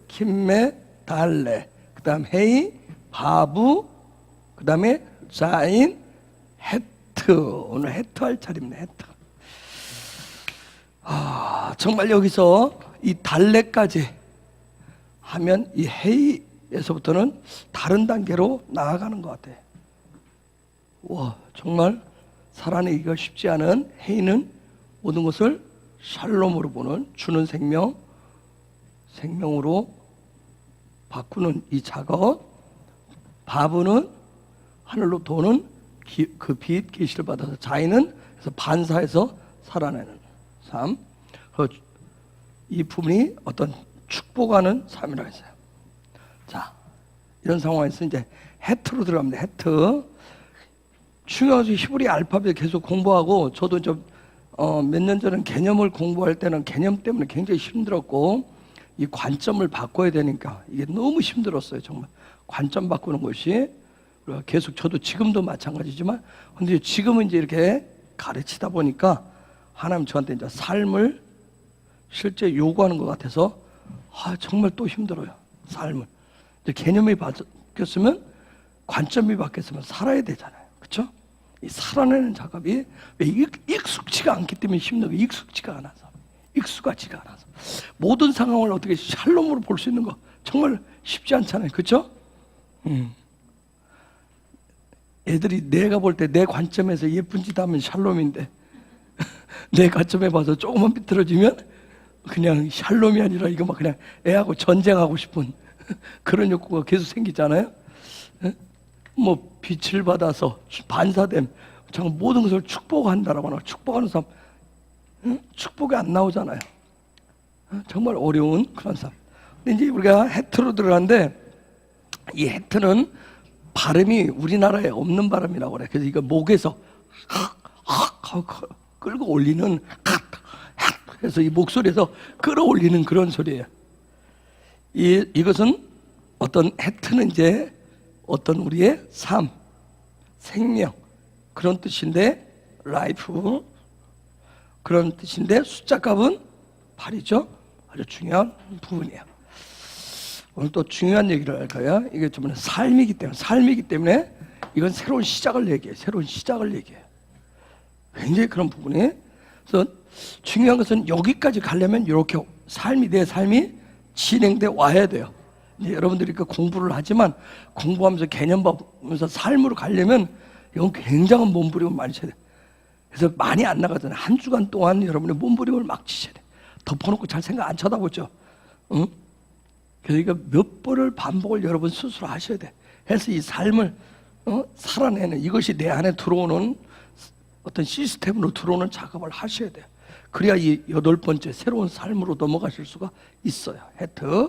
킴메, 달레, 그 다음 헤이, 바부, 그 다음에 자인, 헤트. 오늘 헤트 할 차례입니다. 헤트. 정말 여기서 이 달레까지 하면 이 헤이에서부터는 다른 단계로 나아가는 것 같아요. 와, 정말 살아내기가 쉽지 않은 헤이는 모든 것을 샬롬으로 보는, 주는 생명으로 바꾸는 이 작업. 바브는 하늘로 도는 그 빛, 계시를 받아서, 자인은 그래서 반사해서 살아내는 삶. 이 부분이 어떤 축복하는 삶이라고 했어요. 자, 이런 상황에서 이제 헤트로 들어갑니다. 헤트. 중요한 것은 히브리 알파벳 계속 공부하고, 저도 몇 년 전에 개념을 공부할 때는 개념 때문에 굉장히 힘들었고, 이 관점을 바꿔야 되니까 이게 너무 힘들었어요. 정말 관점 바꾸는 것이. 계속 저도 지금도 마찬가지지만, 근데 지금은 이제 이렇게 가르치다 보니까 하나님 저한테 이제 삶을 실제 요구하는 것 같아서 정말 또 힘들어요. 삶을. 이제 개념이 바뀌었으면, 관점이 바뀌었으면 살아야 되잖아요. 그렇죠? 이 살아내는 작업이 익숙치가 않기 때문에 힘든 거예요. 익숙하지가 않아서 모든 상황을 어떻게 샬롬으로 볼 수 있는 거 정말 쉽지 않잖아요. 그렇죠? 애들이 내가 볼 때 내 관점에서 예쁜 짓 하면 샬롬인데 내 관점에 봐서 조금만 비틀어지면 그냥 샬롬이 아니라 이거 막 그냥 애하고 전쟁하고 싶은 그런 욕구가 계속 생기잖아요. 뭐 빛을 받아서 반사됨, 정말 모든 것을 축복한다라고 하나, 축복하는 삶, 축복이 안 나오잖아요. 정말 어려운 그런 삶. 근데 이제 우리가 헤트로 들어가는데, 이 헤트는 발음이 우리나라에 없는 발음이라고 그래. 그래서 이거 목에서 끌고 올리는, 그래서 이 목소리에서 끌어올리는 그런 소리예요. 이것은 어떤 헤트는 이제 어떤 우리의 삶, 생명, 그런 뜻인데, 라이프, 그런 뜻인데, 숫자 값은 8이죠. 아주 중요한 부분이에요. 오늘 또 중요한 얘기를 할 거예요. 이게 좀 삶이기 때문에 이건 새로운 시작을 얘기해요. 굉장히 그런 부분이. 그래서 중요한 것은 여기까지 가려면 이렇게 내 삶이 진행돼 와야 돼요. 여러분들이 그 공부를 하지만, 공부하면서 개념 보면서 삶으로 가려면 이건 굉장한 몸부림을 많이 쳐야 돼. 그래서 많이 안 나가잖아요. 한 주간 동안 여러분의 몸부림을 막 치셔야 돼. 덮어놓고 잘 생각 안 쳐다보죠. 응? 그래서 이거 몇 번을 반복을 여러분 스스로 하셔야 돼. 해서 이 삶을 살아내는, 이것이 내 안에 들어오는 어떤 시스템으로 들어오는 작업을 하셔야 돼요. 그래야 이 8번째 새로운 삶으로 넘어가실 수가 있어요. 헤트.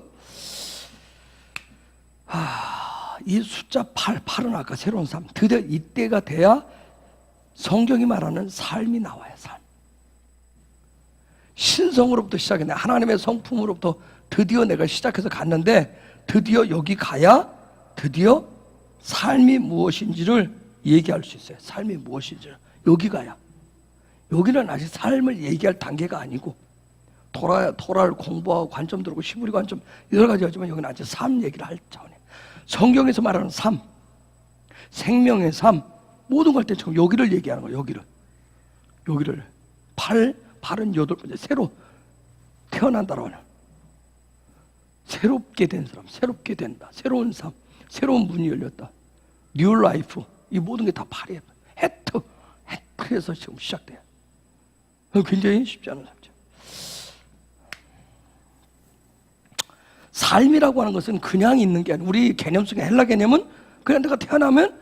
이 숫자 8은 아까 새로운 삶. 드디어 이때가 돼야 성경이 말하는 삶이 나와요. 삶. 신성으로부터 시작했네. 하나님의 성품으로부터 드디어 내가 시작해서 갔는데, 드디어 여기 가야 드디어 삶이 무엇인지를 얘기할 수 있어요. 삶이 무엇인지를. 여기 가야. 여기는 아직 삶을 얘기할 단계가 아니고, 토라를 공부하고 관점 들고 히브리 관점 여러 가지 하지만, 여기는 아직 삶 얘기를 할 차원이에요. 성경에서 말하는 삶, 생명의 삶, 모든 걸 때 여기를 얘기하는 거예요. 여기를. 8은 8번째, 새로 태어난다라고 하는, 새롭게 된 사람, 새롭게 된다, 새로운 삶, 새로운 문이 열렸다, 뉴 라이프. 이 모든 게 다 8이에요. 헤트에서 지금 시작돼요. 굉장히 쉽지 않은 삶이죠. 삶이라고 하는 것은 그냥 있는 게 아니고, 우리 개념 속에 헬라 개념은 그냥 내가 태어나면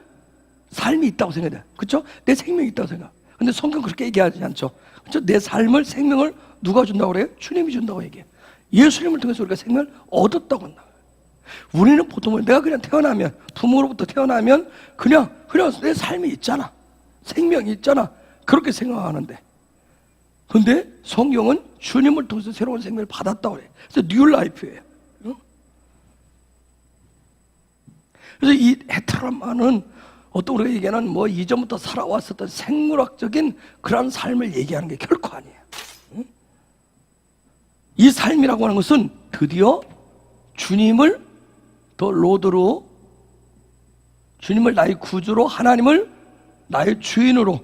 삶이 있다고 생각해요. 그렇죠? 내 생명이 있다고 생각. 근데 성경 그렇게 얘기하지 않죠. 그렇죠? 내 삶을, 생명을 누가 준다고 그래요? 주님이 준다고 얘기해요. 예수님을 통해서 우리가 생명을 얻었다고 한다. 우리는 보통 내가 그냥 태어나면, 부모로부터 태어나면 그냥 내 삶이 있잖아, 생명이 있잖아, 그렇게 생각하는데, 근데 성경은 주님을 통해서 새로운 생명을 받았다고 그래요. 그래서 뉴 라이프예요. 그래서 이 헤테라마는 어떤 우리가 얘기하는 뭐 이전부터 살아왔었던 생물학적인 그런 삶을 얘기하는 게 결코 아니에요. 이 삶이라고 하는 것은 드디어 주님을 더 로드로, 주님을 나의 구주로, 하나님을 나의 주인으로,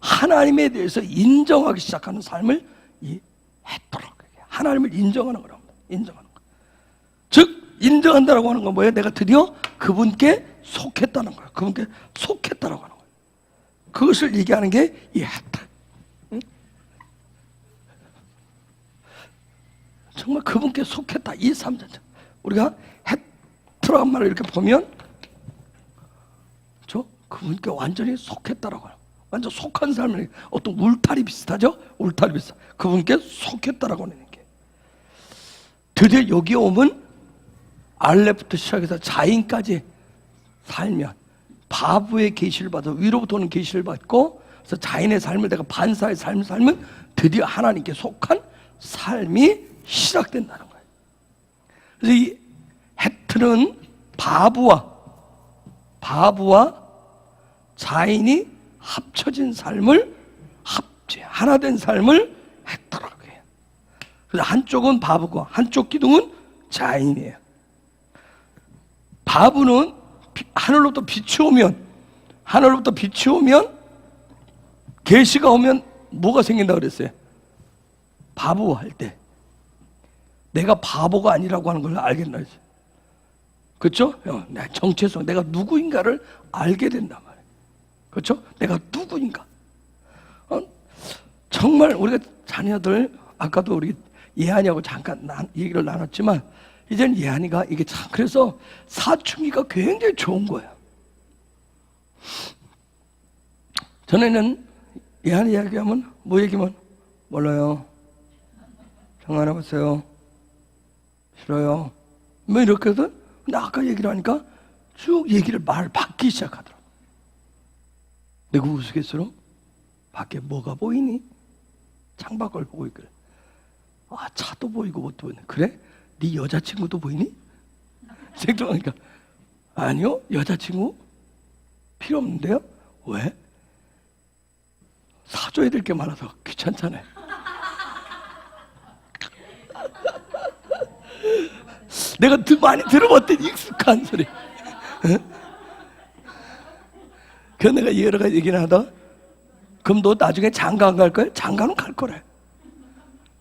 하나님에 대해서 인정하기 시작하는 삶을 이 헤토라, 하나님을 인정하는 거랍니다. 인정하는 거. 즉 인정한다라고 하는 건 뭐예요? 내가 드디어 그분께 속했다는 거예요. 그분께 속했다라고 하는 거예요. 그것을 얘기하는 게 이 헤토. 정말 그분께 속했다. 이 삶자체. 우리가 헤토라는 말을 이렇게 보면 저 그분께 완전히 속했다라고 해요. 완전 속한 삶을, 어떤 울타리 비슷하죠? 울타리 비슷. 그분께 속했다라고 하는 게. 드디어 여기에 오면 알레부터 시작해서 자인까지 살면 바보의 계시를 받아 위로부터 오는 계시를 받고, 그래서 자인의 삶을 내가 반사의 삶을 살면 드디어 하나님께 속한 삶이 시작된다는 거예요. 그래서 이 헤트는 바보와 자인이 합쳐진 삶을, 하나 된 삶을 헤트라고 해요. 그래서 한쪽은 바보고 한쪽 기둥은 자인이에요. 바보는 하늘로부터 빛이 오면 계시가 오면 뭐가 생긴다 그랬어요? 바보 할 때 내가 바보가 아니라고 하는 걸 알겠나 했어요. 그렇죠? 내 정체성, 내가 누구인가를 알게 된단 말이에요. 그렇죠? 내가 누구인가. 정말 우리가 자녀들, 아까도 우리 예한이하고 잠깐 얘기를 나눴지만, 이제는 예한이가 이게 참, 그래서 사춘기가 굉장히 좋은 거예요. 전에는 예한이 이야기하면 뭐 얘기면 몰라요, 장난 안 해봤어요, 싫어요, 뭐 이렇게 해서. 근데 아까 얘기를 하니까 쭉 말 바뀌기 시작하더라고. 내가 우스갯소리로 밖에 뭐가 보이니? 창밖을 보고 있길래, 아, 차도 보이고 뭣도 보이네. 그래? 네 여자친구도 보이니? 생각하니까, 아니요, 여자친구 필요 없는데요. 왜? 사줘야 될 게 많아서 귀찮잖아요. 내가 많이 들어봤더니 익숙한 소리. 그래서 내가 여러 가지 얘기를 하다가, 그럼 너 나중에 장가 안 갈 거야? 장가는 갈 거래.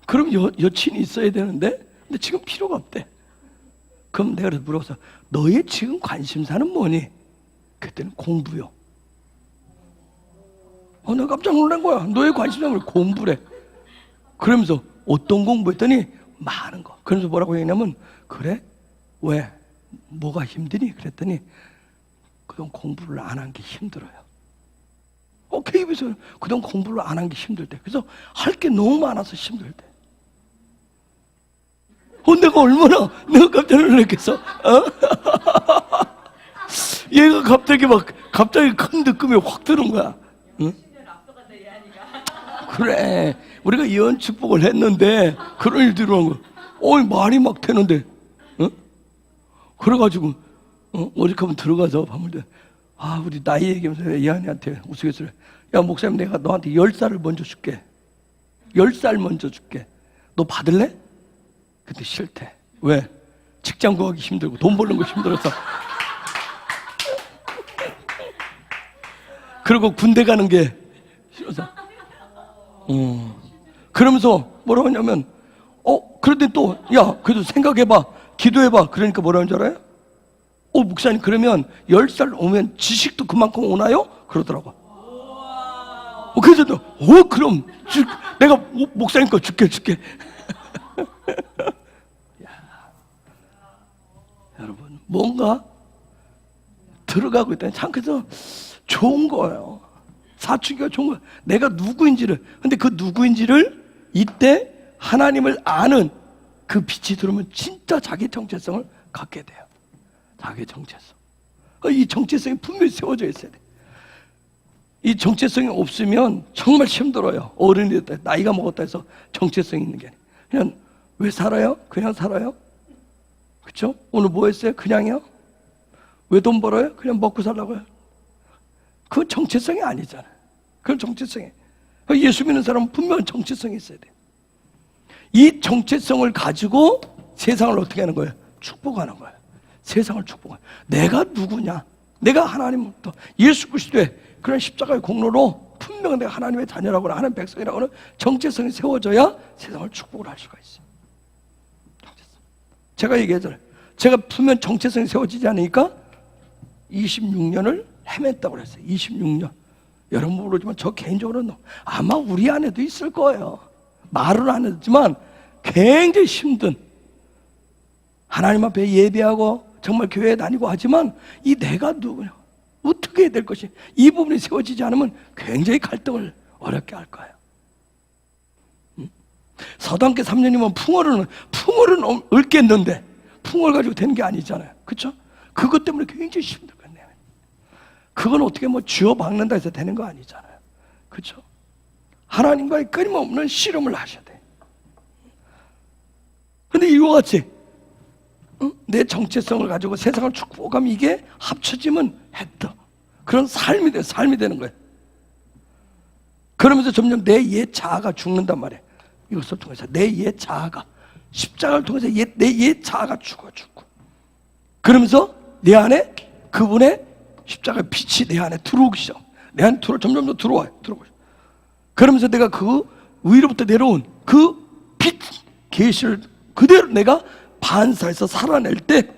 그럼 여친이 있어야 되는데, 근데 지금 필요가 없대. 그럼 내가 그래서 물어봤어. 너의 지금 관심사는 뭐니? 그때는 공부요. 내가 깜짝 놀란 거야. 너의 관심사는 공부래. 그러면서 어떤 공부했더니 많은 거. 그러면서 뭐라고 했냐면, 그래? 왜? 뭐가 힘드니? 그랬더니 그동안 공부를 안 한 게 힘들어요. KBS는 그동안 공부를 안 한 게 힘들대. 그래서 할 게 너무 많아서 힘들대. 내가 깜짝 놀랐겠어. 얘가 갑자기 큰 느낌이 확 드는 거야. 응? 그래, 우리가 예언 축복을 했는데 그런 일들이 오는 거야. 말이 막 되는데, 그래가지고 어저께면 들어가서 밤을 때, 우리 나이 얘기하면서 예언이한테 우스갯소리, 야 목사님, 내가 너한테 10살을 먼저 줄게. 10살 먼저 줄게. 너 받을래? 근데 싫대. 왜? 직장 구하기 힘들고 돈 버는 거 힘들어서. 그리고 군대 가는 게 싫어서. 그러면서 뭐라고 하냐면, 그런데 또, 야, 그래도 생각해봐, 기도해봐. 그러니까 뭐라는 줄 알아요? 목사님, 그러면 10살 오면 지식도 그만큼 오나요? 그러더라고. 그래서 그럼 내가 목사님 거 줄게. 여러분, 뭔가 들어가고 있다니 참, 그래서 좋은 거예요. 사춘기가 좋은 거예요. 내가 누구인지를. 근데 그 누구인지를 이때 하나님을 아는 그 빛이 들어오면 진짜 자기 정체성을 갖게 돼요. 자기 정체성. 이 정체성이 분명히 세워져 있어야 돼. 이 정체성이 없으면 정말 힘들어요. 어른이 됐다, 나이가 먹었다 해서 정체성이 있는 게 아니에요. 그냥 왜 살아요? 그냥 살아요. 그렇죠? 오늘 뭐 했어요? 그냥요? 왜 돈 벌어요? 그냥 먹고 살라고요. 그건 정체성이 아니잖아요. 그건 정체성이. 예수 믿는 사람은 분명한 정체성이 있어야 돼요. 이 정체성을 가지고 세상을 어떻게 하는 거예요? 축복하는 거예요. 세상을 축복하는 거예요. 내가 누구냐? 내가 하나님부터 예수 그리스도의 그런 십자가의 공로로 분명 내가 하나님의 자녀라거나 하나님의 백성이라고는 정체성이 세워져야 세상을 축복을 할 수가 있어요. 정체성. 제가 얘기했잖아요. 제가 분명 정체성이 세워지지 않으니까 26년을 헤맸다고 그랬어요. 26년. 여러분 모르지만 저 개인적으로는 아마 우리 안에도 있을 거예요. 말은 안 했지만 굉장히 힘든, 하나님 앞에 예배하고 정말 교회에 다니고 하지만 이 내가 누구냐, 어떻게 해야 될 것이, 이 부분이 세워지지 않으면 굉장히 갈등을 어렵게 할 거예요. 서당계 3년이면 풍어는 얽겠는데 풍어를 가지고 되는 게 아니잖아요. 그렇죠? 그것 때문에 굉장히 힘들거든요. 그건 어떻게 뭐 쥐어 박는다 해서 되는 거 아니잖아요. 그렇죠? 하나님과의 끊임없는 씨름을 하셔야 돼요. 근데 이와 같이 내 정체성을 가지고 세상을 축복하면 이게 합쳐지면 했다. 그런 삶이 되는 거예요. 그러면서 점점 내 옛 자아가 죽는단 말이에요. 이것을 통해서 내 옛 자아가, 십자가를 통해서 내 옛 자아가 죽고 그러면서 내 안에 그분의 십자가의 빛이 내 안에 들어오기 시작. 내 안에 점점 더 들어와요. 그러면서 내가 그 위로부터 내려온 그 빛 계시를 그대로 내가 반사해서 살아낼 때,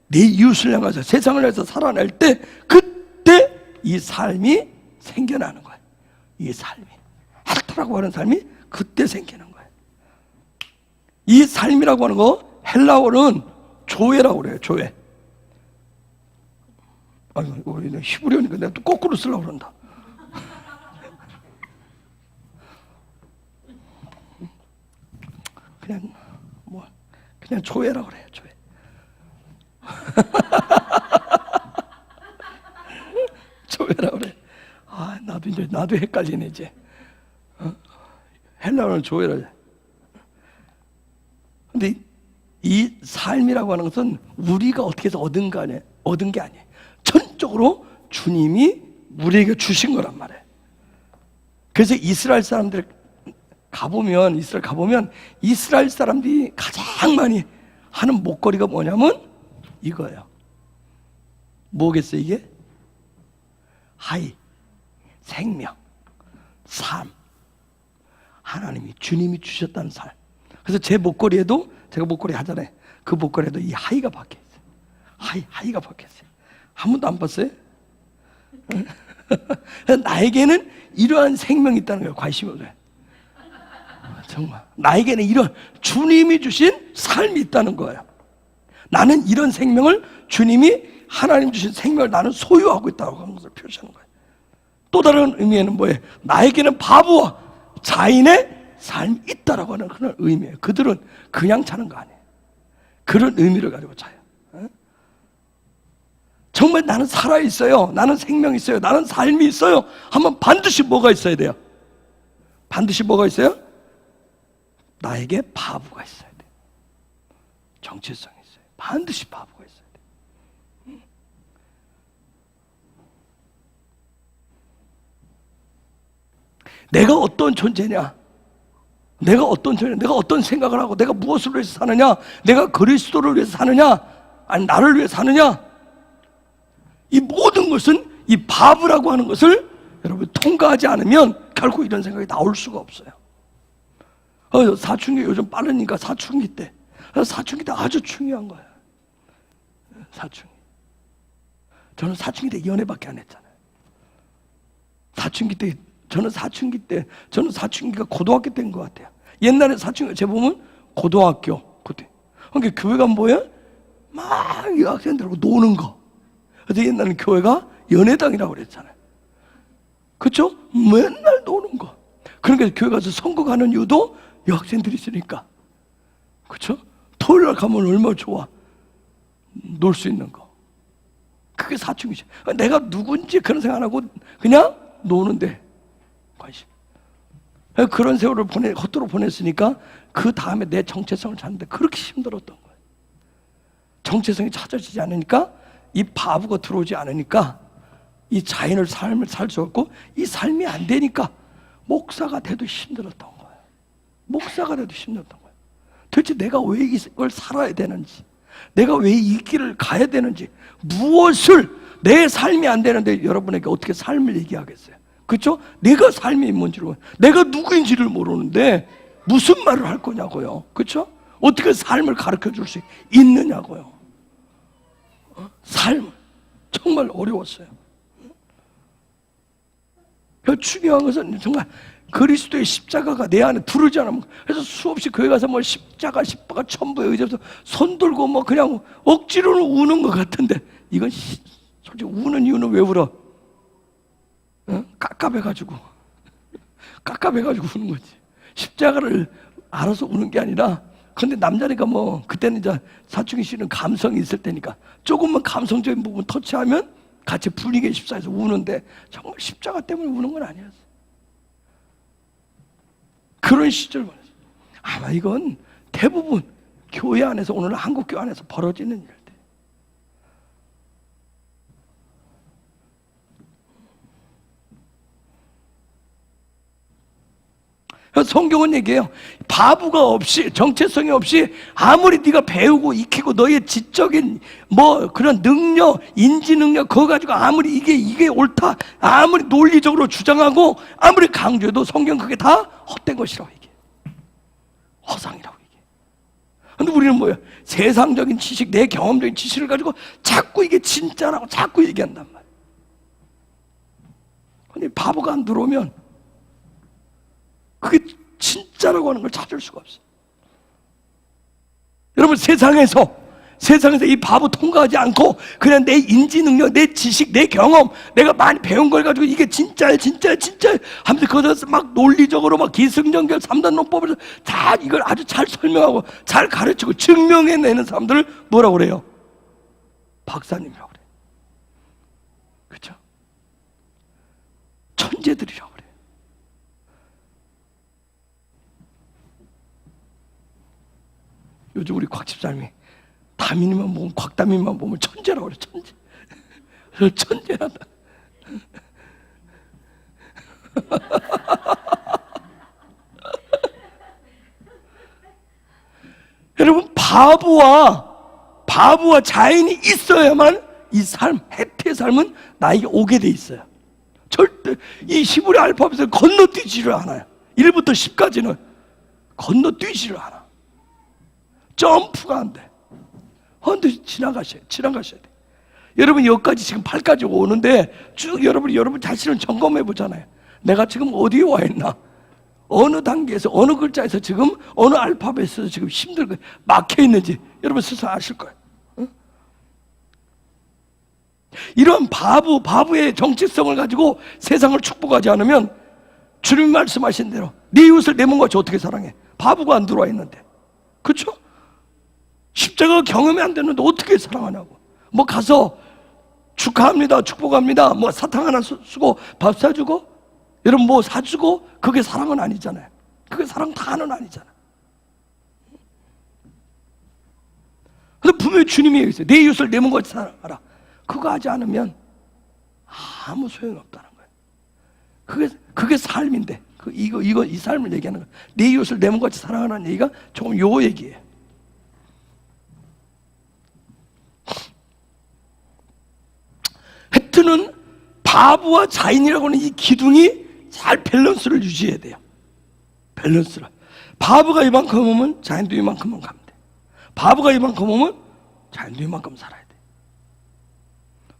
내 이웃을 향해서 세상을 향해서 살아낼 때, 그때 이 삶이 생겨나는 거예요. 이 삶이, 헬타라고 하는 삶이 그때 생기는 거예요. 이 삶이라고 하는 거 헬라어는 조회라고 그래요. 조회. 아이고, 우리 히브리어니까 내가 또 거꾸로 쓰려고 그런다. 그냥 조회라고 그래요. 조회. 조회라고 그래. 아, 나도 헷갈리네 이제. 헬라어는 조회를. 근데 이 삶이라고 하는 것은 우리가 어떻게 해서 얻은 게 아니에요. 전적으로 주님이 우리에게 주신 거란 말이에요. 그래서 이스라엘 가보면 이스라엘 사람들이 가장 많이 하는 목걸이가 뭐냐면 이거예요. 뭐겠어요 이게? 하이, 생명, 삶, 하나님이, 주님이 주셨다는 삶. 그래서 제 목걸이에도, 제가 목걸이 하잖아요. 그 목걸이에도 이 하이가 박혀있어요. 하이가 박혀있어요. 한 번도 안 봤어요? 나에게는 이러한 생명이 있다는 거예요. 관심이 없어요. 정말 나에게는 이런 주님이 주신 삶이 있다는 거예요. 나는 이런 생명을, 주님이 하나님 주신 생명을 나는 소유하고 있다고 하는 것을 표시하는 거예요. 또 다른 의미에는 뭐예요? 나에게는 바보와 자인의 삶이 있다라고 하는 그런 의미예요. 그들은 그냥 자는 거 아니에요. 그런 의미를 가지고 자요. 정말 나는 살아있어요, 나는 생명이 있어요, 나는 삶이 있어요 하면 반드시 뭐가 있어야 돼요? 반드시 뭐가 있어요? 나에게 바보가 있어야 돼요. 정체성이 있어요. 반드시 바보가 있어야 돼요. 내가 어떤 존재냐, 내가 어떤 생각을 하고 내가 무엇을 위해서 사느냐, 내가 그리스도를 위해서 사느냐 아니 나를 위해 사느냐, 이 모든 것은 이 바보라고 하는 것을 여러분 통과하지 않으면 결국 이런 생각이 나올 수가 없어요. 사춘기 요즘 빠르니까 사춘기 때 아주 중요한 거예요. 사춘기. 저는 사춘기 때 연애밖에 안 했잖아요. 저는 사춘기가 고등학교 때인 것 같아요. 옛날에 사춘기가 제 보면 고등학교 그때. 그러니까 교회가 뭐예요? 막 여학생들하고 노는 거. 그래서 옛날에는 교회가 연애당이라고 그랬잖아요. 그렇죠? 맨날 노는 거. 그러니까 교회 가서 선거 가는 이유도 여학생들이 있으니까. 그렇죠? 토요일 날 가면 얼마나 좋아. 놀 수 있는 거. 그게 사춘기죠. 내가 누군지 그런 생각 안 하고 그냥 노는데 관심. 그런 세월을 헛도로 보냈으니까 그 다음에 내 정체성을 찾는데 그렇게 힘들었던 거예요. 정체성이 찾아지지 않으니까, 이 바보가 들어오지 않으니까 이 자연의 삶을 살 수 없고, 이 삶이 안 되니까 목사가 돼도 힘들었던 거예요. 목사가 돼도 힘들었던 거예요. 도대체 내가 왜 이걸 살아야 되는지, 내가 왜 이 길을 가야 되는지, 무엇을, 내 삶이 안 되는데 여러분에게 어떻게 삶을 얘기하겠어요? 그렇죠? 내가 삶이 뭔지를, 내가 누구인지를 모르는데 무슨 말을 할 거냐고요. 그렇죠? 어떻게 삶을 가르쳐 줄 수 있느냐고요. 삶 정말 어려웠어요. 중요한 것은 정말 그리스도의 십자가가 내 안에 들어오지 않으면, 그래서 수없이 교회 가서 뭐 십자가 천부에 의지해서 손 들고 뭐 그냥 억지로는 우는 것 같은데, 이건 솔직히 우는 이유는 왜 울어? 깝깝해가지고 우는 거지. 십자가를 알아서 우는 게 아니라, 근데 남자니까 뭐 그때는 이제 사춘기 씨는 감성이 있을 때니까 조금만 감성적인 부분 터치하면 같이 분위기에 휩싸여서 우는데, 정말 십자가 때문에 우는 건 아니었어. 그런 시절 말이죠. 아마 이건 대부분 교회 안에서, 오늘 한국 교회 안에서 벌어지는 일들. 성경은 얘기해요. 바보가 없이, 정체성이 없이 아무리 네가 배우고 익히고 너의 지적인 뭐 그런 능력, 인지 능력 그거 가지고 아무리 이게 옳다, 아무리 논리적으로 주장하고 아무리 강조해도 성경 그게 다 헛된 것이라고 얘기해. 허상이라고 얘기해. 근데 우리는 뭐야? 세상적인 지식, 내 경험적인 지식을 가지고 자꾸 이게 진짜라고 자꾸 얘기한단 말이야. 근데 바보가 안 들어오면 그게 진짜라고 하는 걸 찾을 수가 없어요. 여러분, 세상에서 이 바보 통과하지 않고 그냥 내 인지 능력, 내 지식, 내 경험, 내가 많이 배운 걸 가지고 이게 진짜야 하면서 거기서 막 논리적으로 막 기승전결 3단 논법을 다 이걸 아주 잘 설명하고 잘 가르치고 증명해내는 사람들을 뭐라고 그래요? 박사님이라고 그래요. 그렇죠? 천재들이라고. 요즘 우리 곽 집사님이 다민이만 보면, 곽다민만 보면 천재라고 그래. 천재. 천재하다. 여러분, 바보와 자인이 있어야만 이 삶, 해피의 삶은 나에게 오게 돼 있어요. 절대 이 히브리 알파벳을 건너뛰지를 않아요. 1부터 10까지는 건너뛰지를 않아. 점프가 안 돼. 근데 지나가셔야 돼. 여러분, 여기까지 지금 8까지 오는데 쭉 여러분 자신을 점검해 보잖아요. 내가 지금 어디에 와 있나? 어느 단계에서, 어느 글자에서 지금, 어느 알파벳에서 지금 힘들게 막혀 있는지 여러분 스스로 아실 거예요. 응? 이런 바보의 정체성을 가지고 세상을 축복하지 않으면 주님 말씀하신 대로 네 이웃을 내 몸같이 어떻게 사랑해? 바보가 안 들어와 있는데. 그렇죠? 십자가 경험이 안 되는데 어떻게 사랑하냐고. 뭐 가서 축하합니다, 축복합니다, 뭐 사탕 하나 쓰고 밥 사주고, 여러분 뭐 사주고, 그게 사랑은 아니잖아요. 그게 사랑 다는 아니잖아. 근데 분명히 주님이 얘기했어요. 내 이웃을 내 몸같이 사랑하라. 그거 하지 않으면 아무 소용이 없다는 거예요. 그게 삶인데, 이 삶을 얘기하는 거예요. 내 이웃을 내 몸같이 사랑하라는 얘기가 조금 요 얘기예요. 하여튼은 바보와 자인이라고 하는 이 기둥이 잘 밸런스를 유지해야 돼요. 밸런스를. 바보가 이만큼 오면 자인도 이만큼만 가면 돼. 바보가 이만큼 오면 자인도 이만큼 살아야 돼.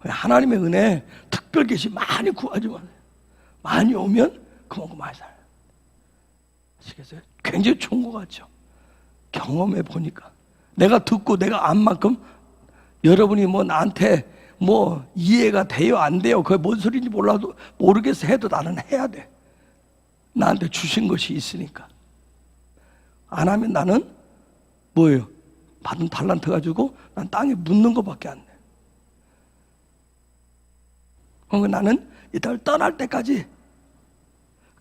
하나님의 은혜, 특별 계시 많이 구하지 마세요. 많이 오면 그만큼 많이 살아요. 아시겠어요? 굉장히 좋은 것 같죠? 경험해 보니까. 내가 듣고 내가 안 만큼 여러분이 뭐 나한테 뭐 이해가 돼요, 안 돼요, 그게 뭔 소리인지 몰라도 모르겠어 해도 나는 해야 돼. 나한테 주신 것이 있으니까. 안 하면 나는 뭐예요? 받은 달란트 가지고 난 땅에 묻는 것밖에 안 돼. 그러니까 나는 이 땅을 떠날 때까지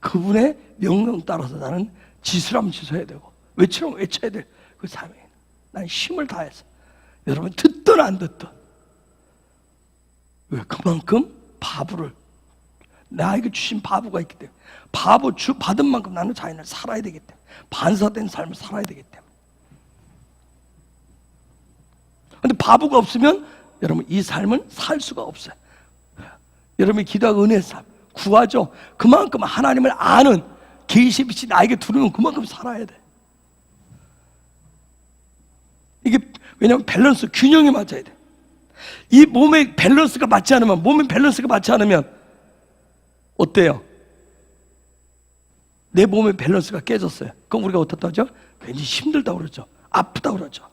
그분의 명령 따라서 나는 지수라면 지수해야 되고 외치라면 외쳐야 돼. 그 삶에 난 힘을 다해서. 여러분, 듣든 안 듣든. 왜? 그만큼 바보를, 나에게 주신 바보가 있기 때문에, 바보 받은 만큼 나는 자연을 살아야 되기 때문에, 반사된 삶을 살아야 되기 때문에. 근데 바보가 없으면 여러분 이 삶은 살 수가 없어요. 여러분이 기도하고 은혜의 삶 구하죠. 그만큼 하나님을 아는 계시의 빛이 나에게 들어오면 그만큼 살아야 돼. 이게 왜냐하면 밸런스, 균형이 맞아야 돼. 이 몸의 밸런스가 맞지 않으면, 몸의 밸런스가 맞지 않으면 어때요? 내 몸의 밸런스가 깨졌어요. 그럼 우리가 어떻다 하죠? 괜히 힘들다고 그러죠. 아프다고 그러죠.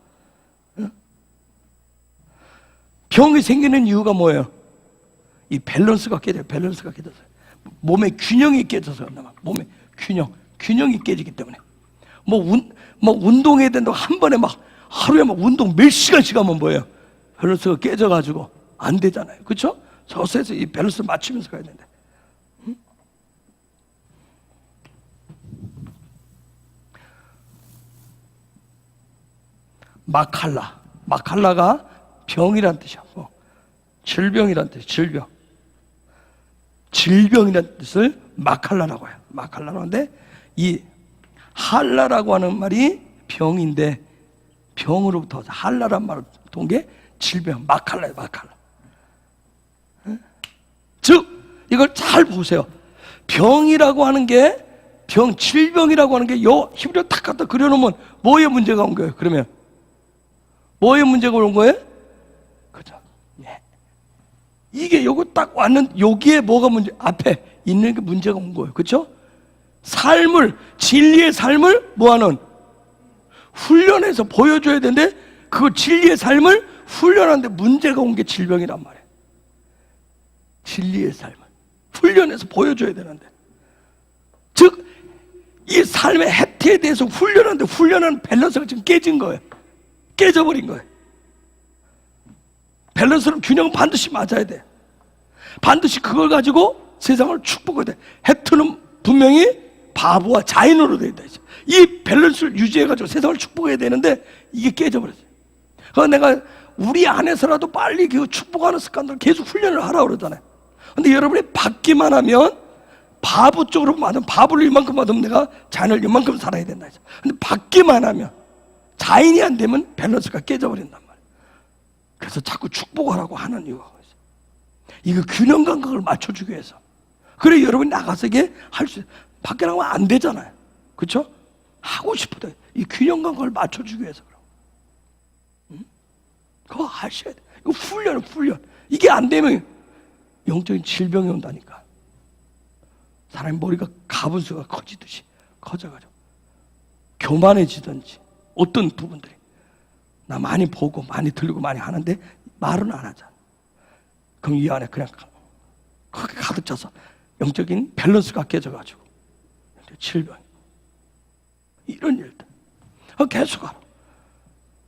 병이 생기는 이유가 뭐예요? 이 밸런스가 깨져요. 밸런스가 깨져서요. 몸의 균형이 깨져서 몸의 균형이 깨지기 때문에 운동해야 된다고 한 번에 막 하루에 막 운동 몇 시간씩 하면 뭐예요? 밸런스가 깨져가지고 안 되잖아요. 그렇죠? 저서에서 이 밸런스를 맞추면서 가야 되는데. 마칼라가 병이란 뜻이고 질병이란 뜻, 질병이란 뜻을 마칼라라고 해요. 마칼라라고 하는데 이 할라라고 하는 말이 병인데 병으로부터 할라란 말을 돈 게 질병, 마칼라예요. 마칼라. 즉 이걸 잘 보세요. 병이라고 하는 게 질병이라고 하는 게 요 히브리어 딱 갖다 그려놓으면 뭐에 문제가 온 거예요? 그러면 뭐에 문제가 온 거예요? 그죠? 예. 이게 요거 딱 왔는 여기에 뭐가 문제? 앞에 있는 게 문제가 온 거예요. 그렇죠? 진리의 삶을 뭐하는? 훈련해서 보여줘야 되는데 그 진리의 삶을 훈련하는데 문제가 온 게 질병이란 말이에요. 진리의 삶을 훈련해서 보여줘야 되는데, 즉 이 삶의 혜택에 대해서 훈련하는 밸런스가 지금 깨진 거예요. 깨져버린 거예요. 밸런스는 균형은 반드시 맞아야 돼. 반드시 그걸 가지고 세상을 축복해야 돼. 혜택은 분명히 바보와 자인으로 되어 있다. 이 밸런스를 유지해가지고 세상을 축복해야 되는데 이게 깨져버렸어요. 그래서 내가 우리 안에서라도 빨리 그 축복하는 습관들을 계속 훈련을 하라고 그러잖아요. 근데 여러분이 받기만 하면 바보 쪽으로 받으면, 바보를 이만큼 받으면 내가 자인을 이만큼 살아야 된다. 근데 받기만 하면, 자인이 안 되면 밸런스가 깨져버린단 말이에요. 그래서 자꾸 축복하라고 하는 이유가 있어요. 이거 균형 감각을 맞춰주기 위해서. 그래 여러분이 나가서 이게 할 수, 밖에 나가면 안 되잖아요. 그렇죠? 하고 싶어도 이 균형 감각을 맞춰주기 위해서 그럼. 그거 하셔야 돼. 이거 훈련. 이게 안 되면 영적인 질병이 온다니까. 사람의 머리가 가분수가 커지듯이 커져가지고 교만해지든지 어떤 부분들이 나 많이 보고 많이 들리고 많이 하는데 말은 안 하잖아. 그럼 이 안에 그냥 크게 가득 차서 영적인 밸런스가 깨져가지고 질병 이런 일들 계속하라.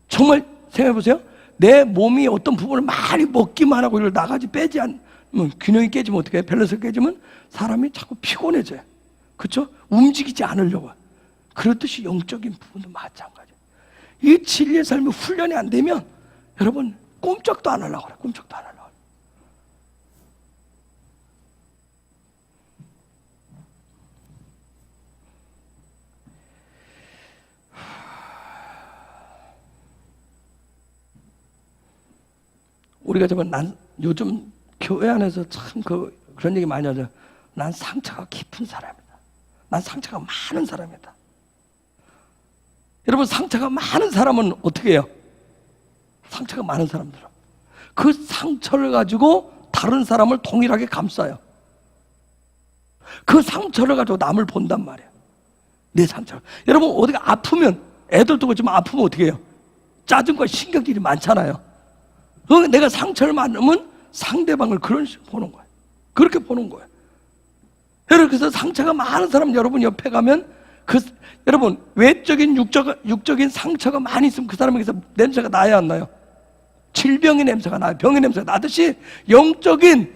정말 생각해보세요. 내 몸이 어떤 부분을 많이 먹기만 하고 이걸 나가지 빼지 않으면 균형이 깨지면 어떻게 해요? 밸런스가 깨지면 사람이 자꾸 피곤해져요. 그렇죠? 움직이지 않으려고. 그렇듯이 영적인 부분도 마찬가지예요. 이 진리의 삶이 훈련이 안 되면 여러분 꼼짝도 안 하려고 그래요. 꼼짝도 안 하려고. 우리가 정말 요즘 교회 안에서 참 그런 얘기 많이 하죠. 난 상처가 깊은 사람이다. 난 상처가 많은 사람이다. 여러분 상처가 많은 사람은 어떻게 해요? 상처가 많은 사람들은 그 상처를 가지고 다른 사람을 동일하게 감싸요. 그 상처를 가지고 남을 본단 말이에요. 내 상처. 여러분 어디가 아프면, 애들도 그렇지만 아프면 어떻게 해요? 짜증과 신경질이 많잖아요. 내가 상처를 받으면 상대방을 그런 식으로 보는 거예요. 그렇게 보는 거예요. 여러분 그래서 상처가 많은 사람 여러분 옆에 가면 여러분 외적인 육적인 상처가 많이 있으면 그 사람에게서 냄새가 나야 안 나요? 질병의 냄새가 나요. 병의 냄새가 나듯이 영적인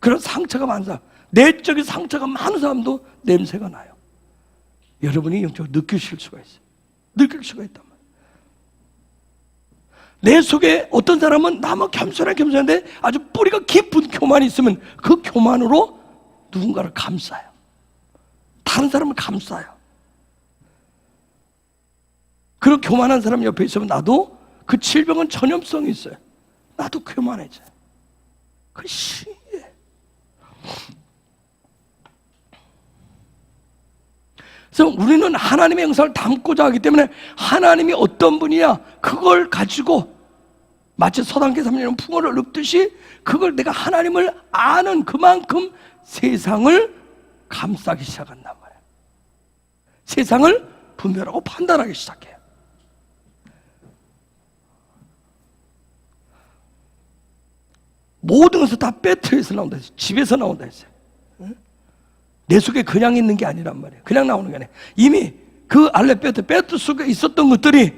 그런 상처가 많은 사람, 내적인 상처가 많은 사람도 냄새가 나요. 여러분이 영적으로 느끼실 수가 있어요. 느낄 수가 있단 말이에요. 내 속에 어떤 사람은 나만 겸손한데 아주 뿌리가 깊은 교만이 있으면 그 교만으로 누군가를 감싸요. 다른 사람을 감싸요. 그런 교만한 사람 옆에 있으면 나도 그 질병은 전염성이 있어요. 나도 교만해져. 그 신기해. 그래서 우리는 하나님의 영상을 담고자 하기 때문에 하나님이 어떤 분이야 그걸 가지고 마치 서당계 3년은 풍어를 읊듯이 그걸 내가 하나님을 아는 그만큼 세상을 감싸기 시작한단 말이에요. 세상을 분별하고 판단하기 시작해요. 모든 것은 다 배터리에서 나온다 했어요. 집에서 나온다 했어요. 내 속에 그냥 있는 게 아니란 말이에요. 그냥 나오는 게 아니에요. 이미 그 배터 속에 있었던 것들이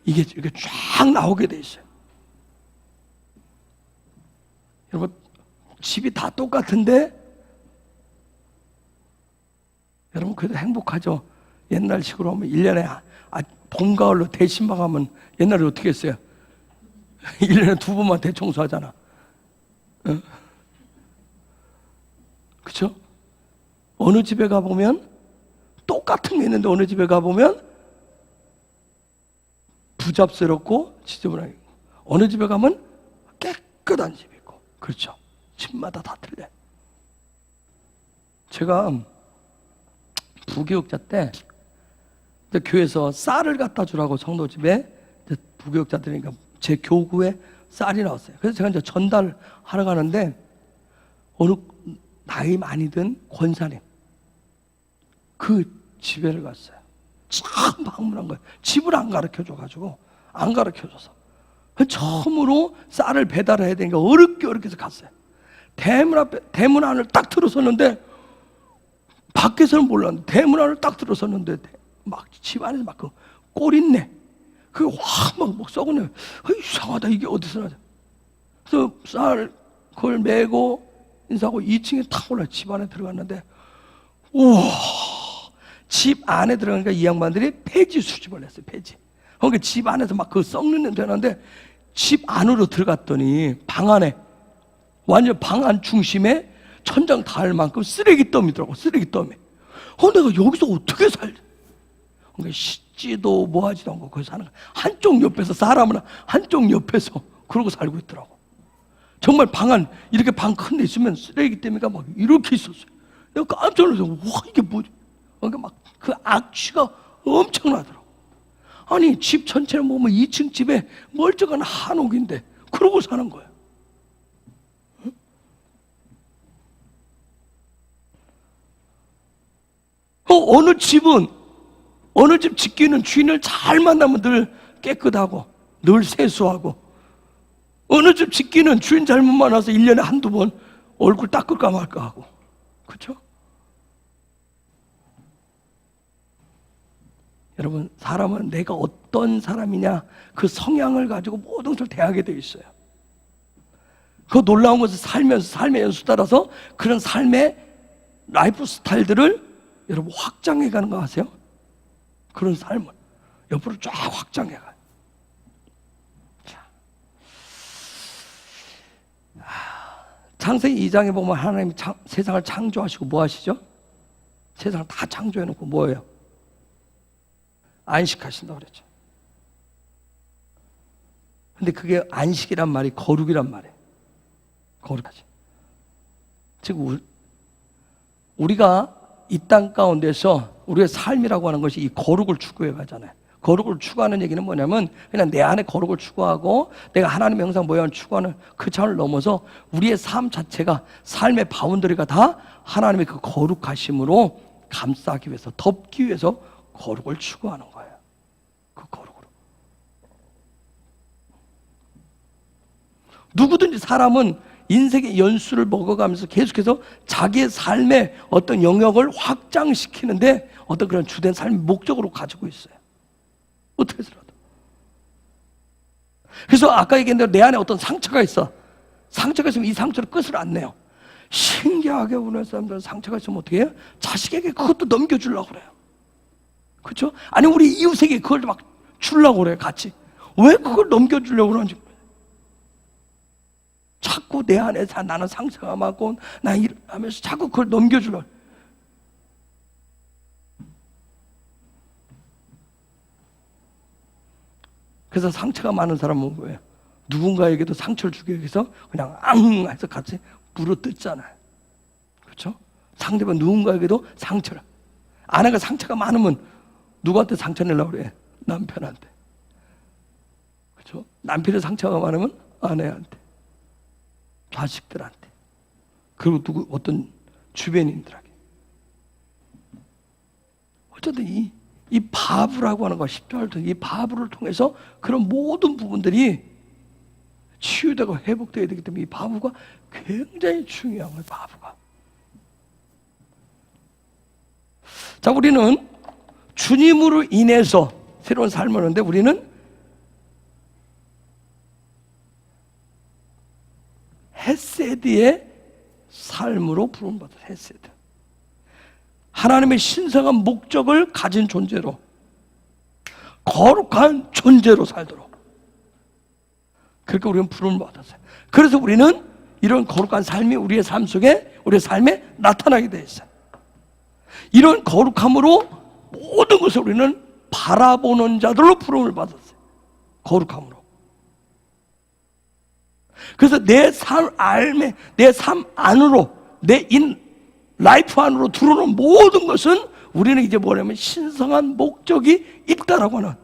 이게 이렇게 쫙 나오게 돼 있어요. 여러분, 집이 다 똑같은데 여러분 그래도 행복하죠? 옛날식으로 하면 1년에 봄, 가을로 대신방하면 옛날에 어떻게 했어요? 1년에 2번만 대청소하잖아. 응? 그쵸? 어느 집에 가보면 똑같은 게 있는데 어느 집에 가보면 부잡스럽고 지저분하게, 어느 집에 가면 깨끗한 집이 있고. 그렇죠? 집마다 다 틀려요. 제가 부교육자 때 교회에서 쌀을 갖다 주라고 성도집에 부교육자들이니까 제 교구에 쌀이 나왔어요. 그래서 제가 이제 전달하러 가는데 어느 나이 많이 든 권사님 그 집에를 갔어요. 참 방문한 거예요. 집을 안 가르쳐줘가지고 안 가르쳐줘서 처음으로 쌀을 배달해야 되니까 어렵게 해서 갔어요. 대문 안을 딱 들어섰는데 밖에서는 몰랐는데 대문 안을 딱 들어섰는데 막 집 안에서 막 그 꼴있네 그게 확 썩었네. 이상하다 이게 어디서 나죠? 그래서 쌀 그걸 메고 인사하고 2층에 탁 올라 집 안에 들어갔는데 우와, 집 안에 들어가니까 이 양반들이 폐지 수집을 했어요. 폐지. 그러니까 집 안에서 막 그 썩는 냄새 나는데 집 안으로 들어갔더니 방 안에 완전 방 안 중심에 천장 닿을 만큼 쓰레기더미더라고. 쓰레기더미. 내가 여기서 어떻게 살지? 그러니까 씻지도 뭐 하지도 않고 거기서 사는 거야. 한쪽 옆에서 사람은 한쪽 옆에서 그러고 살고 있더라고. 정말 방 안 이렇게 방 큰 데 있으면 쓰레기 더미가 막 이렇게 있었어요. 내가 깜짝 놀라서 와 이게 뭐지? 그러니까 막 그 악취가 엄청나더라고. 아니 집 전체를 보면 2층 집에 멀쩡한 한옥인데 그러고 사는 거예요. 어느 집은 어느 집 짓기는 주인을 잘 만나면 늘 깨끗하고 늘 세수하고, 어느 집 짓기는 주인 잘못 만나서 1년에 한두 번 얼굴 닦을까 말까 하고. 그렇죠? 여러분, 사람은 내가 어떤 사람이냐 그 성향을 가지고 모든 것을 대하게 되어 있어요. 그 놀라운 것은 살면서 삶의 연수 따라서 그런 삶의 라이프 스타일들을 여러분 확장해 가는 거 아세요? 그런 삶을 옆으로 쫙 확장해 가요. 창세기 2장에 보면 하나님이 세상을 창조하시고 뭐 하시죠? 세상을 다 창조해 놓고 뭐예요? 안식하신다고 그랬죠. 근데 그게 안식이란 말이 거룩이란 말이에요. 거룩하지. 즉 우리가 이 땅 가운데서 우리의 삶이라고 하는 것이 이 거룩을 추구해 가잖아요. 거룩을 추구하는 얘기는 뭐냐면 그냥 내 안에 거룩을 추구하고 내가 하나님의 형상 모양을 추구하는 그 차원을 넘어서 우리의 삶 자체가, 삶의 바운더리가 다 하나님의 그 거룩하심으로 감싸기 위해서, 덮기 위해서 거룩을 추구하는 거예요. 그 거룩으로. 누구든지 사람은 인생의 연수를 먹어가면서 계속해서 자기의 삶의 어떤 영역을 확장시키는데 어떤 그런 주된 삶의 목적으로 가지고 있어요. 어떻게 해서라도. 그래서 아까 얘기한 대로 내 안에 어떤 상처가 있어. 상처가 있으면 이 상처를 끝을 안 내요. 신기하게 우리 사람들은 상처가 있으면 어떻게 해요? 자식에게 그것도 넘겨주려고 그래요. 그렇죠? 아니 우리 이웃에게 그걸 막 주려고 그래요. 같이. 왜 그걸 넘겨주려고 그러는지. 자꾸 내 안에 나는 상처가 많고 나 이러면서 자꾸 그걸 넘겨주려고. 그래서 상처가 많은 사람은 뭐예요? 누군가에게도 상처를 주기 위해서 그냥 앙 해서 같이 물어뜯잖아요. 그렇죠? 상대방 누군가에게도 상처를. 아내가 상처가 많으면 누구한테 상처 내려고 그래? 남편한테. 그렇죠? 남편의 상처가 많으면 아내한테, 자식들한테, 그리고 어떤 주변인들에게. 어쨌든 이 바브라고 하는 거, 십자가를 통해 이 바브를 통해서 그런 모든 부분들이 치유되고 회복되어야 되기 때문에 이 바브가 굉장히 중요한 거예요. 바브가. 자, 우리는 주님으로 인해서 새로운 삶을 하는데 우리는 헤세드의 삶으로 부름받아요. 헤세드. 하나님의 신성한 목적을 가진 존재로, 거룩한 존재로 살도록 그렇게 우리는 부름을 받았어요. 그래서 우리는 이런 거룩한 삶이 우리의 삶 속에, 우리의 삶에 나타나게 되어 있어요. 이런 거룩함으로 모든 것을 우리는 바라보는 자들로 부름을 받았어요. 거룩함으로. 그래서 내 삶 안으로, 내 라이프 안으로 들어오는 모든 것은 우리는 이제 뭐냐면 신성한 목적이 있다라고 하는,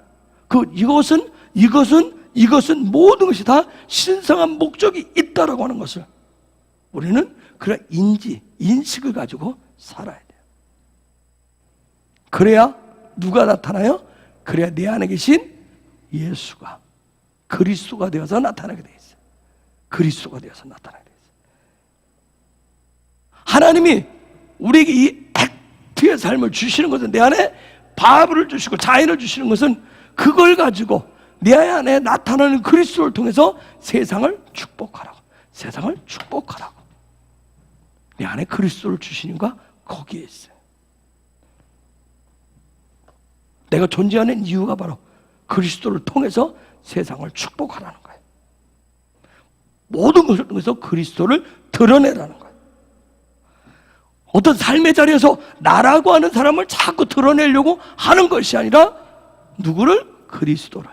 이것은 모든 것이 다 신성한 목적이 있다라고 하는 것을 우리는 그런 인식을 가지고 살아야 돼요. 그래야 누가 나타나요? 그래야 내 안에 계신 예수가, 그리스도가 되어서 나타나게 돼 있어요. 그리스도가 되어서 나타나게 돼 있어요. 하나님이 우리에게 이 액트의 삶을 주시는 것은, 내 안에 바브를 주시고 자인을 주시는 것은 그걸 가지고 내 안에 나타나는 그리스도를 통해서 세상을 축복하라고. 세상을 축복하라고. 내 안에 그리스도를 주시는 거 거기에 있어요. 내가 존재하는 이유가 바로 그리스도를 통해서 세상을 축복하라는 거예요. 모든 것을 통해서 그리스도를 드러내라는 거예요. 어떤 삶의 자리에서 나라고 하는 사람을 자꾸 드러내려고 하는 것이 아니라 누구를? 그리스도를.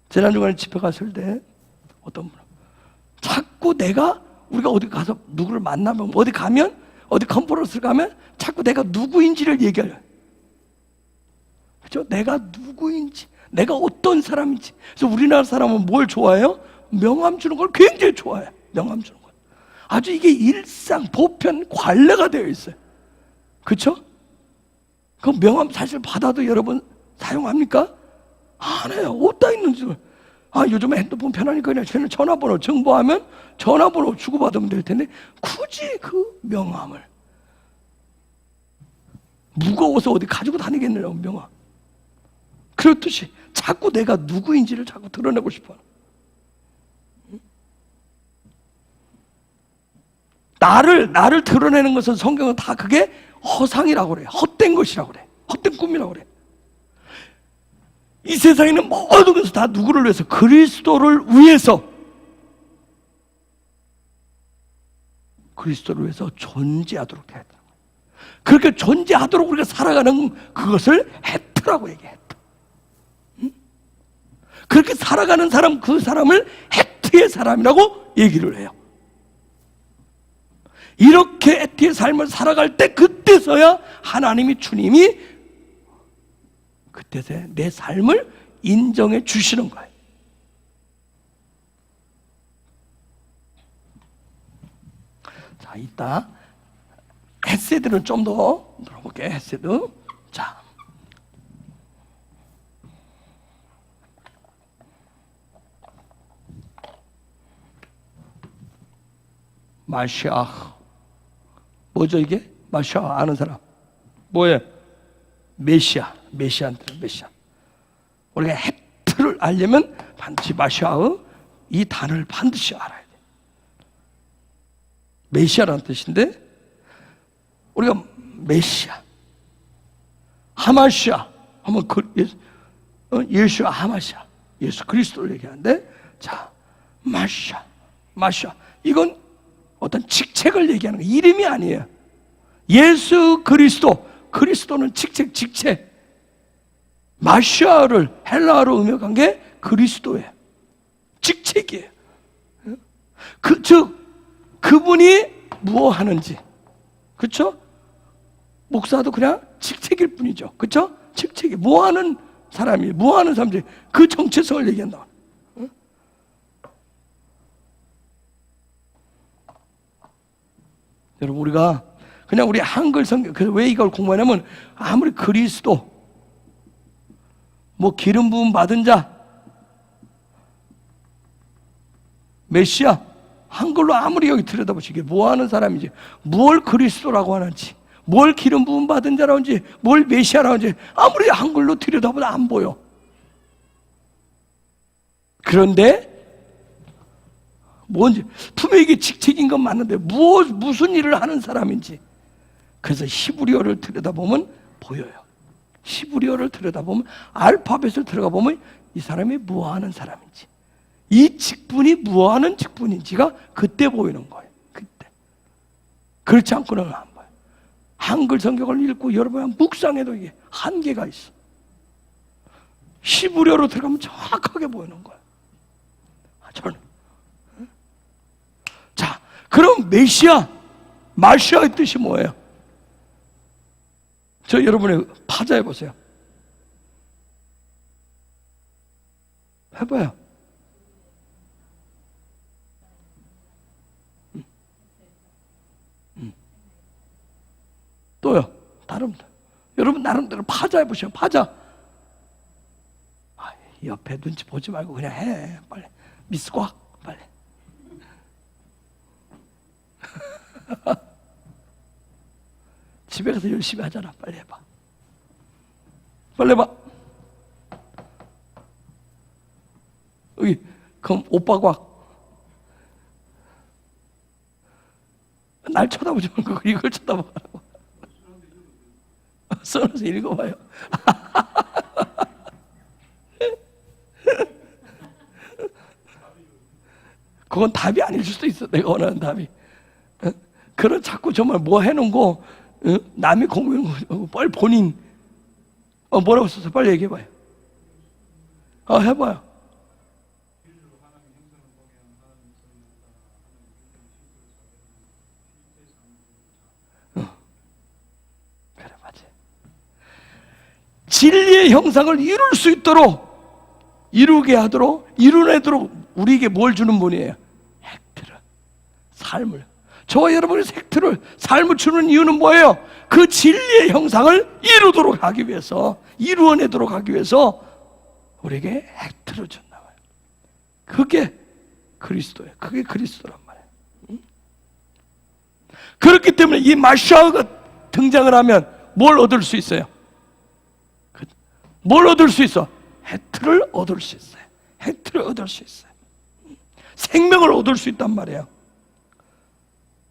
지난주간에 집회 갔을 때 어떤 분, 자꾸 우리가 어디 가서 누구를 만나면, 어디 가면, 어디 컨퍼런스를 가면 자꾸 내가 누구인지를 얘기해요. 그렇죠? 내가 누구인지, 내가 어떤 사람인지. 그래서 우리나라 사람은 뭘 좋아해요? 명함 주는 걸 굉장히 좋아해요. 명함 주는 걸. 아주 이게 일상, 보편, 관례가 되어 있어요. 그렇죠? 그 명함 사실 받아도 여러분 사용합니까? 안 해요. 어디다 있는지. 요즘에 핸드폰 편하니까 그냥 저는 전화번호 정보하면 전화번호 주고받으면 될 텐데 굳이 그 명함을, 무거워서 어디 가지고 다니겠느냐고 명함. 그렇듯이 자꾸 내가 누구인지를 자꾸 드러내고 싶어요. 나를 드러내는 것은 성경은 다 그게 허상이라고 그래요. 헛된 것이라고 그래. 헛된 꿈이라고 그래. 이 세상에는 모든 것을 다 누구를 위해서? 그리스도를 위해서. 그리스도를 위해서 존재하도록 해야 돼요. 그렇게 존재하도록 우리가 살아가는 그것을 해트라고 얘기해. 그렇게 살아가는 사람, 그 사람을 해트의 사람이라고 얘기를 해요. 이렇게 해트의 삶을 살아갈 때 그때서야 하나님이, 주님이 그때서야 내 삶을 인정해 주시는 거예요. 자, 이따 헤세드는 좀 더 들어볼게요. 헤세드. 자, 마시아. 뭐죠 이게? 마시아 아는 사람? 뭐예요? 메시아. 메시아한테 메시아. 우리가 헤트를 알려면 반드시 마시아의 이 단어를 반드시 알아야 돼. 메시아라는 뜻인데 우리가 메시아, 하마시아 하면 예수와 하마시아, 예수 그리스도를 얘기하는데, 자, 마시아, 마시아, 이건 어떤 직책을 얘기하는 거, 이름이 마시아를 헬라어로 음역한 게 그리스도예요. 직책이에요. 즉 그분이 무엇 하는지, 그렇죠? 목사도 그냥 직책일 뿐이죠. 그렇죠? 직책이 뭐 하는 사람이, 뭐 하는 사람들이 그 정체성을 얘기한다. 여러분, 우리가 그냥 우리 한글 성경, 그래서 왜 이걸 공부하냐면, 아무리 그리스도, 뭐 기름 부음 받은 자, 메시아, 한글로 아무리 여기 들여다보시게 뭐 하는 사람인지, 뭘 그리스도라고 하는지, 뭘 기름 부음 받은 자라고 하는지, 뭘 메시아라고 하는지 아무리 한글로 들여다보도 안 보여. 그런데 뭔지 분명히 이게 직책인 건 맞는데 무슨 일을 하는 사람인지, 그래서 히브리어를 들여다보면 보여요. 히브리어를 들여다보면, 알파벳을 들어가보면 이 사람이 뭐 하는 사람인지, 이 직분이 뭐 하는 직분인지가 그때 보이는 거예요. 그때. 그렇지 않고는 안 보여요. 한글 성경을 읽고 여러분 묵상해도 이게 한계가 있어. 히브리어로 들어가면 정확하게 보이는 거예요. 저는. 자, 그럼 메시아, 마시아의 뜻이 뭐예요? 저 여러분의 파자 해보세요. 해봐요. 또요. 다릅니다. 여러분 나름대로 파자 해보세요. 파자. 옆에 눈치 보지 말고 그냥 해. 빨리. 미스꽉. 빨리. 집에 가서 열심히 하잖아. 빨리 해봐. 빨리 해봐. 여기 그럼 오빠 곽. 날 쳐다보지 말고 이걸 쳐다보라고. 써놔서 읽어봐요. 그건 답이 아닐 수도 있어. 내가 원하는 답이. 그런 자꾸 정말 뭐 해놓은 거, 남이 공부해놓은 거, 빨리 본인, 뭐라고 써서 빨리 얘기해봐요. 해봐요. 그래, 맞아. 진리의 형상을 이룰 수 있도록, 이루게 하도록, 이루내도록 우리에게 뭘 주는 분이에요? 헥트를, 삶을. 저와 여러분의 헥트를, 삶을 주는 이유는 뭐예요? 그 진리의 형상을 이루도록 하기 위해서, 이루어내도록 하기 위해서 우리에게 헥트를 준다 말이에요. 그게 그리스도예요. 그게 그리스도란 말이에요. 그렇기 때문에 이 마시아가 등장을 하면 뭘 얻을 수 있어요? 뭘 얻을 수 있어? 헥트를 얻을 수 있어요. 헥트를 얻을 수 있어요. 생명을 얻을 수 있단 말이에요.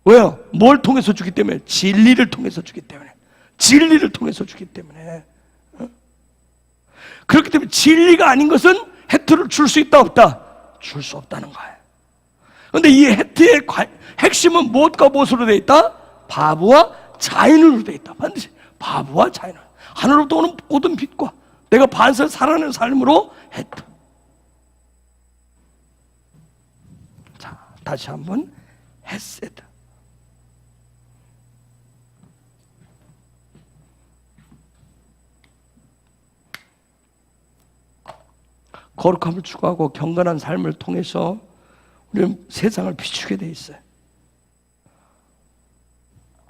왜요? 뭘 통해서 주기 때문에? 진리를 통해서 주기 때문에. 진리를 통해서 주기 때문에. 그렇기 때문에 진리가 아닌 것은 헥트를 줄 수 있다 없다? 줄 수 없다는 거예요. 그런데 이 헥트의 핵심은 무엇과 무엇으로 되어 있다? 바보와 자인으로 되어 있다. 반드시 바보와 자인으로. 하늘로부터 오는 모든 빛과 내가 반석 살아내는 삶으로 헥트. 자, 다시 한번 헤세드. 거룩함을 추구하고 경건한 삶을 통해서 우리는 세상을 비추게 돼 있어요.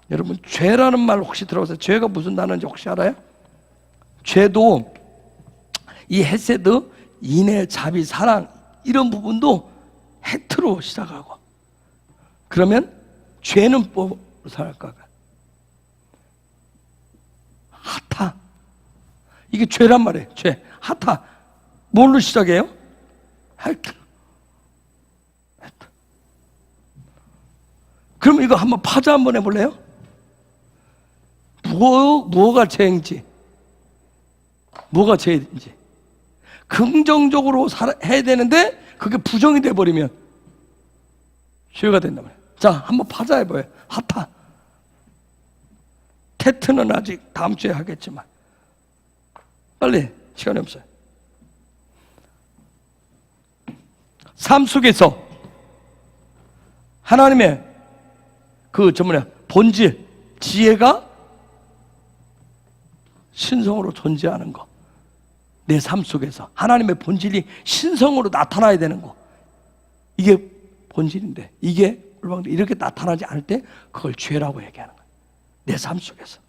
여러분, 죄라는 말 혹시 들어보세요? 죄가 무슨 단어인지 혹시 알아요? 죄도 이 헤세드, 인애, 자비, 사랑 이런 부분도 헥트로 시작하고, 그러면 죄는 뭐로 살아갈까? 하타. 이게 죄란 말이에요. 죄. 하타. 뭘로 시작해요? 헥트. 헥트. 그럼 이거 한번 파자 한번 해볼래요? 뭐가 죄인지, 뭐가 죄인지 긍정적으로 해야 되는데 그게 부정이 돼버리면 죄가 된단 말이에요. 자, 한번 파자 해봐요. 하타. 테트는 아직 다음 주에 하겠지만 빨리 시간이 없어요. 삶 속에서 하나님의 본질, 지혜가 신성으로 존재하는 거, 내 삶 속에서 하나님의 본질이 신성으로 나타나야 되는 거, 이게 본질인데 이게 이렇게 나타나지 않을 때 그걸 죄라고 얘기하는 거예요. 내 삶 속에서.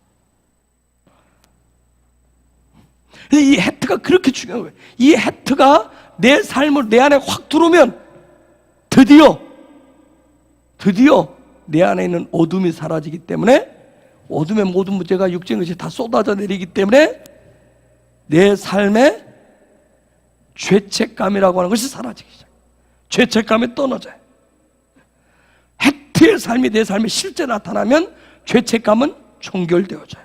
이 해트가 그렇게 중요한 거예요. 이 해트가 내 삶을 내 안에 확 들어오면 드디어 내 안에 있는 어둠이 사라지기 때문에, 어둠의 모든 문제가 육적인 것이 다 쏟아져 내리기 때문에 내 삶에 죄책감이라고 하는 것이 사라지기 시작해요. 죄책감이 떠나져요. 해트의 삶이 내 삶에 실제 나타나면 죄책감은 종결되어져요.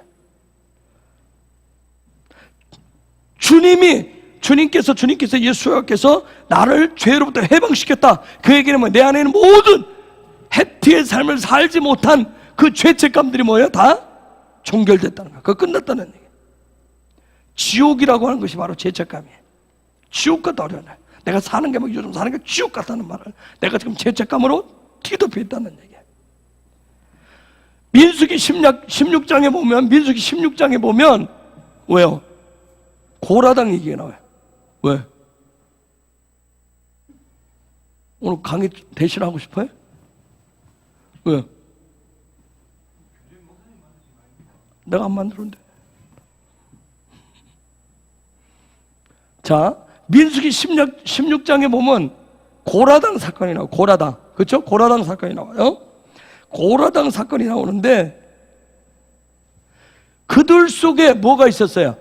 주님께서 예수께서 나를 죄로부터 해방시켰다. 그 얘기는 뭐 내 안에 있는 모든 해트의 삶을 살지 못한 그 죄책감들이 뭐예요? 다 종결됐다는 거예요. 그거 끝났다는 얘기예요. 지옥이라고 하는 것이 바로 죄책감이에요. 지옥 같다 어려워요. 내가 사는 게 막 요즘 사는 게 지옥 같다는 말을 내가 지금 죄책감으로 뒤덮여 있다는 얘기예요. 민수기 16장에 보면 왜요? 고라당 얘기가 나와요. 왜? 오늘 강의 대신하고 싶어요? 왜? 내가 안 만들었는데. 자, 민수기 16장에 보면 고라당 사건이 나와요. 고라당. 그렇죠? 고라당 사건이 나와요. 고라당 사건이 나오는데 그들 속에 뭐가 있었어요?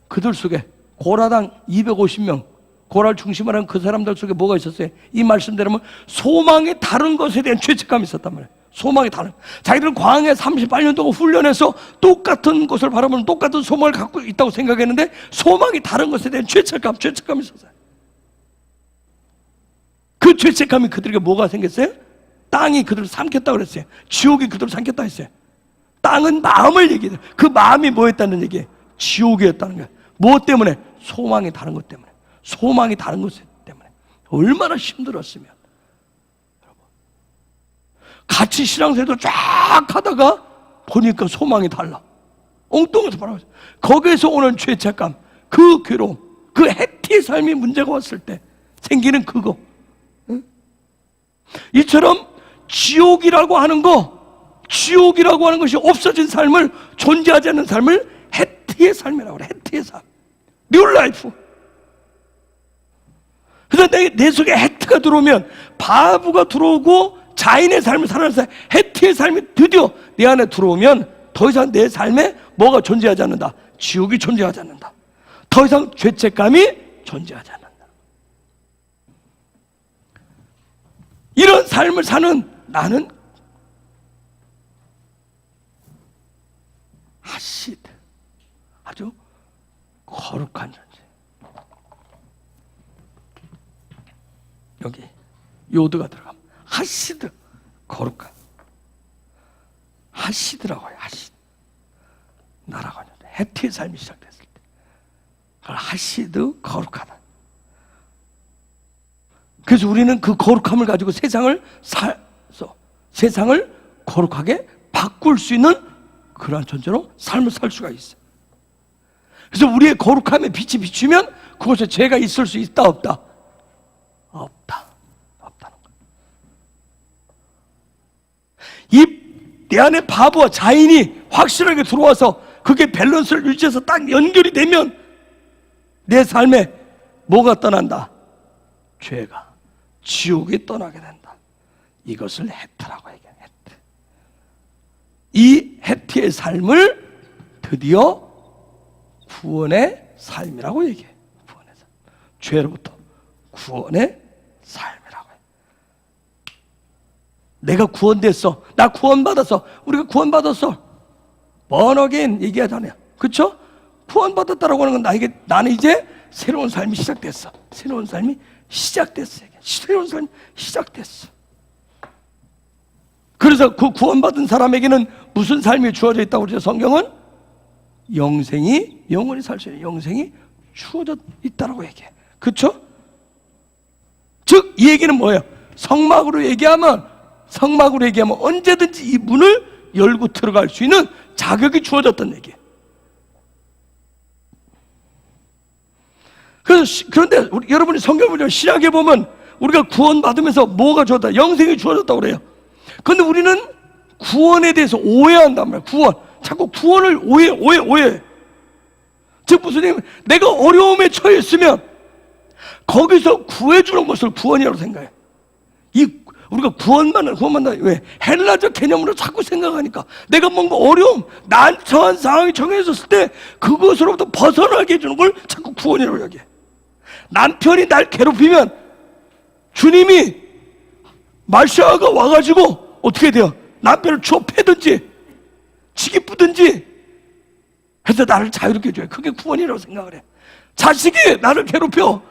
그들 속에 고라당 250명, 고라를 중심으로 한 그 사람들 속에 뭐가 있었어요? 이 말씀대로면 소망이 다른 것에 대한 죄책감이 있었단 말이에요. 소망이 다른. 자기들은 광야에 38년 동안 훈련해서 똑같은 것을 바라보는 똑같은 소망을 갖고 있다고 생각했는데 소망이 다른 것에 대한 죄책감이 있었어요. 그 죄책감이 그들에게 뭐가 생겼어요? 땅이 그들을 삼켰다고 그랬어요. 지옥이 그들을 삼켰다 했어요. 땅은 마음을 얘기해요. 그 마음이 뭐였다는 얘기예요? 지옥이었다는 거예요. 무엇 때문에? 소망이 다른 것 때문에. 소망이 다른 것 때문에. 얼마나 힘들었으면. 여러분, 같이 신앙생활도 쫙 하다가 보니까 소망이 달라. 엉뚱해서 바라보세요. 거기에서 오는 죄책감, 그 괴로움, 그 해티의 삶이 문제가 왔을 때 생기는 그거. 응? 이처럼 지옥이라고 하는 것이 없어진 삶을, 존재하지 않는 삶을 해티의 삶이라고 그래. 해티의 삶, 뉴 라이프. 그래서 내 속에 해티가 들어오면, 바브가 들어오고 자인의 삶을 살아서 해티의 삶이 드디어 내 안에 들어오면 더 이상 내 삶에 뭐가 존재하지 않는다? 지옥이 존재하지 않는다. 더 이상 죄책감이 존재하지 않는다. 이런 삶을 사는 나는 하시드, 아주 거룩한 존재. 여기 요드가 들어가면 하시드, 거룩한. 하시드라고 해요. 하시드. 나라고 하는데 해티의 삶이 시작됐을 때 하시드, 거룩하다. 그래서 우리는 그 거룩함을 가지고 세상을 거룩하게 바꿀 수 있는 그러한 존재로 삶을 살 수가 있어요. 그래서 우리의 거룩함에 빛이 비추면 그곳에 죄가 있을 수 있다, 없다? 없다는 거예요. 내 안에 바보와 자인이 확실하게 들어와서 그게 밸런스를 유지해서 딱 연결이 되면 내 삶에 뭐가 떠난다? 죄가, 지옥이 떠나게 된다. 이것을 해트라고 얘기해요. 해트. 이 해트의 삶을 드디어 구원의 삶이라고 얘기해요. 구원의 삶. 죄로부터 구원의 삶이라고 해요. 내가 구원됐어. 나 구원받았어. 우리가 구원받았어. born again 얘기하잖아요. 그렇죠? 구원받았다라고 하는 건 나는 이제 새로운 삶이 시작됐어. 새로운 삶이 시작됐어. 새로운 삶이 시작됐어. 그래서 그 구원받은 사람에게는 무슨 삶이 주어져 있다고 그러죠? 성경은 영원히 살 수 있는 영생이 주어져 있다라고 얘기해. 그렇죠? 즉 이 얘기는 뭐예요? 성막으로 얘기하면 언제든지 이 문을 열고 들어갈 수 있는 자격이 주어졌던 얘기예요. 그런데 여러분이 성경을 신약에 보면 우리가 구원받으면서 뭐가 주어졌다? 영생이 주어졌다고 그래요. 그런데 우리는 구원에 대해서 오해한단 말이에요. 자꾸 구원을 오해. 즉 무슨 얘기냐면 내가 어려움에 처해 있으면 거기서 구해주는 것을 구원이라고 생각해. 우리가 구원받는다. 왜? 헬라적 개념으로 자꾸 생각하니까 내가 뭔가 어려움, 난처한 상황이 정해졌을 때 그것으로부터 벗어나게 해주는 걸 자꾸 구원이라고 얘기해. 남편이 날 괴롭히면 주님이 말샤가 와가지고 어떻게 돼요? 남편을 주워 패든지 치기 뿌든지 해서 나를 자유롭게 해줘요. 그게 구원이라고 생각을 해. 자식이 나를 괴롭혀.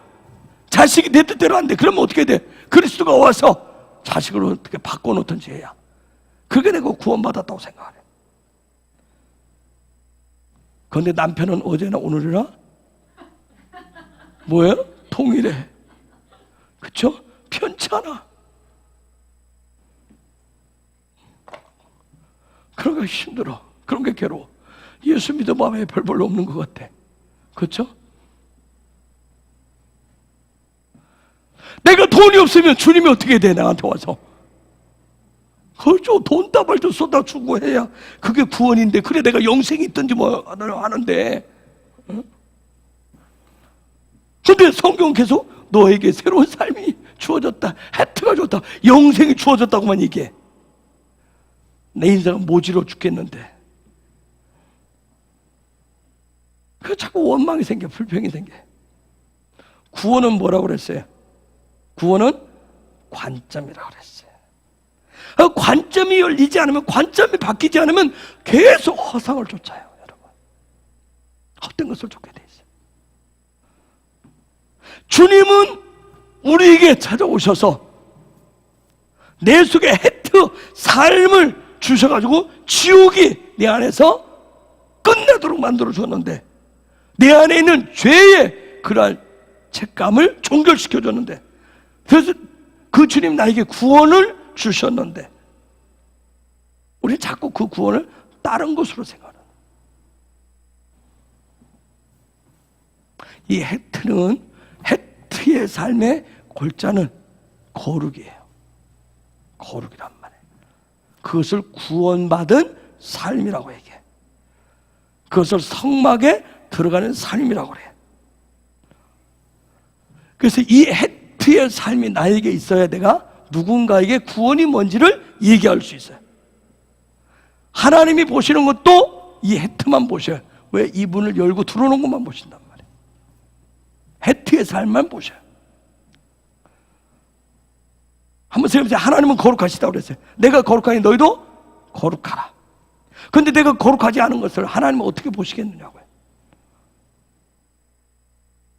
자식이 내 뜻대로 안 돼. 그러면 어떻게 돼? 그리스도가 와서 자식을 어떻게 바꿔놓든지 해야. 그게 내가 구원받았다고 생각을 해. 그런데 남편은 어제나 오늘이나 뭐예요? 동일해. 그쵸? 편찮아. 그런 게 힘들어. 그런 게 괴로워. 예수 믿어 마음에 별로 없는 것 같아. 그렇죠? 내가 돈이 없으면 주님이 어떻게 돼? 나한테 와서 그렇죠. 돈 따발도 쏟아주고 해야 그게 구원인데, 그래 내가 영생이 있든지 뭐 하는데. 근데 성경 계속 너에게 새로운 삶이 주어졌다, 혜택가 줬다, 영생이 주어졌다고만 얘기해. 내 인생은 모지러 죽겠는데. 그 자꾸 원망이 생겨, 불평이 생겨. 구원은 뭐라고 그랬어요? 구원은 관점이라고 그랬어요. 관점이 열리지 않으면, 관점이 바뀌지 않으면 계속 허상을 쫓아요, 여러분. 헛된 것을 쫓게 돼 있어요. 주님은 우리에게 찾아오셔서 내 속에 혜택, 삶을 주셔가지고 지옥이 내 안에서 끝내도록 만들어 줬는데, 내 안에 있는 죄의 그러한 책감을 종결시켜 줬는데, 그래서 그 주님 나에게 구원을 주셨는데 우리는 자꾸 그 구원을 다른 것으로 생각하는. 이 헤트의 삶의 골자는 거룩이에요. 거룩이란 말이에요. 그것을 구원받은 삶이라고 얘기해. 그것을 성막에 들어가는 삶이라고 그래. 그래서 이 헤트의 삶이 나에게 있어야 내가 누군가에게 구원이 뭔지를 얘기할 수 있어요. 하나님이 보시는 것도 이 헤트만 보셔요. 왜? 이 문을 열고 들어오는 것만 보신단 말이에요. 헤트의 삶만 보셔요. 한번 생각해보세요. 하나님은 거룩하시다고 그랬어요. 내가 거룩하니 너희도 거룩하라. 그런데 내가 거룩하지 않은 것을 하나님은 어떻게 보시겠느냐고요.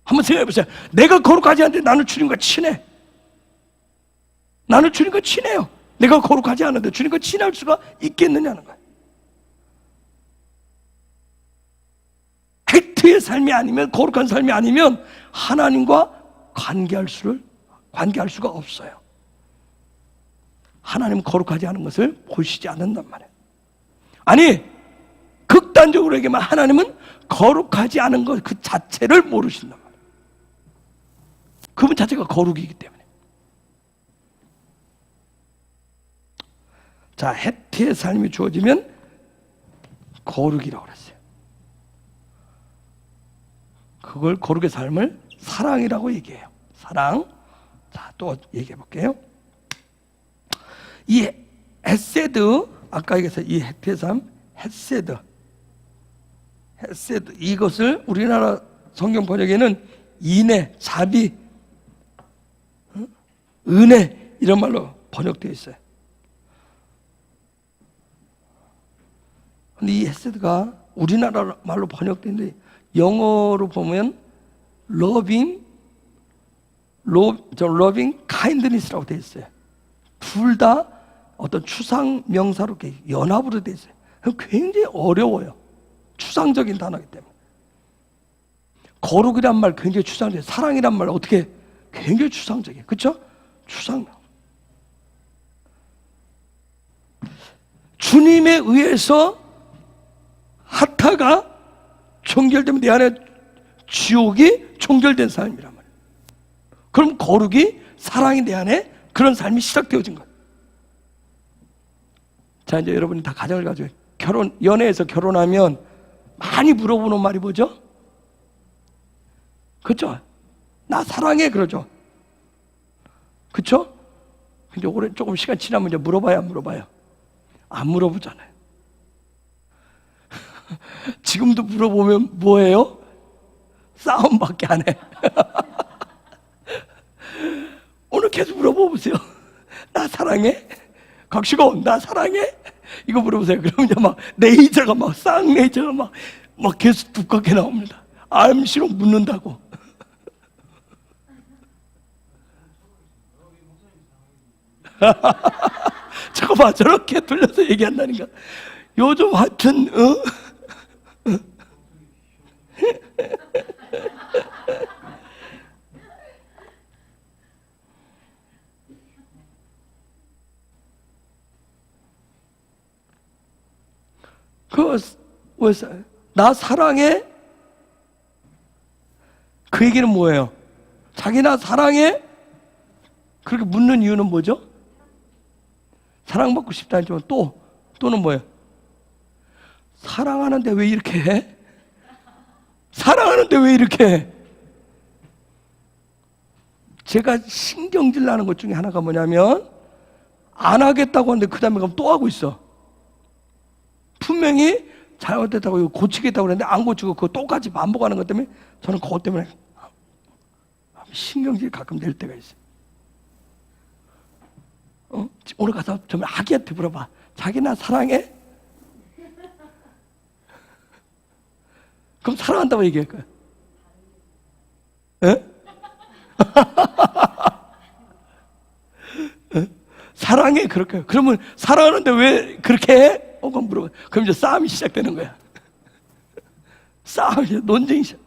한번 생각해보세요. 내가 거룩하지 않는데 나는 주님과 친해. 나는 주님과 친해요. 내가 거룩하지 않은데 주님과 친할 수가 있겠느냐는 거예요. 헤트의 삶이 아니면, 거룩한 삶이 아니면 하나님과 관계할 수가 없어요. 하나님은 거룩하지 않은 것을 보시지 않는단 말이에요. 아니, 극단적으로 얘기하면 하나님은 거룩하지 않은 것 그 자체를 모르신단 말이에요. 그분 자체가 거룩이기 때문에. 자, 헤트의 삶이 주어지면 거룩이라고 그랬어요. 그걸, 거룩의 삶을 사랑이라고 얘기해요. 사랑. 자, 또 얘기해 볼게요. 이 헤세드, 아까 얘기했어요. 이 헤트의 삶, 헤세드. 이것을 우리나라 성경 번역에는 인애, 자비, 은혜 이런 말로 번역되어 있어요. 근데 이 헤세드가 우리나라 말로 번역되는데 영어로 보면 loving kindness라고 되어 있어요. 둘 다 어떤 추상 명사로 연합으로 되어 있어요. 굉장히 어려워요. 추상적인 단어이기 때문에. 거룩이란 말 굉장히 추상적이에요. 사랑이란 말 어떻게 굉장히 추상적이에요. 그렇죠? 추상. 주님에 의해서 하타가 종결되면 내 안에 지옥이 종결된 삶이란 말이에요. 그럼 거룩이, 사랑이 내 안에 그런 삶이 시작되어진 거예요. 자, 이제 여러분이 다 가정을 가지고 연애에서 결혼하면 많이 물어보는 말이 뭐죠? 그렇죠? 나 사랑해 그러죠. 그렇죠? 근데 오래 조금 시간 지나면 이제 물어봐야 안 물어봐요? 안 물어보잖아요. 지금도 물어보면 뭐예요? 싸움밖에 안 해. 오늘 계속 물어보세요. 나 사랑해? 각시고 나 사랑해? 이거 물어보세요. 그러면 이제 막 레이저가 막 쌍레이저가 막 계속 두껍게 나옵니다. 암시로 묻는다고. 잠깐만, 저렇게 돌려서 얘기한다니까. 요즘 하여튼 나 사랑해? 그 얘기는 뭐예요? 자기 나 사랑해? 그렇게 묻는 이유는 뭐죠? 사랑받고 싶다 했지만 또는 뭐예요? 사랑하는데 왜 이렇게 해? 사랑하는데 왜 이렇게 해? 제가 신경질 나는 것 중에 하나가 뭐냐면 안 하겠다고 하는데 그 다음에 또 하고 있어. 분명히 잘못됐다고 이거 고치겠다고 그랬는데 안 고치고 그거 똑같이 반복하는 것 때문에 저는 그것 때문에 신경질이 가끔 낼 때가 있어요. 오늘 가서 정말 아기한테 물어봐. 자기 나 사랑해? 그럼 사랑한다고 얘기할 거야. 에? 사랑해 그렇게. 그러면 사랑하는데 왜 그렇게 해? 그럼 물어봐. 그럼 이제 싸움이 시작되는 거야. 싸움이, 논쟁이 시작.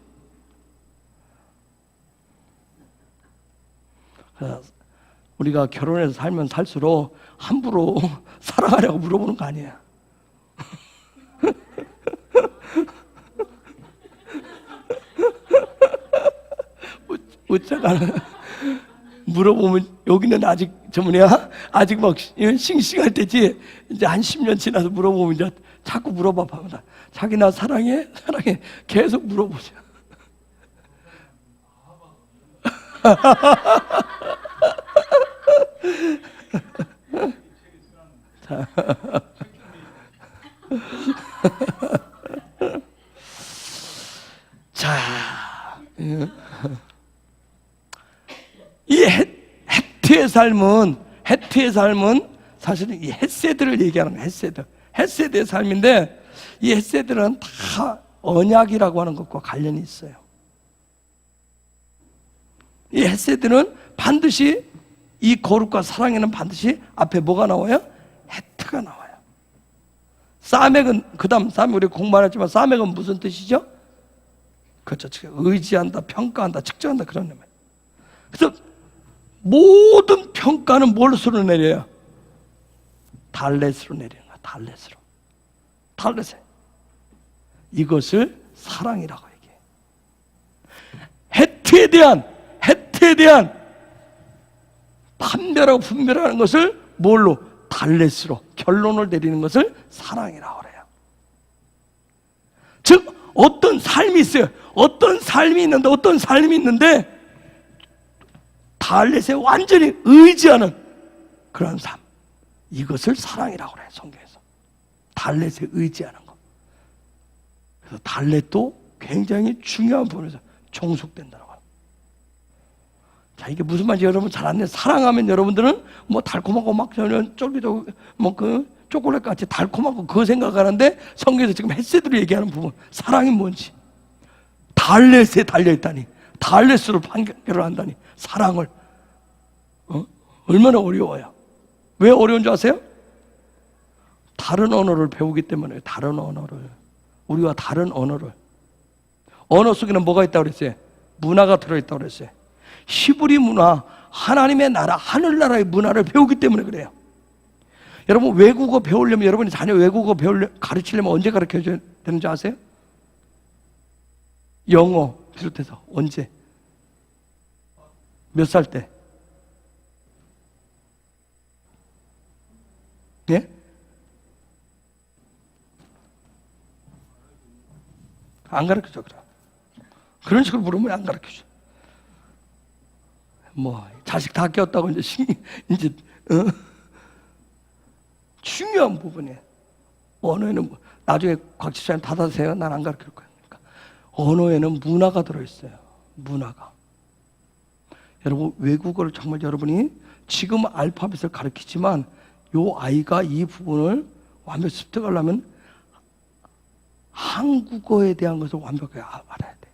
우리가 결혼해서 살면 살수록 함부로 사랑하냐고 물어보는 거 아니야. 어쩌다가 물어보면 여기는 아직 아직 막 싱싱할 때지. 이제 한 10년 지나서 물어보면 이제 자꾸 물어봐 봐봐. 자기 나 사랑해? 사랑해. 계속 물어보자. 자, 이 헤트의 삶은 사실은 이 헷세드를 얘기하는 거예요. 헷세드의 삶인데 이 헷세드는 다 언약이라고 하는 것과 관련이 있어요. 이 헷세드는 반드시 이 거룩과 사랑에는 반드시 앞에 뭐가 나와요? 헤트가 나와요. 사맥은 그다음 사맥 우리 공부하지만 사맥은 무슨 뜻이죠? 그렇죠. 의지한다, 평가한다, 측정한다 그런 의미. 그래서 모든 평가는 뭘로 내려요? 달렛으로 내리는 거야. 달렛에. 이것을 사랑이라고 얘기해. 헤트에 대한 판별하고 분별하는 것을 뭘로? 달렛으로 결론을 내리는 것을 사랑이라고 그래요. 즉 어떤 삶이 있어요. 어떤 삶이 있는데 달렛에 완전히 의지하는 그런 삶. 이것을 사랑이라고 그래요. 성경에서. 달렛에 의지하는 것. 그래서 달렛도 굉장히 중요한 부분에서 종속된다고 합니다. 자, 이게 무슨 말인지 여러분 잘 아네요. 사랑하면 여러분들은 뭐 달콤하고 막 저는 쫄깃하고 뭐 그 초콜릿 같이 달콤하고 그거 생각하는데 성경에서 지금 헷세드로 얘기하는 부분, 사랑이 뭔지. 달렛에 달려있다니, 달렛으로 판결을 한다니, 사랑을. 얼마나 어려워요. 왜 어려운 줄 아세요? 다른 언어를 배우기 때문에. 다른 언어를. 우리와 다른 언어를. 언어 속에는 뭐가 있다고 그랬어요? 문화가 들어있다고 그랬어요. 히브리 문화, 하나님의 나라, 하늘나라의 문화를 배우기 때문에 그래요. 여러분, 외국어 배우려면, 여러분이 자녀 외국어 가르치려면 언제 가르쳐줘야 되는지 아세요? 영어 비롯해서 언제? 몇 살 때? 예? 안 가르쳐줘, 그래. 그런 식으로 물으면 안 가르쳐줘. 뭐, 자식 다 꼈다고 이제, 중요한 부분이에요. 언어에는, 나중에 곽 집사님 닫아주세요. 난 안 가르칠 거예요. 그러니까 언어에는 문화가 들어있어요. 문화가. 여러분, 외국어를 정말 여러분이 지금 알파벳을 가르치지만 요 아이가 이 부분을 완벽히 습득하려면 한국어에 대한 것을 완벽하게 알아야 돼.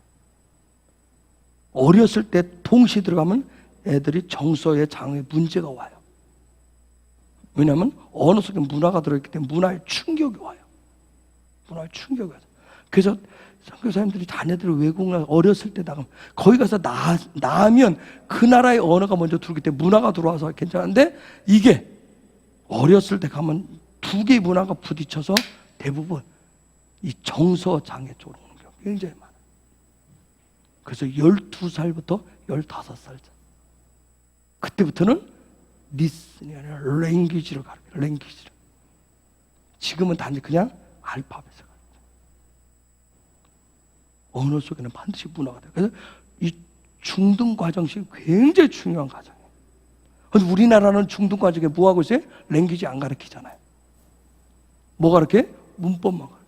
어렸을 때 동시에 들어가면 애들이 정서의 장애 문제가 와요. 왜냐하면 언어 속에 문화가 들어있기 때문에 문화의 충격이 와요. 문화의 충격이 와요. 그래서 선교사님들이 자녀들을 외국 나가 어렸을 때 나가면 거기 가서 나면 그 나라의 언어가 먼저 들어오기 때문에 문화가 들어와서 괜찮은데, 이게 어렸을 때 가면 두 개의 문화가 부딪혀서 대부분 이 정서 장애 쪽으로 오는 경우가 굉장히 많아요. 그래서 12살부터 15살 그때부터는 리슨이 아니라 랭귀지를 가르쳐요. 랭귀지를. 지금은 단지 그냥 알파벳을 가르쳐요. 언어 속에는 반드시 문화가 돼요. 그래서 이 중등 과정이 굉장히 중요한 과정이에요. 그런데 우리나라는 중등 과정에 뭐 하고 있어요? 랭귀지 안 가르치잖아요. 뭐 가르쳐? 문법만 가르쳐.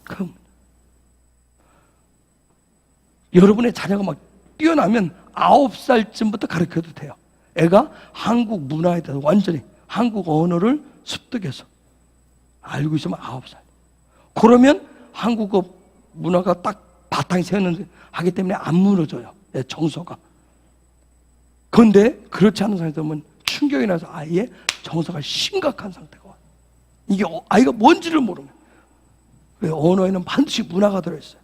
그럼 여러분의 자녀가 막 뛰어나면 9살쯤부터 가르쳐도 돼요. 애가 한국 문화에 대해서 완전히 한국 언어를 습득해서 알고 있으면 9살. 그러면 한국어 문화가 딱 바탕이 세우는 하기 때문에 안 무너져요. 정서가. 그런데 그렇지 않은 상태에 보면 충격이 나서 아이의 정서가 심각한 상태가 와요. 이게 아이가 뭔지를 모르면. 언어에는 반드시 문화가 들어있어요.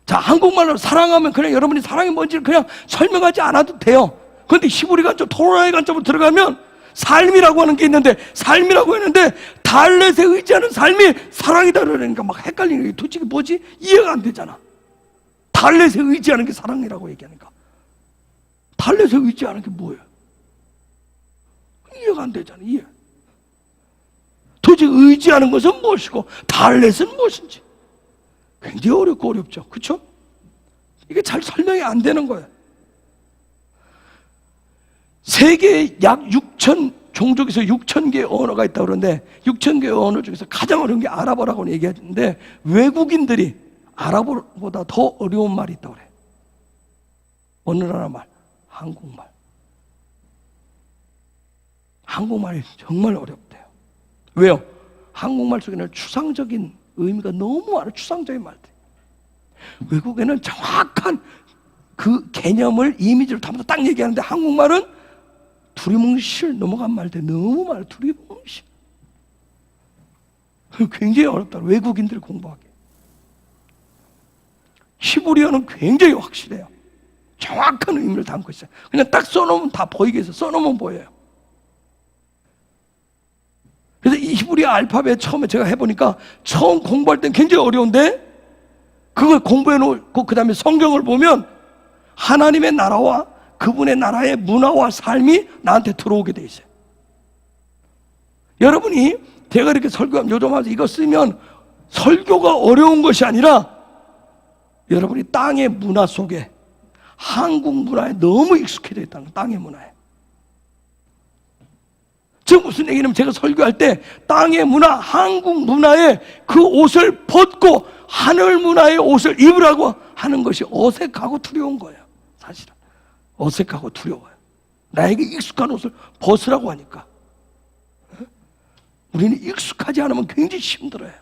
자, 한국말로 사랑하면 그냥 여러분이 사랑이 뭔지를 그냥 설명하지 않아도 돼요. 그런데 히브리 관점, 토라의 관점으로 들어가면 삶이라고 하는 게 있는데, 삶이라고 했는데 달렛에 의지하는 삶이 사랑이다 그러니까 막 헷갈리는 게 도대체 뭐지? 이해가 안 되잖아. 달렛에 의지하는 게 사랑이라고 얘기하니까 달렛에 의지하는 게 뭐예요? 이해가 안 되잖아. 이해. 도대체 의지하는 것은 무엇이고 달렛은 무엇인지 굉장히 어렵고 어렵죠. 그렇죠? 이게 잘 설명이 안 되는 거예요. 세계에 약 6천 종족에서 6천 개의 언어가 있다고 그러는데 6천 개의 언어 중에서 가장 어려운 게 아랍어라고 얘기하는데 외국인들이 아랍어보다 더 어려운 말이 있다고 그래요. 어느 나라 말? 한국말. 한국말이 정말 어렵대요. 왜요? 한국말 속에는 추상적인 의미가 너무 많아요. 추상적인 말들. 외국에는 정확한 그 개념을 이미지를 담아서 딱 얘기하는데 한국말은 두리뭉실 넘어간 말들 너무 많아요. 두리뭉실. 굉장히 어렵다. 외국인들이 공부하기. 히브리어는 굉장히 확실해요. 정확한 의미를 담고 있어요. 그냥 딱 써놓으면 다 보이게 해서 써놓으면 보여요. 그래서 이 히브리어 알파벳 처음에 제가 해보니까 처음 공부할 땐 굉장히 어려운데 그걸 공부해놓고 그 다음에 성경을 보면 하나님의 나라와 그분의 나라의 문화와 삶이 나한테 들어오게 돼 있어요. 여러분이 제가 이렇게 설교하면 요즘하면서 이거 쓰면 설교가 어려운 것이 아니라 여러분이 땅의 문화 속에 한국 문화에 너무 익숙해져 있다는 거예요. 땅의 문화에. 즉 무슨 얘기냐면 제가 설교할 때 땅의 문화, 한국 문화에 그 옷을 벗고 하늘 문화의 옷을 입으라고 하는 것이 어색하고 두려운 거예요. 사실은 어색하고 두려워요. 나에게 익숙한 옷을 벗으라고 하니까. 우리는 익숙하지 않으면 굉장히 힘들어요.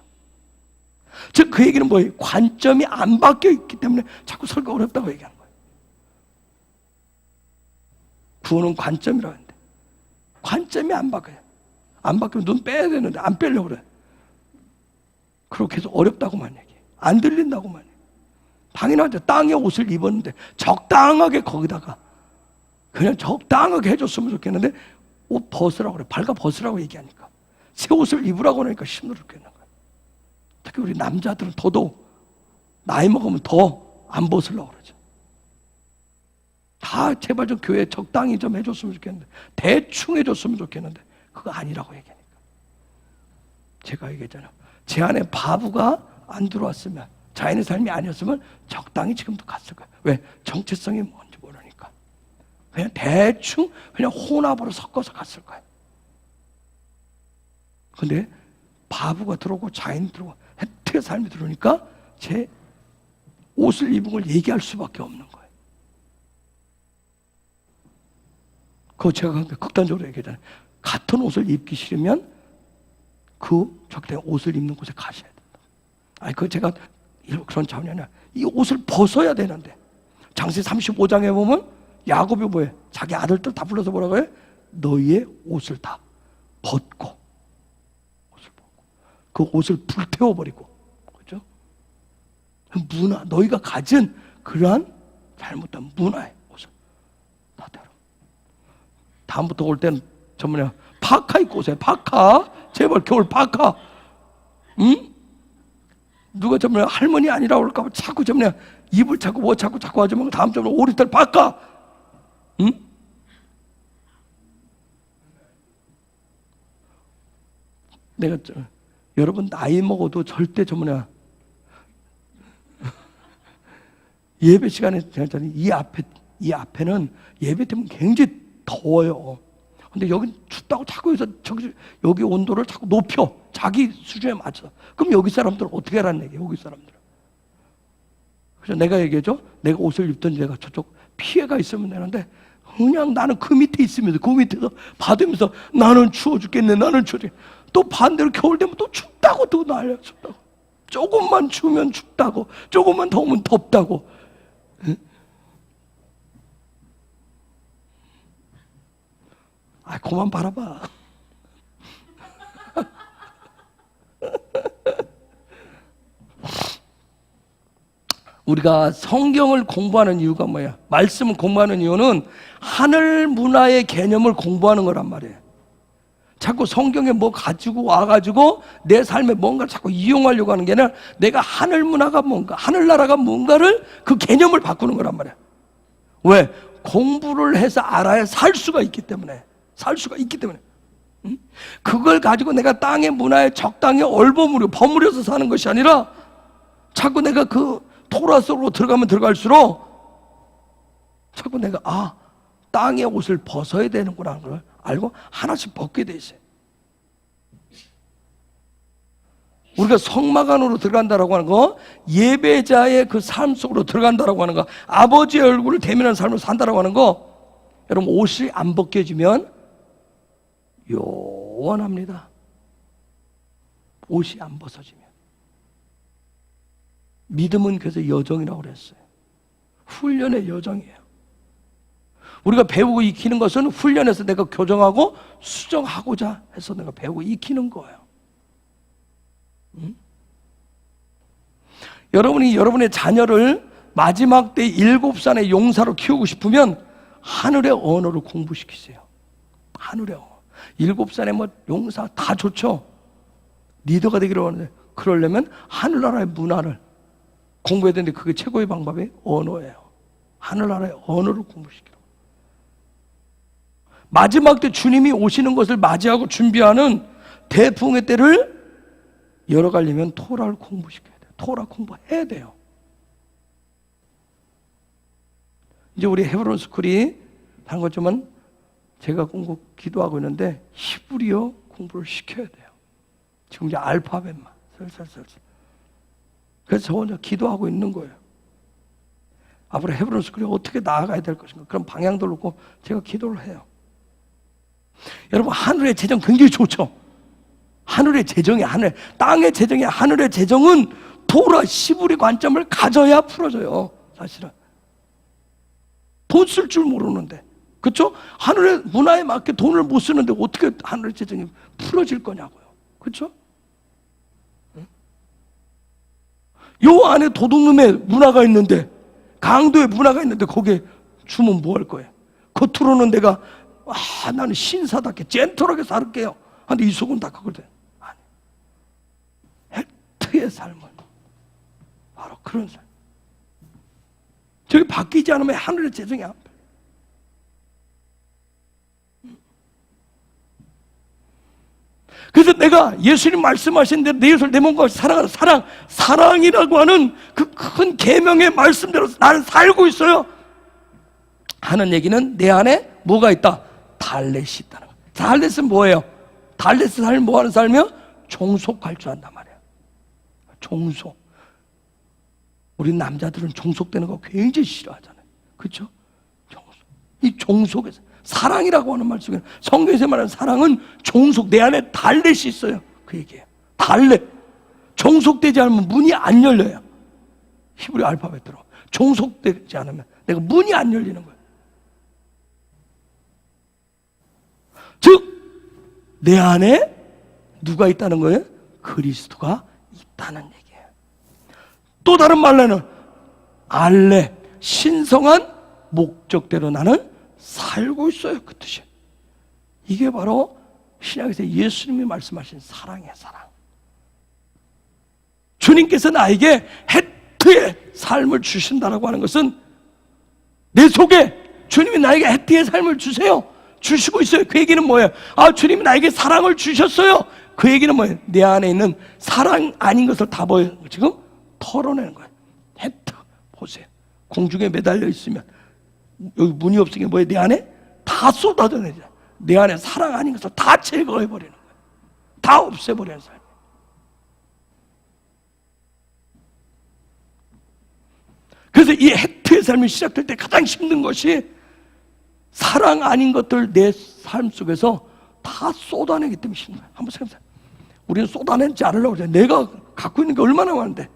즉 그 얘기는 뭐예요? 관점이 안 바뀌어 있기 때문에 자꾸 설교가 어렵다고 얘기하는 거예요. 구원은 관점이라고 하는데 관점이 안 바뀌어요. 안 바뀌면 눈 빼야 되는데 안 빼려고 그래. 그렇게 해서 어렵다고만 얘기해. 안 들린다고만 해. 당연하죠. 땅에 옷을 입었는데 적당하게 거기다가 그냥 적당하게 해줬으면 좋겠는데 옷 벗으라고 그래. 발가 벗으라고 얘기하니까 새 옷을 입으라고 하니까 힘들어 죽겠는 거야. 특히 우리 남자들은 더더욱 나이 먹으면 더 안 벗으려고 그러죠. 다 제발 좀 교회 적당히 좀 해줬으면 좋겠는데 대충 해줬으면 좋겠는데 그거 아니라고 얘기하니까 제가 얘기했잖아요. 제 안에 바보가 안 들어왔으면 자연의 삶이 아니었으면 적당히 지금도 갔을 거예요. 왜? 정체성이 뭔지 모르니까 그냥 대충 그냥 혼합으로 섞어서 갔을 거예요. 근데 바보가 들어오고 자연이 들어오고 혜택의 삶이 들어오니까 제 옷을 입은 걸 얘기할 수밖에 없는 거예요. 그거 제가 극단적으로 얘기하잖아요. 같은 옷을 입기 싫으면 그 적당한 옷을 입는 곳에 가셔야 된다. 아니, 그거 제가 그런 차원이 아니라 이 옷을 벗어야 되는데 장세 35장에 보면 야곱이 뭐해? 자기 아들들 다 불러서 뭐라고 해? 너희의 옷을 다 벗고 옷을 벗고 그 옷을 불태워버리고 그죠? 문화, 너희가 가진 그러한 잘못된 문화의 옷을 다 때려. 다음부터 올 때는 전문에 파카 입고 오세요. 파카. 제발 겨울 파카. 응? 누가 전문에 할머니 아니라고 그럴까 봐 자꾸 전문에 입을 자꾸 뭐 자꾸 하지 말고 다음 전문에 오리털 파카. 응? 내가 여러분 나이 먹어도 절대 전문에 예배 시간에 제가 이 앞에는 예배 때문에 굉장히 더워요. 근데 여기 춥다고 자꾸 해서 여기 온도를 자꾸 높여 자기 수준에 맞춰. 그럼 여기 사람들은 어떻게 하라는 얘기예요? 여기 사람들은. 그래서 내가 얘기하죠. 내가 옷을 입든지 내가 저쪽 피해가 있으면 되는데 그냥 나는 그 밑에 있으면서 그 밑에서 받으면서 나는 추워 죽겠네. 나는 추워 죽겠네. 또 반대로 겨울 되면 또 춥다고 또 난리야. 춥다고. 조금만 추우면 춥다고. 조금만 더우면 덥다고. 응? 아, 그만 바라봐. 우리가 성경을 공부하는 이유가 뭐야? 말씀을 공부하는 이유는 하늘 문화의 개념을 공부하는 거란 말이에요. 자꾸 성경에 뭐 가지고 와가지고 내 삶에 뭔가를 자꾸 이용하려고 하는 게 아니라 내가 하늘 문화가 뭔가, 하늘나라가 뭔가를 그 개념을 바꾸는 거란 말이야. 왜? 공부를 해서 알아야 살 수가 있기 때문에. 살 수가 있기 때문에. 응? 그걸 가지고 내가 땅의 문화에 적당히 버무려서 사는 것이 아니라 자꾸 내가 그 토라 속으로 들어가면 들어갈수록 자꾸 내가 땅의 옷을 벗어야 되는구나 하는 걸 알고 하나씩 벗게 돼 있어요. 우리가 성막 안으로 들어간다라고 하는 거, 예배자의 그 삶 속으로 들어간다라고 하는 거, 아버지의 얼굴을 대면하는 삶을 산다라고 하는 거, 여러분 옷이 안 벗겨지면 요원합니다. 옷이 안 벗어지면. 믿음은 그래서 여정이라고 그랬어요. 훈련의 여정이에요. 우리가 배우고 익히는 것은 훈련해서 내가 교정하고 수정하고자 해서 내가 배우고 익히는 거예요. 응? 여러분이 여러분의 자녀를 마지막 때 7살의 용사로 키우고 싶으면 하늘의 언어를 공부시키세요. 하늘의 언어. 7살에 뭐 용사 다 좋죠. 리더가 되기로 하는데 그러려면 하늘나라의 문화를 공부해야 되는데 그게 최고의 방법이 언어예요. 하늘나라의 언어를 공부시키라고. 마지막 때 주님이 오시는 것을 맞이하고 준비하는 대풍의 때를 열어가려면 토라를 공부시켜야 돼요. 토라 공부해야 돼요. 이제 우리 헤브론 스쿨이 다른 것지만 제가 기도하고 있는데 히브리어 공부를 시켜야 돼요. 지금 이제 알파벳만 슬슬. 그래서 저 혼자 기도하고 있는 거예요. 앞으로 헤브론 스쿨이 어떻게 나아가야 될 것인가 그런 방향도 놓고 제가 기도를 해요. 여러분 하늘의 재정 굉장히 좋죠. 하늘의 재정이 땅의 재정이 하늘의 재정은 토라 시브리 관점을 가져야 풀어져요. 사실은 돈 쓸 줄 모르는데 그렇죠? 하늘의 문화에 맞게 돈을 못 쓰는데 어떻게 하늘의 재정이 풀어질 거냐고요. 그렇죠? 응? 요 안에 도둑놈의 문화가 있는데, 강도의 문화가 있는데 거기에 주면 뭐 할 거예요? 겉으로는 내가 나는 신사답게 젠틀하게 살게요. 근데 이 속은 다 그거든. 아니, 헬트의 삶은 바로 그런 삶. 저기 바뀌지 않으면 하늘의 재정이 안 돼. 그래서 내가 예수님 말씀하신 대로 내 이웃을 내 몸과 사랑하는 사랑이라고 하는 그 큰 계명의 말씀대로 나는 살고 있어요 하는 얘기는 내 안에 뭐가 있다? 달렛이 있다는 거예요. 달렛은 뭐예요? 달렛의 삶이 뭐 하는 삶이요? 종속할 줄 안단 말이에요. 종속. 우리 남자들은 종속되는 거 굉장히 싫어하잖아요. 그렇죠? 종속. 이 종속에서 사랑이라고 하는 말 속에 성경에서 말하는 사랑은 종속, 내 안에 달렛이 있어요. 그 얘기예요. 달렛. 종속되지 않으면 문이 안 열려요. 히브리 알파벳으로. 종속되지 않으면 내가 문이 안 열리는 거예요. 즉, 내 안에 누가 있다는 거예요? 그리스도가 있다는 얘기예요. 또 다른 말로는 알레, 신성한 목적대로 나는 살고 있어요. 그 뜻이에요. 이게 바로 신약에서 예수님이 말씀하신 사랑이에요. 사랑. 주님께서 나에게 헬트의 삶을 주신다라고 하는 것은 내 속에 주님이 나에게 헬트의 삶을 주세요. 주시고 있어요. 그 얘기는 뭐예요? 주님이 나에게 사랑을 주셨어요. 그 얘기는 뭐예요? 내 안에 있는 사랑 아닌 것을 다 지금 털어내는 거예요. 헬트 보세요. 공중에 매달려 있으면 여기 문이 없으니까 뭐예요? 내 안에 다 쏟아져내죠. 내 안에 사랑 아닌 것을 다 제거해버리는 거예요. 다 없애버리는 삶. 그래서 이 헬트의 삶이 시작될 때 가장 힘든 것이 사랑 아닌 것들 내 삶 속에서 다 쏟아내기 때문에 힘든 거예요. 한번 생각해보세요. 우리는 쏟아내지 않으려고 그러죠. 내가 갖고 있는 게 얼마나 많은데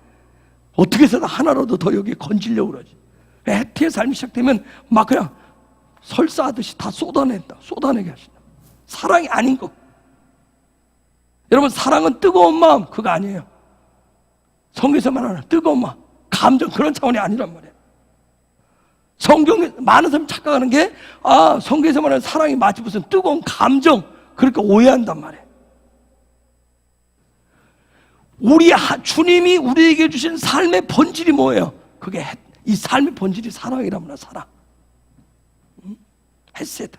어떻게 해서 하나라도 더 여기에 건지려고 그러지. 헬트의 삶이 시작되면 막 그냥 설사하듯이 다 쏟아내게 하신다. 사랑이 아닌 거. 여러분, 사랑은 뜨거운 마음 그거 아니에요. 성경에서 말하는 뜨거운 마음, 감정 그런 차원이 아니란 말이에요. 성경에 많은 사람이 착각하는 게 성경에서 말하는 사랑이 마치 무슨 뜨거운 감정 그렇게 오해한단 말이에요. 주님이 우리에게 주신 삶의 본질이 뭐예요? 그게 이 삶의 본질이 사랑이라면 사랑. 헤세드.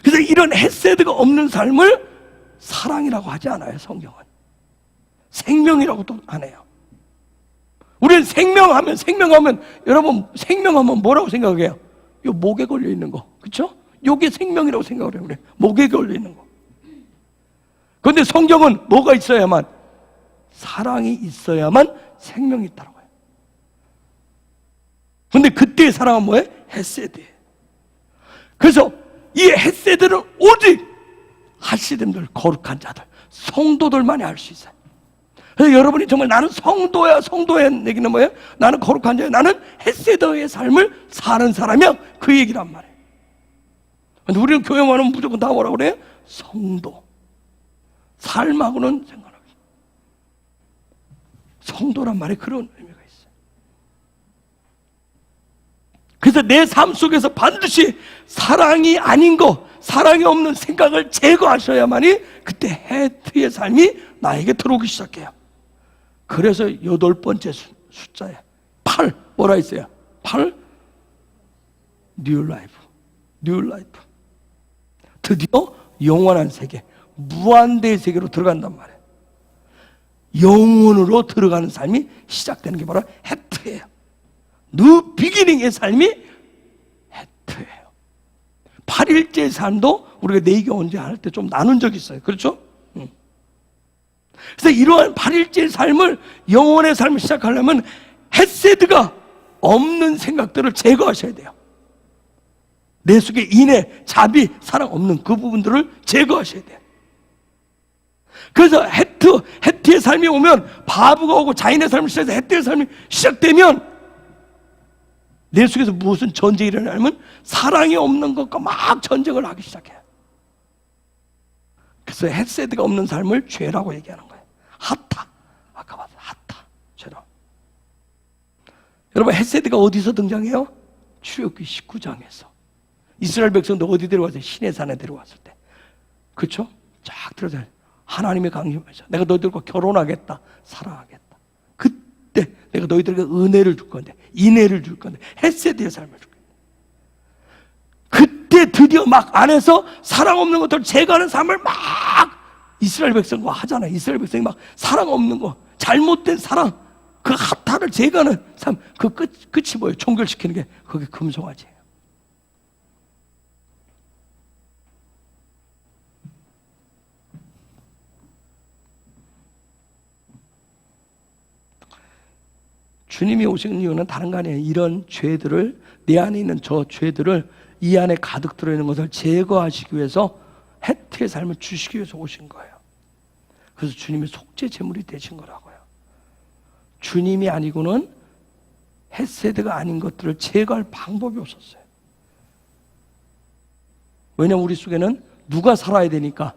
그래서 이런 헤세드가 없는 삶을 사랑이라고 하지 않아요. 성경은 생명이라고도 안 해요. 우리는 생명하면 여러분 생명하면 뭐라고 생각해요? 요 목에 걸려 있는 거, 그렇죠? 요게 생명이라고 생각을 해요. 우리 목에 걸려 있는 거. 그런데 성경은 뭐가 있어야만, 사랑이 있어야만 생명이 있다고 해요. 그런데 그때의 사랑은 뭐예요? 헤세드예요. 그래서 이 헤세드는 오직 하시됨들, 거룩한 자들, 성도들만이 알 수 있어요. 그래서 여러분이 정말 나는 성도야, 성도의 얘기는 뭐예요? 나는 거룩한 자야, 나는 헤세드의 삶을 사는 사람이야, 그 얘기란 말이에요. 근데 우리는 교회만 하면 무조건 다 뭐라고 그래요? 성도. 삶하고는 상관없어요. 성도란 말에 그런 의미가 있어요. 그래서 내 삶 속에서 반드시 사랑이 아닌 거, 사랑이 없는 생각을 제거하셔야만이 그때 헬트의 삶이 나에게 들어오기 시작해요. 그래서 8번째 숫자에 8 뭐라 있어요? 8 뉴 라이프. 뉴 라이프. 드디어 영원한 세계, 무한대의 세계로 들어간단 말이에요. 영원으로 들어가는 삶이 시작되는 게 바로 헬트예요. 뉴 비기닝의 삶이 헬트예요. 8일째 삶도 우리가 내기 언제 할 때 좀 나눈 적이 있어요. 그렇죠? 그래서 이러한 8일째 삶을, 영혼의 삶을 시작하려면 헤세드가 없는 생각들을 제거하셔야 돼요. 내 속에 인애, 자비, 사랑 없는 그 부분들을 제거하셔야 돼요. 그래서 헬트의 삶이 오면, 바보가 오고 자인의 삶을 시작해서 헬트의 삶이 시작되면 내 속에서 무슨 전쟁이 일어나면 사랑이 없는 것과 막 전쟁을 하기 시작해요. 그래서 헤세드가 없는 삶을 죄라고 얘기하는 거예요. 하타, 아까 여러분, 헷세드가 어디서 등장해요? 출애굽기 19장에서. 이스라엘 백성도 어디 데려왔어요? 시내산에 데려왔을 때. 그렇죠? 쫙 들어서 하나님의 강림하셔. 내가 너희들과 결혼하겠다, 사랑하겠다. 그때 내가 너희들에게 은혜를 줄 건데, 인애를 줄 건데, 헷세드의 삶을 줄 건데. 그때 드디어 막 안에서 사랑 없는 것들 제거하는 삶을 막 이스라엘 백성과 하잖아요. 이스라엘 백성이 막 사랑 없는 거, 잘못된 사랑, 그 하타를 제거하는 삶, 그 끝이 뭐예요? 종결시키는 게 그게 금송아지예요. 주님이 오신 이유는 다른 거 아니에요. 이런 죄들을, 내 안에 있는 저 죄들을, 이 안에 가득 들어있는 것을 제거하시기 위해서 헷의 삶을 주시기 위해서 오신 거예요. 그래서 주님이 속죄 제물이 되신 거라고요. 주님이 아니고는 헷세드가 아닌 것들을 제거할 방법이 없었어요. 왜냐하면 우리 속에는 누가 살아야 되니까,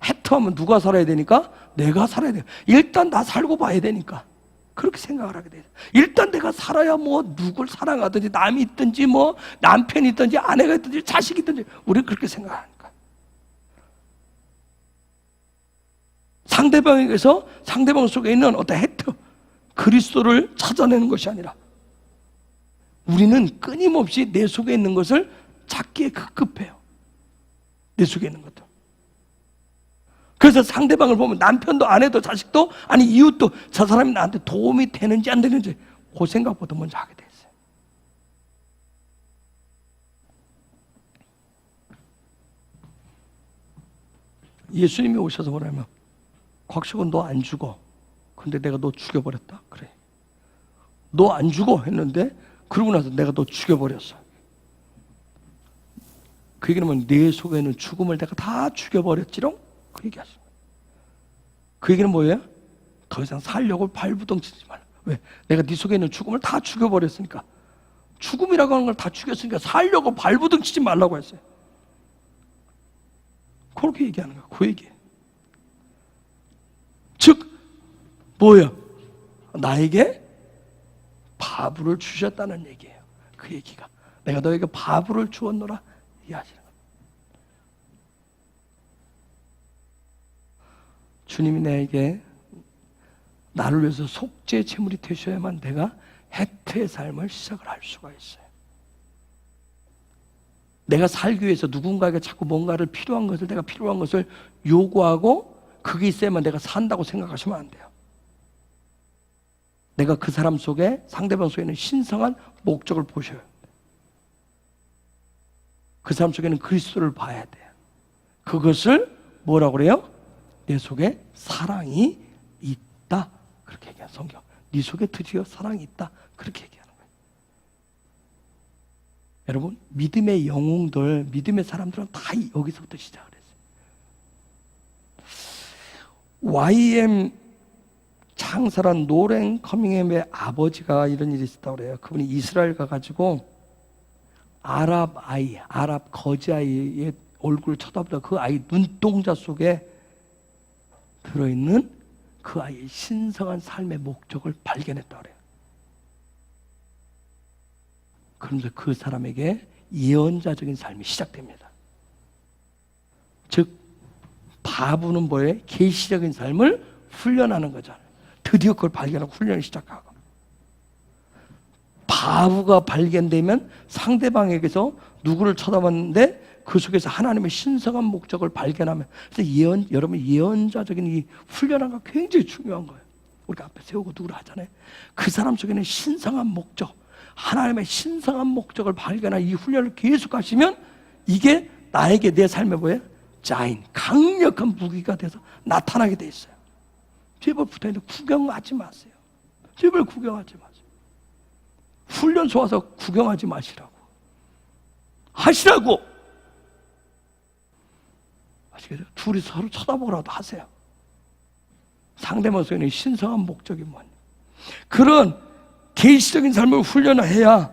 헷하면 누가 살아야 되니까, 내가 살아야 돼요. 일단 나 살고 봐야 되니까 그렇게 생각을 하게 돼요. 일단 내가 살아야 뭐 누굴 사랑하든지, 남이 있든지 뭐 남편이 있든지 아내가 있든지 자식이 있든지 우리는 그렇게 생각하니까. 상대방에게서 상대방 속에 있는 어떤 헷, 그리스도를 찾아내는 것이 아니라 우리는 끊임없이 내 속에 있는 것을 찾기에 급급해요. 내 속에 있는 것도. 그래서 상대방을 보면 남편도 아내도 자식도 아니 이웃도 저 사람이 나한테 도움이 되는지 안 되는지 그 생각보다 먼저 하게 됐어요. 예수님이 오셔서 뭐냐면, 곽식은 너 안 죽어. 근데 내가 너 죽여버렸다. 그래. 너 안 죽어 했는데 그러고 나서 내가 너 죽여버렸어. 그 얘기는 뭐냐, 내 속에 있는 죽음을 내가 다 죽여버렸지롱? 그 얘기하시는 거예요. 그 얘기는 뭐예요? 더 이상 살려고 발부둥 치지 말라. 왜? 내가 네 속에 있는 죽음을 다 죽여버렸으니까. 죽음이라고 하는 걸 다 죽였으니까 살려고 발부둥 치지 말라고 했어요. 그렇게 얘기하는 거예요. 그 얘기예요. 즉 뭐예요? 나에게 바브를 주셨다는 얘기예요. 그 얘기가. 내가 너에게 바브를 주었노라 이 하시는 거예요. 주님이 나에게 나를 위해서 속죄 제물이 되셔야만 내가 헷의 삶을 시작을 할 수가 있어요. 내가 살기 위해서 누군가에게 자꾸 뭔가를 필요한 것을, 내가 필요한 것을 요구하고 그게 있어야만 내가 산다고 생각하시면 안 돼요. 내가 그 사람 속에, 상대방 속에 있는 신성한 목적을 보셔요. 그 사람 속에는 그리스도를 봐야 돼요. 그것을 뭐라고 그래요? 내 속에 사랑이 있다. 그렇게 얘기하는 성경. 네 속에 드디어 사랑이 있다. 그렇게 얘기하는 거예요. 여러분, 믿음의 영웅들, 믿음의 사람들은 다 여기서부터 시작을 했어요. YM 창설한 노랭 커밍햄의 아버지가 이런 일이 있었다고 그래요. 그분이 이스라엘 가가지고 아랍 거지 아이의 얼굴을 쳐다보다 그 아이 눈동자 속에 들어있는 그 아이의 신성한 삶의 목적을 발견했다고 그래요. 그러면서 그 사람에게 예언자적인 삶이 시작됩니다. 즉 바보는 뭐예요? 계시적인 삶을 훈련하는 거잖아요. 드디어 그걸 발견하고 훈련을 시작하고, 바보가 발견되면 상대방에게서 누구를 쳐다봤는데 그 속에서 하나님의 신성한 목적을 발견하면, 그래서 여러분 예언자적인 이 훈련하는 거 굉장히 중요한 거예요. 우리가 앞에 세우고 누구를 하잖아요. 그 사람 속에는 신성한 목적, 하나님의 신성한 목적을 발견한 이 훈련을 계속 하시면 이게 나에게 내 삶에 뭐예요? 자인, 강력한 무기가 돼서 나타나게 돼 있어요. 제발 붙어있는데 구경하지 마세요. 제발 구경하지 마세요. 훈련소 와서 구경하지 마시라고. 하시라고. 아시겠죠? 둘이 서로 쳐다보라도 하세요. 상대방 속에 있는 신성한 목적이 뭐냐. 그런 계시적인 삶을 훈련해야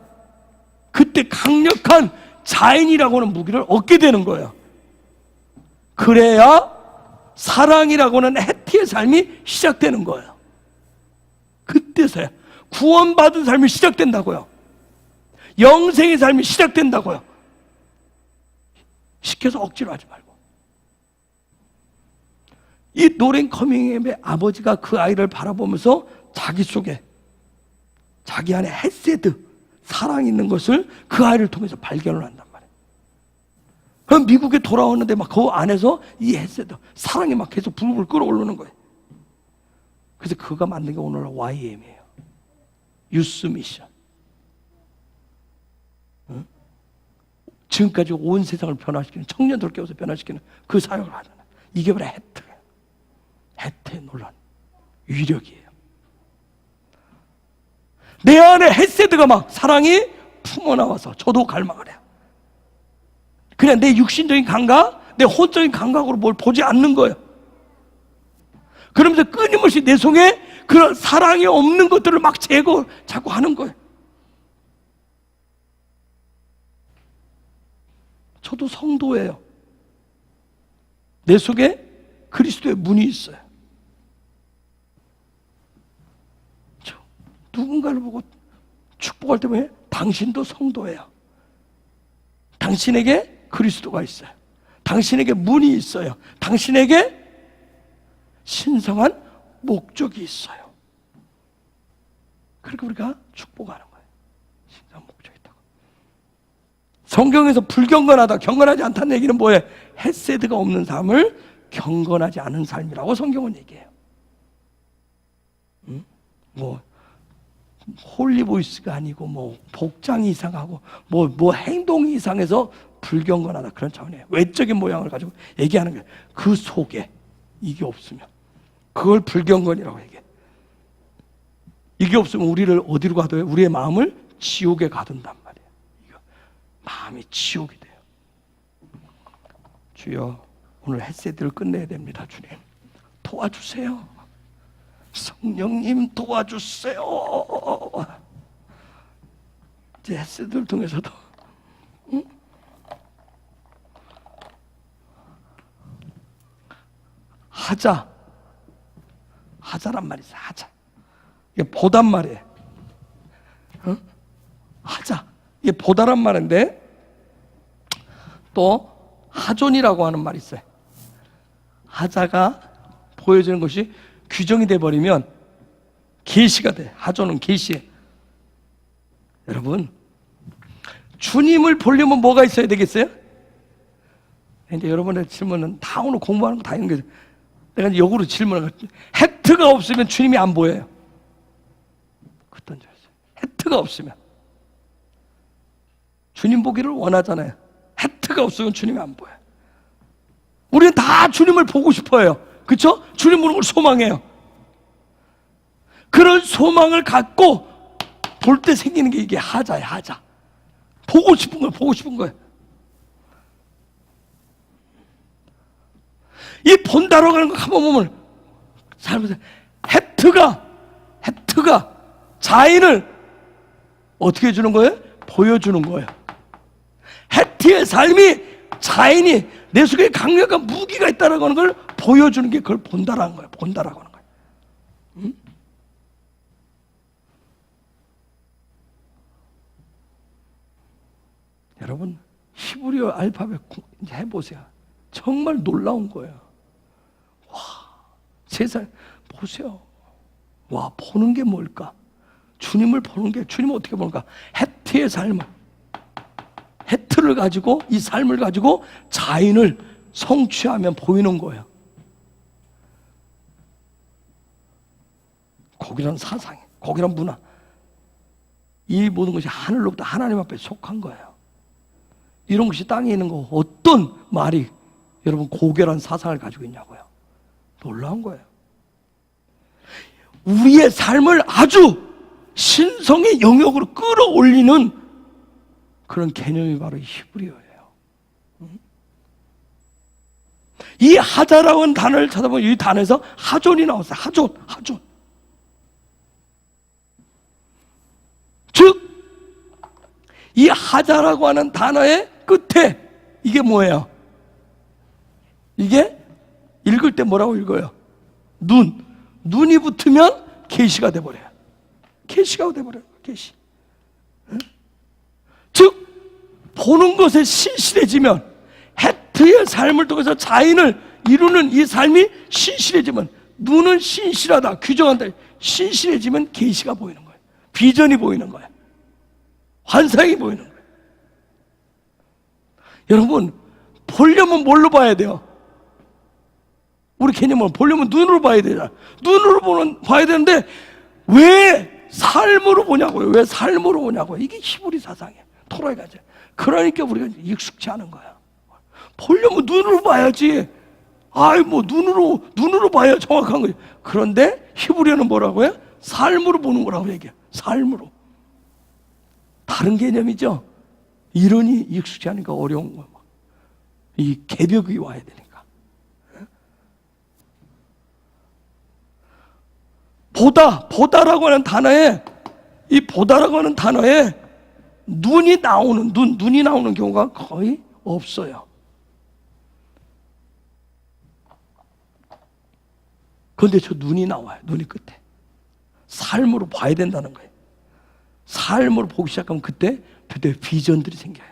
그때 강력한 자인이라고 하는 무기를 얻게 되는 거예요. 그래야 사랑이라고 하는 해티의 삶이 시작되는 거예요. 그때서야. 구원받은 삶이 시작된다고요. 영생의 삶이 시작된다고요. 시켜서 억지로 하지 말고. 이 노랭 커밍햄의 아버지가 그 아이를 바라보면서 자기 속에, 자기 안에 헤세드, 사랑이 있는 것을 그 아이를 통해서 발견을 한단 말이에요. 그럼 미국에 돌아오는데 막 그 안에서 이 헤세드, 사랑이 막 계속 불불 끓어오르는 거예요. 그래서 그가 만든 게 오늘 YM이에요. 유스 미션. 응? 지금까지 온 세상을 변화시키는, 청년들 깨워서 변화시키는 그 사역을 하잖아요. 이게 바로 헤트예요. 헤트의 놀란 위력이에요. 내 안에 헤세드가 막 사랑이 품어나와서 저도 갈망을 해요. 그냥 내 육신적인 감각, 내 혼적인 감각으로 뭘 보지 않는 거예요. 그러면서 끊임없이 내 속에 그런 사랑이 없는 것들을 막 자꾸 하는 거예요. 저도 성도예요. 내 속에 그리스도의 문이 있어요. 누군가를 보고 축복할 때 뭐예요? 당신도 성도예요. 당신에게 그리스도가 있어요. 당신에게 문이 있어요. 당신에게 신성한 목적이 있어요. 그러니까 우리가 축복하는 거예요. 신성한 목적이 있다고. 성경에서 불경건하다, 경건하지 않다는 얘기는 뭐예요? 헤세드가 없는 삶을 경건하지 않은 삶이라고 성경은 얘기해요. 홀리보이스가 아니고 복장이 이상하고 행동이 이상해서 불경건하다, 그런 차원이에요. 외적인 모양을 가지고 얘기하는 거예요. 그 속에 이게 없으면 그걸 불경건이라고 얘기해. 이게 없으면 우리를 어디로 가둬요? 우리의 마음을 지옥에 가둔단 말이에요. 이거 마음이 지옥이 돼요. 주여, 오늘 헤세드를 끝내야 됩니다. 주님 도와주세요. 성령님 도와주세요. 이제 헤세드를 통해서도 하자란 말이죠. 하자. 이게 보단 말이에요. 하자. 이게 보다란 말인데 또 하존이라고 하는 말이 있어요. 하자가 보여주는 것이 규정이 돼버리면 계시가 돼. 하존은 계시예요. 여러분, 주님을 보려면 뭐가 있어야 되겠어요? 근데 여러분의 질문은 다 오늘 공부하는 거 다 연결해. 내가 역으로 질문을 할게요. 헤트가 없으면 주님이 안 보여요. 그랬던 줄 알았어요. 헤트가 없으면. 주님 보기를 원하잖아요. 헤트가 없으면 주님이 안 보여요. 우리는 다 주님을 보고 싶어요. 그렇죠? 주님 보는 걸 소망해요. 그런 소망을 갖고 볼 때 생기는 게 이게 하자예요. 하자. 보고 싶은 걸 보고 싶은 거예요. 이 본다로 가는 거 한번 보면 잘 보세요. 헤트가 자인을 어떻게 해주는 거예요? 보여주는 거예요. 헤트의 삶이, 자인이 내 속에 강력한 무기가 있다는 걸 보여주는 게 그걸 본다라는 거예요. 본다라고 하는 거예요. 응? 여러분, 히브리어 알파벳 이제 해보세요. 정말 놀라운 거예요. 와, 세상 보세요. 와, 보는 게 뭘까? 주님을 보는 게, 주님을 어떻게 보는가? 헤트의 삶을, 헤트를 가지고, 이 삶을 가지고 자인을 성취하면 보이는 거예요. 거기란 사상, 거기란 문화, 이 모든 것이 하늘로부터 하나님 앞에 속한 거예요. 이런 것이 땅에 있는 거, 어떤 말이 여러분 고결한 사상을 가지고 있냐고요. 놀라운 거예요. 우리의 삶을 아주 신성의 영역으로 끌어올리는 그런 개념이 바로 히브리어예요. 이 하자라고 하는 단어를 찾아보면 이 단어에서 하존이 나왔어요. 하존. 즉, 이 하자라고 하는 단어의 끝에 이게 뭐예요? 이게 읽을 때 뭐라고 읽어요? 눈이 붙으면 계시가 돼버려요. 계시가 돼버려요. 계시. 즉 보는 것에 신실해지면, 해트의 삶을 통해서 자인을 이루는 이 삶이 신실해지면, 눈은 신실하다, 규정한다, 신실해지면 계시가 보이는 거예요. 비전이 보이는 거예요. 환상이 보이는 거예요. 여러분, 보려면 뭘로 봐야 돼요? 우리 개념은 보려면 눈으로 봐야 되잖아. 눈으로 봐야 되는데 왜 삶으로 보냐고요? 왜 삶으로 보냐고요? 이게 히브리 사상이에요. 토라의 가지. 그러니까 우리가 익숙치 않은 거야. 보려면 눈으로 봐야지. 눈으로 봐야 정확한 거예요. 그런데 히브리어는 뭐라고요? 삶으로 보는 거라고 얘기해요. 삶으로. 다른 개념이죠. 이론이 익숙치 않으니까 어려운 거예요. 이 개벽이 와야 되니까. 보다라고 하는 단어에, 이 보다라고 하는 단어에 눈이 나오는 경우가 거의 없어요. 그런데 저 눈이 나와요. 눈이 끝에. 삶으로 봐야 된다는 거예요. 삶으로 보기 시작하면 그때 비전들이 생겨요.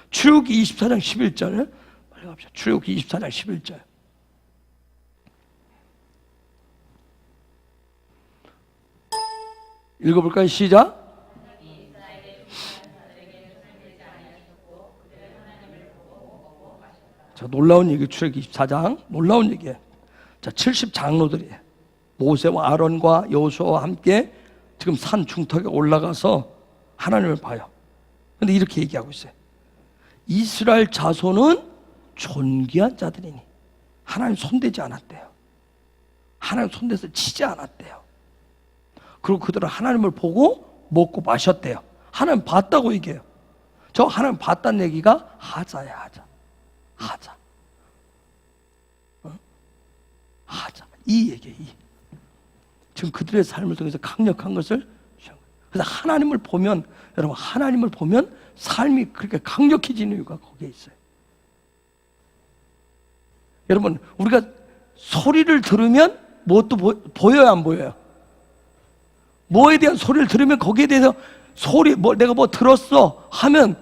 출애굽기 24장 11절. 빨리 갑시다. 출애굽기 24장 11절. 읽어볼까요? 시작. 자, 놀라운 얘기, 출애굽기 24장. 놀라운 얘기예요. 자, 70장로들이 모세와 아론과 여호수아와 함께 지금 산 중턱에 올라가서 하나님을 봐요. 근데 이렇게 얘기하고 있어요. 이스라엘 자손은 존귀한 자들이니 하나님 손대지 않았대요. 하나님 손대서 치지 않았대요. 그리고 그들은 하나님을 보고 먹고 마셨대요. 하나님 봤다고 얘기해요. 저 하나님 봤다는 얘기가 하자예요. 하자. 하자. 이 얘기예요. 지금 그들의 삶을 통해서 강력한 것을, 그래서 하나님을 보면, 여러분, 하나님을 보면 삶이 그렇게 강력해지는 이유가 거기에 있어요. 여러분, 우리가 소리를 들으면 무엇도 보여요, 안 보여요? 뭐에 대한 소리를 들으면 거기에 대해서 내가 뭐 들었어 하면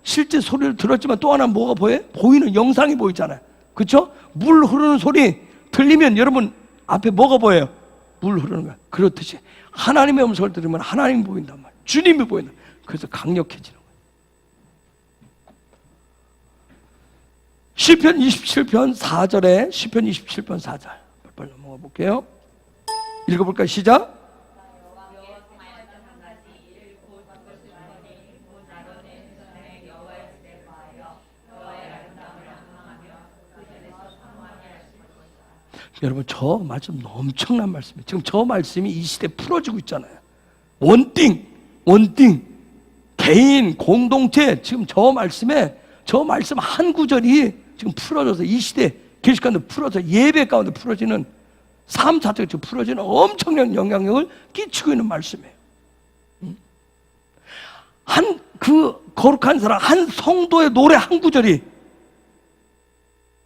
실제 소리를 들었지만 또 하나 뭐가 보여요? 보이는 영상이 보이잖아요. 그렇죠? 물 흐르는 소리 들리면 여러분 앞에 뭐가 보여요? 물 흐르는 거야. 그렇듯이 하나님의 음성을 들으면 하나님이 보인단 말이에요. 주님이 보인다. 그래서 강력해지는 거예요. 시편 27편 4절에 시편 27편 4절 빨리 넘어가 볼게요. 읽어볼까요? 시작. 여러분, 저 말씀 엄청난 말씀이에요. 지금 저 말씀이 이 시대에 풀어지고 있잖아요. 원띵, 개인, 공동체, 지금 저 말씀 한 구절이 지금 풀어져서 이 시대 계시 가운데 풀어져 예배 가운데 풀어지는 삶 자체가 지금 풀어지는 엄청난 영향력을 끼치고 있는 말씀이에요. 그 거룩한 사람, 한 성도의 노래 한 구절이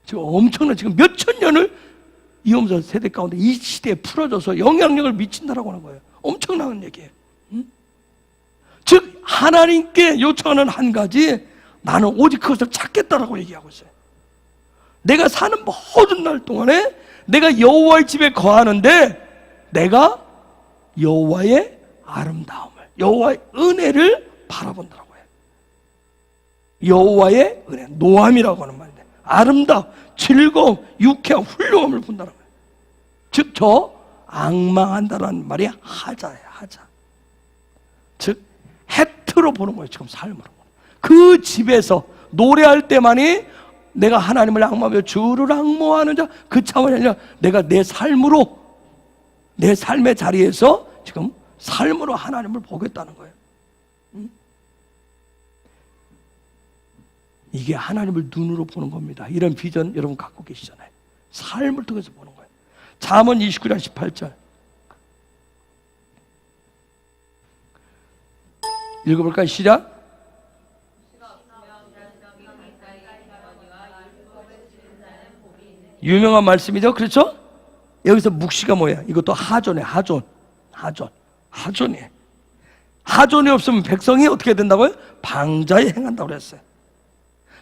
지금 엄청난, 지금 몇천 년을 이음전 세대 가운데 이 시대에 풀어져서 영향력을 미친다라고 하는 거예요. 엄청난 얘기예요. 즉 하나님께 요청하는 한 가지, 나는 오직 그것을 찾겠다라고 얘기하고 있어요. 내가 사는 모든 날 동안에 내가 여호와의 집에 거하는데 내가 여호와의 아름다움을, 여호와의 은혜를 바라본다라고 해요. 여호와의 은혜, 노함이라고 하는 말인데 아름다움, 즐거움, 유쾌함, 훌륭함을 본다는 거예요. 즉 저 앙망한다라는 말이 하자예요. 하자. 즉 해트로 보는 거예요. 지금 삶으로. 그 집에서 노래할 때만이 내가 하나님을 앙모하며 주를 앙모하는 자, 그 차원이 아니라 내가 내 삶으로, 내 삶의 자리에서 지금 삶으로 하나님을 보겠다는 거예요. 이게 하나님을 눈으로 보는 겁니다. 이런 비전 여러분 갖고 계시잖아요. 삶을 통해서 보는 거예요. 잠언 29장 18절 읽어볼까요? 시작. 유명한 말씀이죠. 그렇죠? 여기서 묵시가 뭐예요? 이것도 하존이에요. 하존이에요. 하존이 없으면 백성이 어떻게 된다고요? 방자에 행한다고 그랬어요.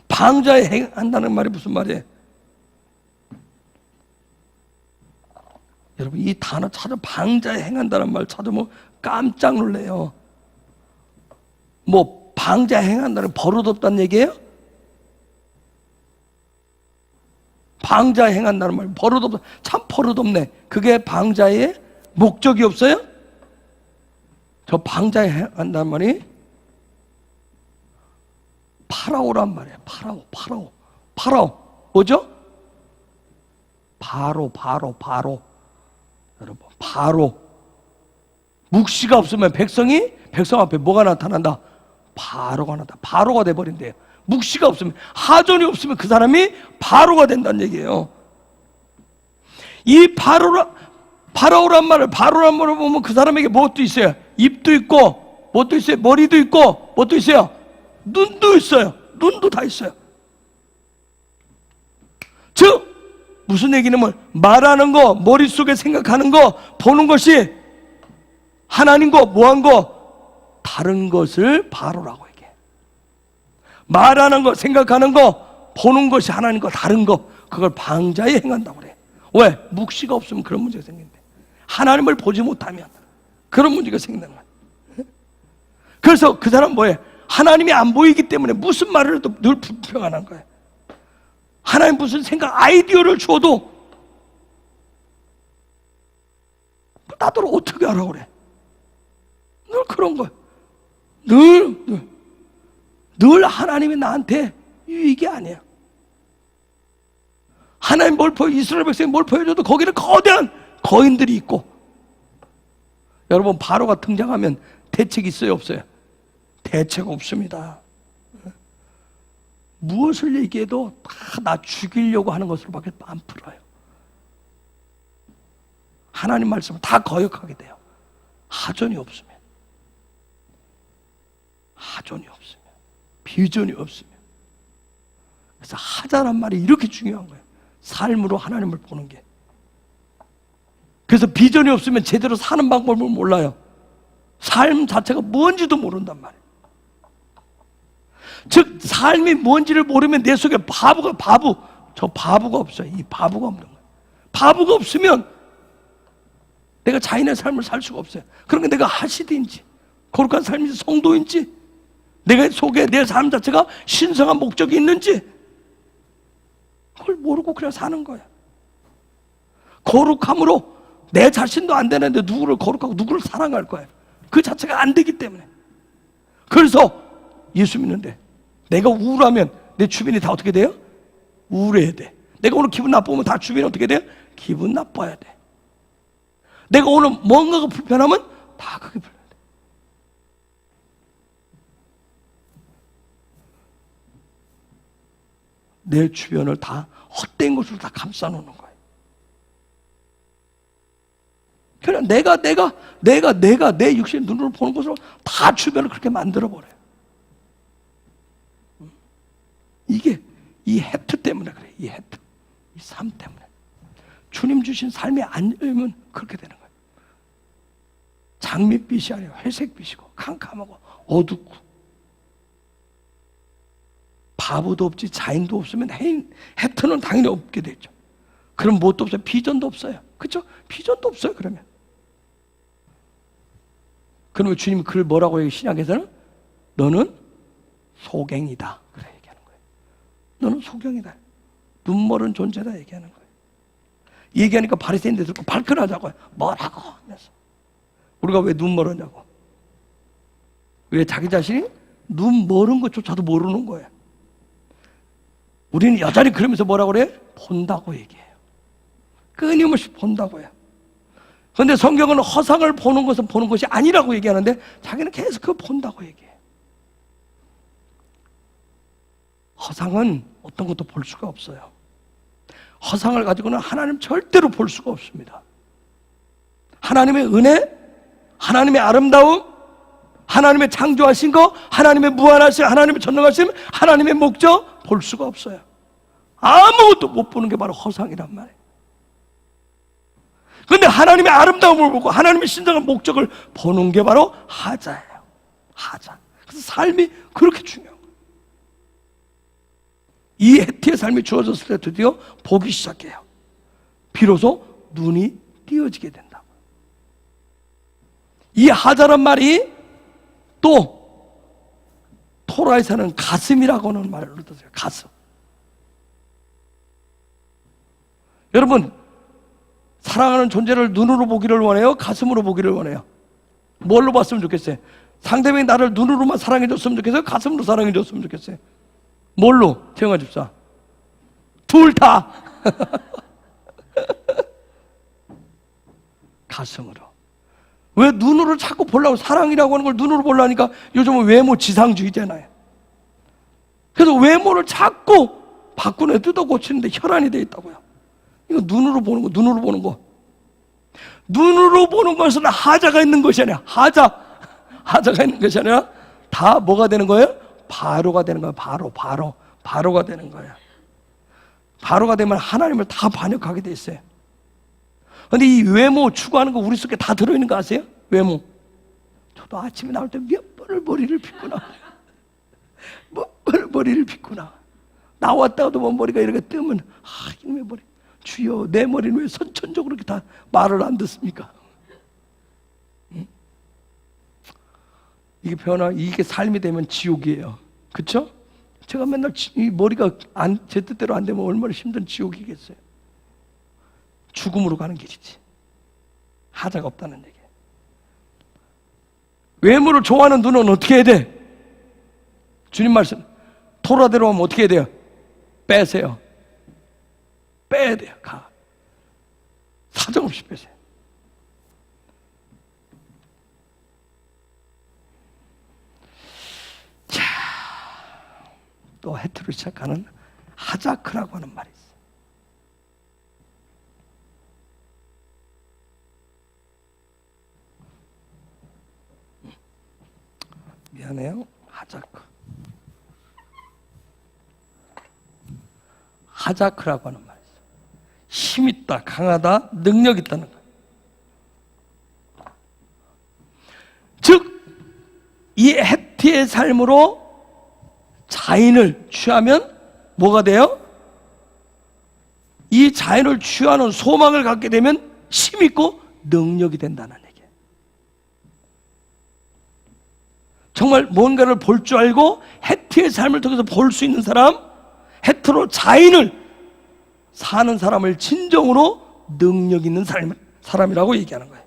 방자에 행한다는 말이 무슨 말이에요? 여러분, 이 단어 방자에 행한다는 말 찾으면 깜짝 놀래요. 뭐 방자에 행한다는 버릇없다는 얘기예요? 방자에 행한다는 말 버릇없다. 참 버릇없네. 그게 방자의 목적이 없어요? 저 방자에 행한다는 말이 파라오란 말이에요. 파라오 뭐죠? 바로 여러분, 바로. 묵시가 없으면 백성 앞에 뭐가 나타난다? 바로가 나타난다. 바로가 돼버린대요. 묵시가 없으면, 하존이 없으면 그 사람이 바로가 된다는 얘기예요. 이 바로란 말을 보면 그 사람에게 무엇도 있어요? 입도 있고, 무엇도 있어요? 머리도 있고, 무엇도 있어요? 눈도 있어요. 눈도 다 있어요. 즉, 무슨 얘기냐면 말하는 거, 머릿속에 생각하는 거, 보는 것이 하나님과 뭐한 거? 다른 것을 바로라고 얘기해. 말하는 거, 생각하는 거, 보는 것이 하나님과 다른 거, 그걸 방자에 행한다고 그래. 왜? 묵시가 없으면 그런 문제가 생긴대. 하나님을 보지 못하면 그런 문제가 생긴다는 거야. 그래서 그 사람 뭐해? 하나님이 안 보이기 때문에 무슨 말을 해도 늘 불평하는 거야. 하나님 무슨 생각, 아이디어를 줘도 나도 어떻게 하라고 그래. 늘 그런 거야. 늘 하나님이 나한테 유익이 아니야. 하나님 이스라엘 백성이 뭘 보여줘도 거기는 거대한 거인들이 있고. 여러분, 바로가 등장하면 대책이 있어요, 없어요? 대책 없습니다. 무엇을 얘기해도 다 나 죽이려고 하는 것으로밖에 안 풀어요. 하나님 말씀을 다 거역하게 돼요. 하존이 없으면, 비전이 없으면. 그래서 하자란 말이 이렇게 중요한 거예요. 삶으로 하나님을 보는 게. 그래서 비전이 없으면 제대로 사는 방법을 몰라요. 삶 자체가 뭔지도 모른단 말이에요. 즉, 삶이 뭔지를 모르면 내 속에 저 바보가 없어요. 이 바보가 없는 거예요. 바보가 없으면 내가 자인의 삶을 살 수가 없어요. 그러니까 내가 하시드인지, 거룩한 삶인지, 성도인지, 내가 속에 내 삶 자체가 신성한 목적이 있는지, 그걸 모르고 그냥 사는 거예요. 거룩함으로 내 자신도 안 되는데 누구를 거룩하고 누구를 사랑할 거예요. 그 자체가 안 되기 때문에. 그래서 예수 믿는데 내가 우울하면 내 주변이 다 어떻게 돼요? 우울해야 돼. 내가 오늘 기분 나쁘면 다 주변이 어떻게 돼요? 기분 나빠야 돼. 내가 오늘 뭔가가 불편하면 다 그게 불편해. 내 주변을 다 헛된 것으로 다 감싸놓는 거예요. 그냥 내가 내 육신의 눈으로 보는 것으로 다 주변을 그렇게 만들어버려요. 이게 이 해트 때문에 그래요. 이 해트, 이 삶 때문에. 주님 주신 삶이 아니면 그렇게 되는 거예요. 장밋빛이 아니라 회색빛이고 캄캄하고 어둡고, 바보도 없지 자인도 없으면 해트는 당연히 없게 되죠. 그럼 무엇도 없어요? 비전도 없어요. 그렇죠? 비전도 없어요. 그러면 주님이 그걸 뭐라고 해요? 신약에서는 너는 소경이다 그래 얘기하는 거예요. 너는 소경이다, 눈멀은 존재다 얘기하는 거예요. 얘기하니까 바리새인들 듣고 발끈하자고요. 뭐라고 하면서. 우리가 왜 눈멀었냐고. 왜 자기 자신이 눈멀은 것조차도 모르는 거예요. 우리는 여전히 그러면서 뭐라고 그래? 본다고 얘기해요. 끊임없이 본다고 해요. 그런데 성경은 허상을 보는 것은 보는 것이 아니라고 얘기하는데 자기는 계속 그거 본다고 얘기해요. 허상은 어떤 것도 볼 수가 없어요. 허상을 가지고는 하나님 절대로 볼 수가 없습니다. 하나님의 은혜, 하나님의 아름다움, 하나님의 창조하신 거, 하나님의 무한하심, 하나님의 전능하심, 하나님의 목적 볼 수가 없어요. 아무것도 못 보는 게 바로 허상이란 말이에요. 그런데 하나님의 아름다움을 보고 하나님의 신성한 목적을 보는 게 바로 하자예요. 하자. 그래서 삶이 그렇게 중요한 거예요. 이 헤티의 삶이 주어졌을 때 드디어 보기 시작해요. 비로소 눈이 띄어지게 된다. 이 하자란 말이 또 토라에서는 가슴이라고 하는 말을 얻었어요. 가슴. 여러분, 사랑하는 존재를 눈으로 보기를 원해요? 가슴으로 보기를 원해요? 뭘로 봤으면 좋겠어요? 상대방이 나를 눈으로만 사랑해줬으면 좋겠어요? 가슴으로 사랑해줬으면 좋겠어요? 뭘로? 태영아 집사. 둘 다. 가슴으로. 왜 눈으로 자꾸 보려고, 사랑이라고 하는 걸 눈으로 보려니까 요즘은 외모 지상주의잖아요. 그래서 외모를 자꾸 바꾸네, 뜯어 고치는데 혈안이 되어 있다고요. 이거 눈으로 보는 거, 눈으로 보는 거. 눈으로 보는 것은 하자가 있는 것이 아니야. 하자가 있는 것이 아니라 다 뭐가 되는 거예요? 바로가 되는 거예요. 바로가 되는 거예요. 바로가 되면 하나님을 다 반역하게 돼 있어요. 근데 이 외모 추구하는 거 우리 속에 다 들어있는 거 아세요? 외모. 저도 아침에 나올 때 몇 번을 머리를 빗구나. 몇 번을 머리를 빗구나. 나왔다가도 뭐 머리가 이렇게 뜨면, 이놈의 머리. 주여, 내 머리는 왜 선천적으로 이렇게 다 말을 안 듣습니까? 응? 이게 이게 삶이 되면 지옥이에요. 그쵸? 제가 맨날 이 머리가 제 뜻대로 안 되면 얼마나 힘든 지옥이겠어요. 죽음으로 가는 길이지. 하자가 없다는 얘기예요. 외모를 좋아하는 눈은 어떻게 해야 돼? 주님 말씀, 토라대로 하면 어떻게 해야 돼요? 빼세요. 빼야 돼요. 사정없이 빼세요. 자, 또 헤트로 시작하는 하자크라고 하는 말이 있어요. 미안해요. 하자크라고 하는 말이 있어요. 힘있다, 강하다, 능력 있다는 거예요. 즉, 이 헤티의 삶으로 자인을 취하면 뭐가 돼요? 이 자인을 취하는 소망을 갖게 되면 힘있고 능력이 된다는 얘기예요. 정말 뭔가를 볼 줄 알고 헤티의 삶을 통해서 볼 수 있는 사람, 헤트로 자인을 사는 사람을 진정으로 능력 있는 사람이라고 얘기하는 거예요.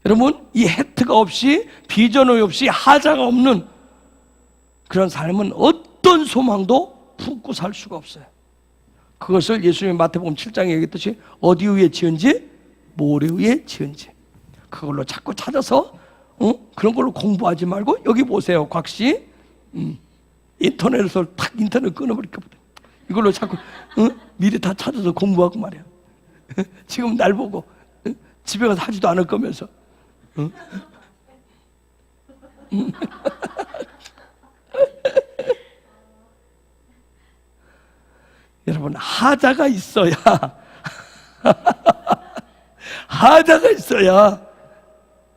여러분, 이 헤트가 없이, 비전이 없이, 하자가 없는 그런 삶은 어떤 소망도 품고 살 수가 없어요. 그것을 예수님이 마태복음 7장에 얘기했듯이 어디 위에 지은지? 모래 위에 지은지. 그걸로 자꾸 찾아서 그런 걸로 공부하지 말고, 여기 보세요, 곽씨. 인터넷에서 탁 인터넷 끊어버릴까 보다. 이걸로 자꾸 미리 다 찾아서 공부하고 말이야. 지금 날 보고 집에 가서 하지도 않을 거면서. 여러분, 하자가 있어야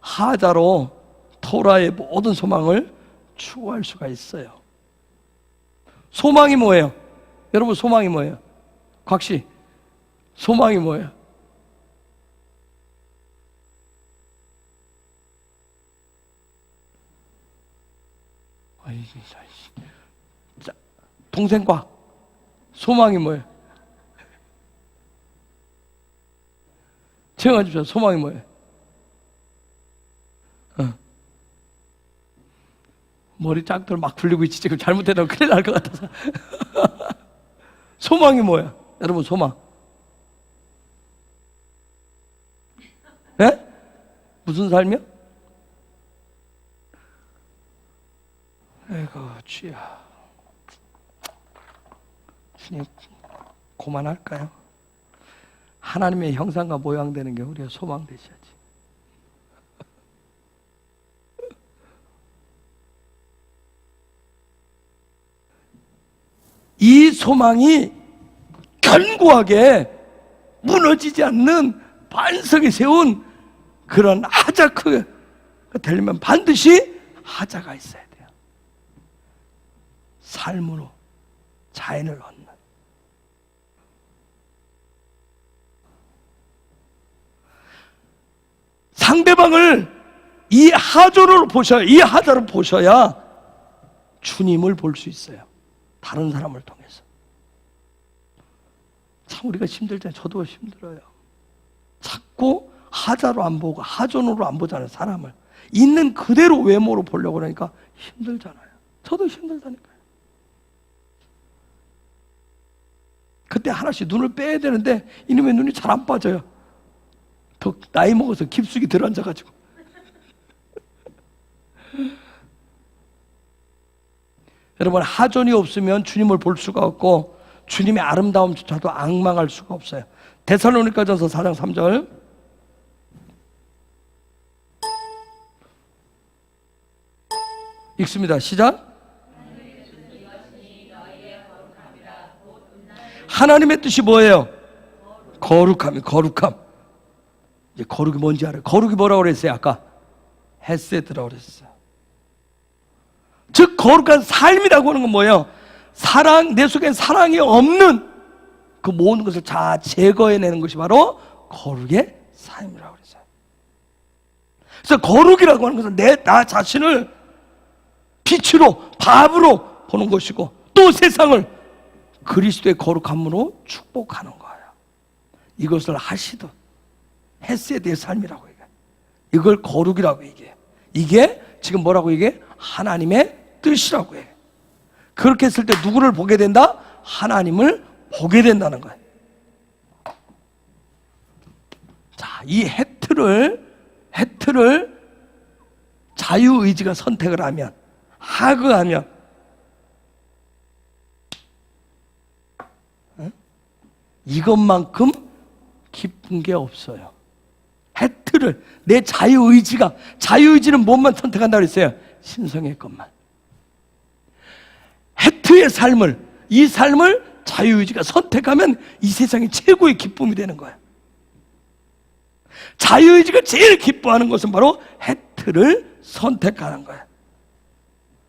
하자로 토라의 모든 소망을 추구할 수가 있어요. 소망이 뭐예요? 여러분, 소망이 뭐예요? 곽씨, 소망이 뭐예요? 자, 동생 곽, 소망이 뭐예요? 채영아 집사, 소망이 뭐예요? 머리 짝들 막 굴리고 있지. 지금 잘못해도 큰일 날 것 같아서. 소망이 뭐야? 여러분, 소망. 예? 무슨 삶이요? 아이고, 주야. 주님, 그만할까요? 하나님의 형상과 모양 되는 게 우리가 소망 되셔야지. 이 소망이 견고하게 무너지지 않는 반석에 세운 그런 하자크 되려면 반드시 하자가 있어야 돼요. 삶으로 자연을 얻는. 상대방을 이 하조를 보셔야, 이 하자를 보셔야 주님을 볼 수 있어요. 다른 사람을 통해서. 참 우리가 힘들잖아요. 저도 힘들어요. 자꾸 하자로 안 보고 하존으로 안 보잖아요. 사람을 있는 그대로 외모로 보려고 그러니까 힘들잖아요. 저도 힘들다니까요. 그때 하나씩 눈을 빼야 되는데 이놈의 눈이 잘 안 빠져요. 더 나이 먹어서 깊숙이 들어앉아가지고. 여러분, 하존이 없으면 주님을 볼 수가 없고 주님의 아름다움조차도 앙망할 수가 없어요. 데살로니가전서 4장 3절 읽습니다. 시작. 하나님의 뜻이 뭐예요? 거룩함이, 거룩함. 이제 거룩이 뭔지 알아요? 거룩이 뭐라고 그랬어요? 아까 헤세드라고 그랬어요. 즉 거룩한 삶이라고 하는 건 뭐예요? 사랑, 내 속에 사랑이 없는 그 모든 것을 다 제거해내는 것이 바로 거룩의 삶이라고 그랬어요. 그래서 거룩이라고 하는 것은 나 자신을 빛으로, 밥으로 보는 것이고 또 세상을 그리스도의 거룩함으로 축복하는 거예요. 이것을 하시듯 헤세드의 삶이라고 얘기해요. 이걸 거룩이라고 얘기해요. 이게 지금 뭐라고 얘기해? 하나님의 뜻이라고 해요. 그렇게 했을 때 누구를 보게 된다? 하나님을 보게 된다는 거예요. 자, 이 헤트를 자유의지가 선택을 하면, 하그하면 이것만큼 기쁜 게 없어요. 헤트를, 내 자유의지는 뭐만 선택한다고 그랬어요? 신성의 것만. 헤트의 삶을, 이 삶을 자유의지가 선택하면 이 세상이 최고의 기쁨이 되는 거예요. 자유의지가 제일 기뻐하는 것은 바로 헤트를 선택하는 거예요.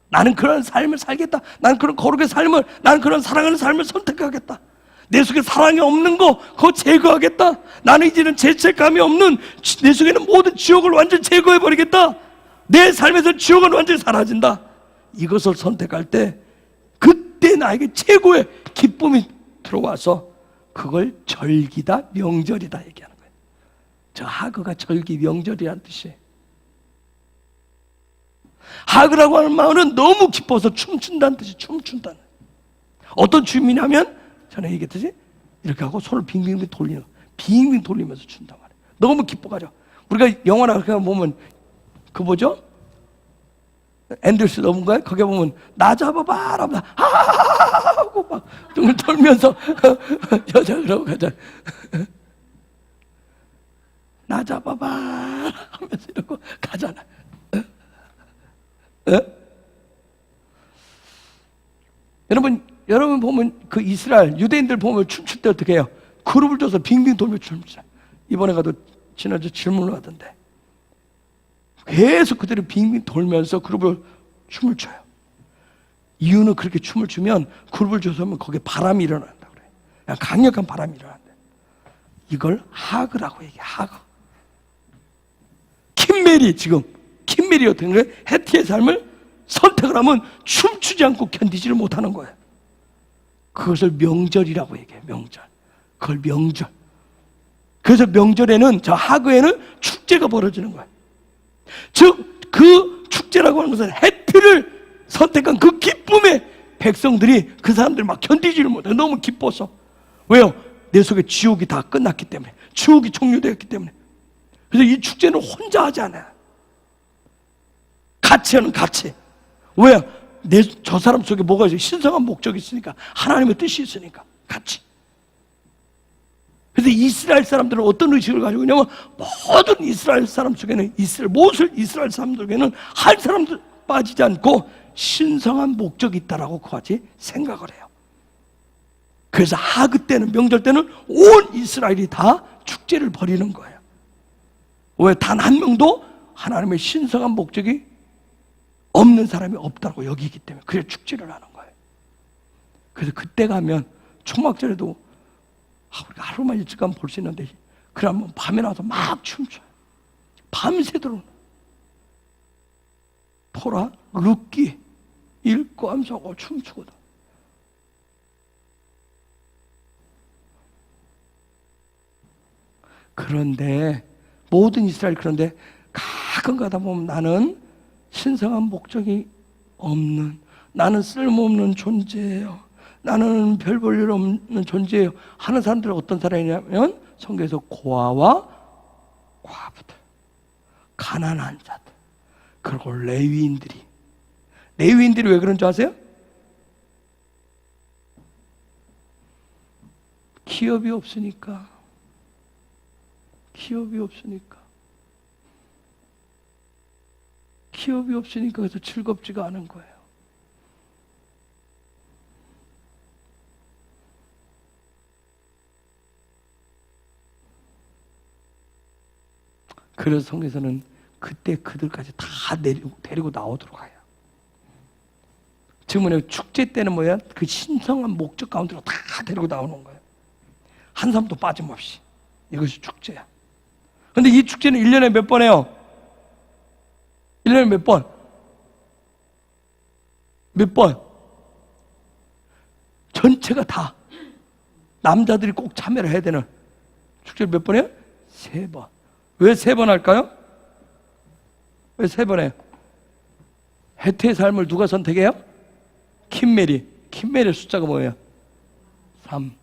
나는 그런 삶을 살겠다. 나는 그런 거룩의 삶을, 나는 그런 사랑하는 삶을 선택하겠다. 내 속에 사랑이 없는 거 그거 제거하겠다. 나는 이제는 죄책감이 없는, 내 속에는 모든 지옥을 완전히 제거해버리겠다. 내 삶에서 지옥은 완전히 사라진다. 이것을 선택할 때 그때 나에게 최고의 기쁨이 들어와서 그걸 절기다, 명절이다 얘기하는 거예요. 저 하그가 절기, 명절이라는 뜻이에요. 하그라고 하는 마을은 너무 기뻐서 춤춘다는 뜻이, 춤춘다는. 어떤 춤이냐면 전에 얘기했듯이 이렇게 하고 손을 빙빙빙 돌리는, 빙빙 돌리면서 춘단 말이에요. 너무 기뻐가지고. 우리가 영화나 그렇게 보면 그 뭐죠? 앤더스 넘은가요? 거기 보면 나 잡아봐 라고 하고 막 등을 돌면서 여자 그러고 가자. 나 잡아봐 하면서 이러고 가잖아. 여러분 보면 그 이스라엘 유대인들 보면 춤출 때 어떻게 해요? 그룹을 둬서 빙빙 돌며 춤추잖아. 이번에 가도 지난주 질문을 하던데 계속 그들이 빙빙 돌면서 그룹을 춤을 춰요. 이유는 그렇게 춤을 추면 그룹을 줘서 하면 거기에 바람이 일어난다 그래요. 그냥 강력한 바람이 일어난다. 이걸 하그라고 얘기해. 하그. 킴메리 어떤 거예요? 헤티의 삶을 선택을 하면 춤추지 않고 견디지를 못하는 거예요. 그것을 명절이라고 얘기해요. 명절. 그걸 명절. 그래서 명절에는, 저 하그에는 축제가 벌어지는 거예요. 즉 그 축제라고 하는 것은 헤트를 선택한 그 기쁨에 백성들이, 그 사람들이 막 견디지를 못해요. 너무 기뻐서. 왜요? 내 속에 지옥이 다 끝났기 때문에, 지옥이 종료되었기 때문에. 그래서 이 축제는 혼자 하지 않아요. 같이 하는, 같이. 왜요? 저 사람 속에 뭐가 있어요? 신성한 목적이 있으니까, 하나님의 뜻이 있으니까 같이. 그래서 이스라엘 사람들은 어떤 의식을 가지고 있냐면, 모든 이스라엘 사람 속에는, 모든 이스라엘 사람 속에는 한 사람도 빠지지 않고 신성한 목적이 있다라고 그같이 생각을 해요. 그래서 하그 때는, 명절 때는 온 이스라엘이 다 축제를 벌이는 거예요. 왜? 단 한 명도 하나님의 신성한 목적이 없는 사람이 없다고 여기기 때문에 그래서 축제를 하는 거예요. 그래서 그때 가면 초막절에도 우리가 하루만 일찍 가면 볼 수 있는데 그러면 밤에 나와서 막 춤춰요. 밤새도록 토라, 룻기 읽고 하면서 춤추거든. 그런데 모든 이스라엘 그런데 가끔 가다 보면 나는 신성한 목적이 없는, 나는 쓸모없는 존재예요, 나는 별 볼 일 없는 존재예요 하는 사람들은 어떤 사람이냐면 성경에서 고아와 과부들, 가난한 자들, 그리고 레위인들이 왜 그런 줄 아세요? 기업이 없으니까 그래서 즐겁지가 않은 거예요. 그래서 성경에서는 그때 그들까지 다 데리고 나오도록 해요. 지금 축제 때는 뭐야? 그 신성한 목적 가운데로 다 데리고 나오는 거예요. 한 사람도 빠짐없이. 이것이 축제야. 근데 이 축제는 1년에 몇 번 해요? 1년에 몇 번? 몇 번? 전체가 다 남자들이 꼭 참여를 해야 되는 축제를 몇 번 해요? 3번. 왜 3번 할까요? 왜 3번 해요? 해태의 삶을 누가 선택해요? 킴메리의 숫자가 뭐예요? 3.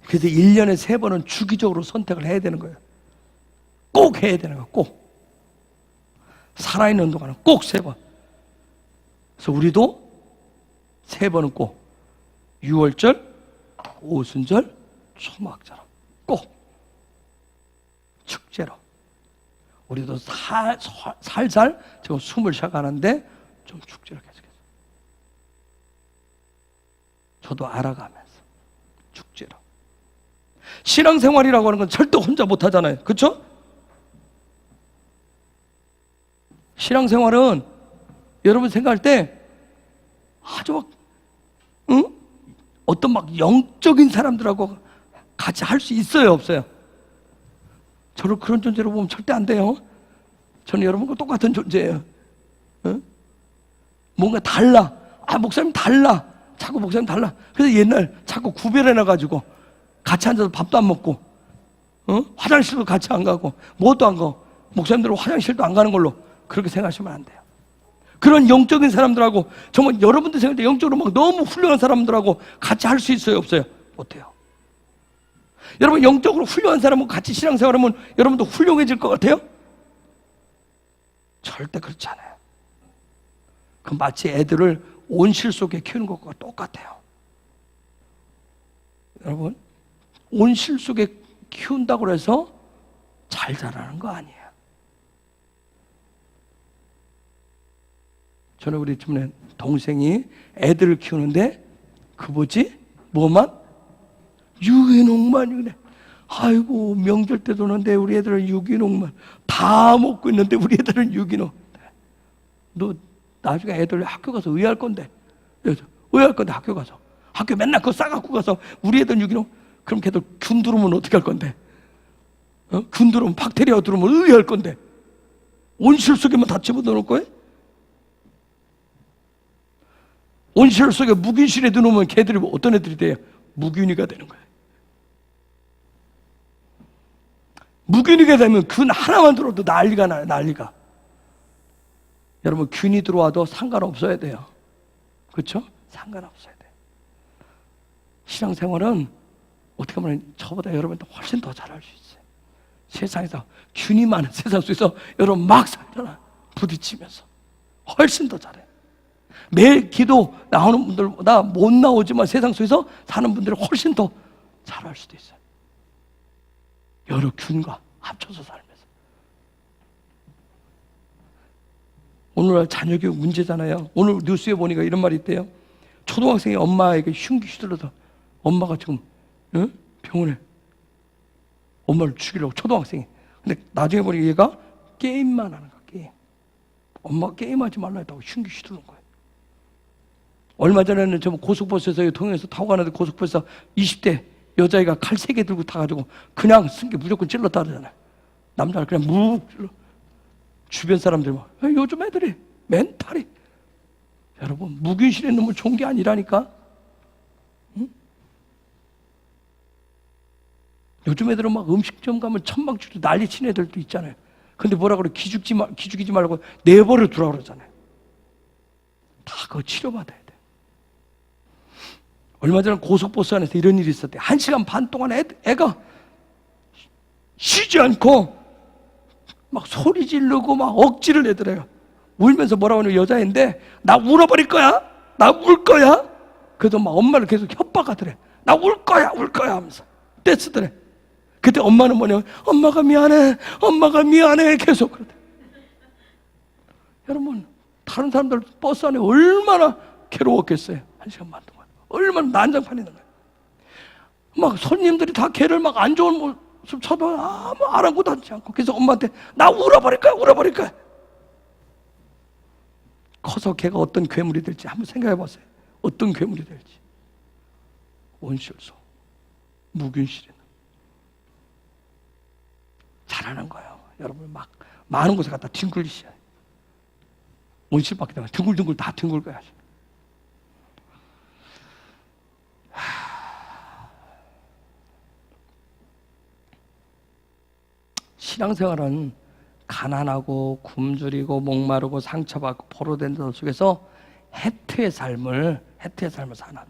그래서 1년에 3번은 주기적으로 선택을 해야 되는 거예요. 꼭 해야 되는 거예요. 꼭. 살아있는 동안은 꼭 3번. 그래서 우리도 3번은 꼭 6월절, 오순절, 초막절 꼭 축제로 우리도 살살 지금 숨을 쉬어가는데 좀 축제를 계속해서 저도 알아가면서 축제로. 신앙생활이라고 하는 건 절대 혼자 못하잖아요. 그렇죠? 신앙생활은 여러분 생각할 때 아주 막 어떤 막 영적인 사람들하고 같이 할 수 있어요, 없어요? 저를 그런 존재로 보면 절대 안 돼요. 저는 여러분과 똑같은 존재예요. 뭔가 달라. 목사님 달라. 자꾸 목사님 달라. 그래서 옛날 자꾸 구별해놔가지고 같이 앉아서 밥도 안 먹고, 화장실도 같이 안 가고, 뭣도 안 가고, 목사님들은 화장실도 안 가는 걸로 그렇게 생각하시면 안 돼요. 그런 영적인 사람들하고 정말 여러분들 생각할 때 영적으로 막 너무 훌륭한 사람들하고 같이 할 수 있어요, 없어요? 못해요. 여러분 영적으로 훌륭한 사람하고 같이 신앙생활하면 여러분도 훌륭해질 것 같아요? 절대 그렇지 않아요. 그 마치 애들을 온실 속에 키우는 것과 똑같아요. 여러분 온실 속에 키운다고 해서 잘 자라는 거 아니에요. 저는 우리 주변에 동생이 애들을 키우는데 뭐만? 유기농만. 아이고 명절 때도 오는데 우리 애들은 유기농만 다 먹고 있는데 우리 애들은 유기농. 너 나중에 애들 학교 가서 의할 건데 학교 가서 학교 맨날 그거 싸갖고 가서 우리 애들은 유기농. 그럼 걔들 균 들어오면 어떻게 할 건데? 균 들어오면 박테리아 들어오면 의할 건데 온실 속에만 다 집어넣을 거예요? 온실 속에 무균실에 넣으면 걔들이 어떤 애들이 돼요? 무균이가 되는 거예요. 무균이가 되면 균 하나만 들어도 난리가 나요, 난리가. 여러분 균이 들어와도 상관없어야 돼요. 그렇죠? 상관없어야 돼요. 신앙생활은 어떻게 보면 저보다 여러분도 훨씬 더 잘할 수 있어요. 세상에서 균이 많은 세상 속에서 여러분 막 살잖아. 부딪히면서 훨씬 더 잘해요. 매일 기도 나오는 분들보다 못 나오지만 세상 속에서 사는 분들이 훨씬 더 잘할 수도 있어요. 여러 균과 합쳐서 살면서. 오늘날 자녀교육 문제잖아요. 오늘 뉴스에 보니까 이런 말이 있대요. 초등학생이 엄마에게 흉기 휘둘러서 엄마가 지금 병원에 엄마를 죽이려고, 초등학생이. 근데 나중에 보니 얘가 게임만 하는 거야, 게임. 엄마가 게임하지 말라 했다고 흉기 휘두른 거예요. 얼마 전에는 저 고속버스에서 통영에서 타고 가는데 고속버스에서 20대 여자애가 칼 3개 들고 타가지고 그냥 승기 무조건 찔렀다 그러잖아요. 남자를 그냥 묵 찔러. 주변 사람들 막, 요즘 애들이 멘탈이, 여러분, 무균실의 놈을 좋은 게 아니라니까. 응? 요즘 애들은 막 음식점 가면 천막죽도 난리 친 애들도 있잖아요. 근데 뭐라 그래? 기죽이지 말고 내버려 두라 그러잖아요. 다 그거 치료받아야 돼. 얼마 전에 고속버스 안에서 이런 일이 있었대. 1시간 반 동안 애가 쉬지 않고 막 소리 지르고 막 억지를 내더래요. 울면서 뭐라고 하는 여자인데, 나 울어버릴 거야? 나 울 거야? 그래서 막 엄마를 계속 협박하더래. 나 울 거야, 울 거야 하면서 떼쓰더래. 그때 엄마는 뭐냐면, 엄마가 미안해, 엄마가 미안해 계속 그러대. 여러분, 다른 사람들 버스 안에 얼마나 괴로웠겠어요. 1시간 반 동안. 얼마나 난장판이는 거예요. 막 손님들이 다 걔를 막 안 좋은 모습 쳐도 아무 아랑곳 하지 않고, 그래서 엄마한테 나 울어버릴 거야, 울어버릴 거야. 커서 걔가 어떤 괴물이 될지 한번 생각해 보세요. 어떤 괴물이 될지. 온실소, 무균실은 잘하는 거예요. 여러분, 막 많은 곳에 갖다 뒹굴리셔야 돼요. 온실밖에 되면 뒹굴뒹굴 다 뒹굴거야지. 신앙생활은 가난하고 굶주리고 목마르고 상처받고 포로된 것 속에서 해태의 삶을 사는.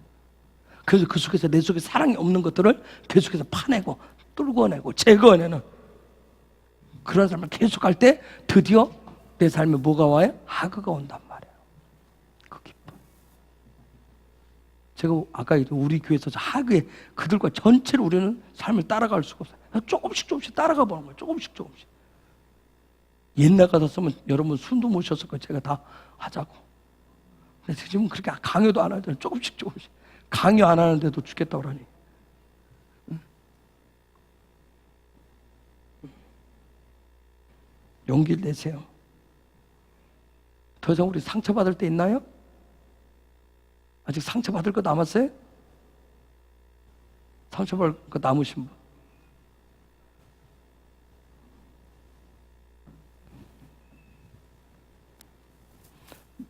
그래서 그 속에서 내 속에 사랑이 없는 것들을 계속해서 파내고 뚫어내고 제거해내는 그런 삶을 계속할 때 드디어 내 삶에 뭐가 와요? 하그가 온단 말이에요. 그 기쁨. 제가 아까 우리 교회에서 하그에 그들과 전체로 우리는 삶을 따라갈 수가 없어요. 조금씩 따라가 보는 거예요. 조금씩. 옛날 같았으면 여러분 숨도 못 쉬었을 거예요. 제가 다 하자고. 근데 지금 그렇게 강요도 안 하잖아요. 조금씩. 강요 안 하는데도 죽겠다고 그러니. 용기를 내세요. 더 이상 우리 상처받을 때 있나요? 아직 상처받을 거 남았어요? 상처받을 거 남으신 분.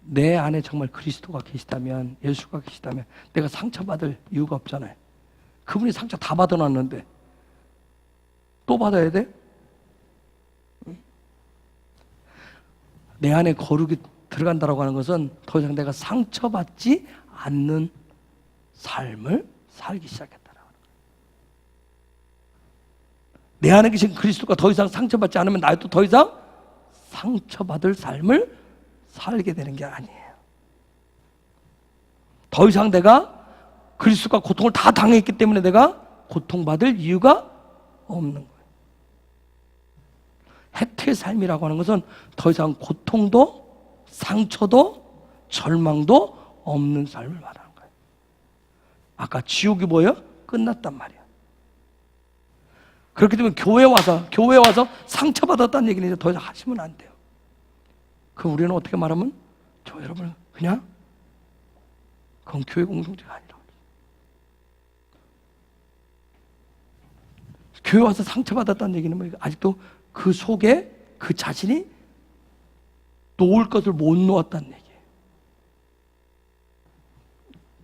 내 안에 정말 그리스도가 계시다면, 예수가 계시다면 내가 상처받을 이유가 없잖아요. 그분이 상처 다 받아놨는데 또 받아야 돼? 내 안에 거룩이 들어간다고 하는 것은 더 이상 내가 상처받지 않는 삶을 살기 시작했다라고 하는 거예요. 내 안에 계신 그리스도가 더 이상 상처받지 않으면 나도 더 이상 상처받을 삶을 살게 되는 게 아니에요. 더 이상 내가 그리스도가 고통을 다 당했기 때문에 내가 고통받을 이유가 없는 거예요. 해태의 삶이라고 하는 것은 더 이상 고통도 상처도 절망도 없는 삶을 말하는 거예요. 아까 지옥이 뭐예요? 끝났단 말이에요. 그렇기 때문에 교회에 와서 상처받았다는 얘기는 이제 더 이상 하시면 안 돼요. 그 우리는 어떻게 말하면 여러분 그냥 그건 교회 공동체가 아니라 교회 와서 상처받았다는 얘기는 뭐 아직도 그 속에 그 자신이 놓을 것을 못 놓았다는 얘기예요.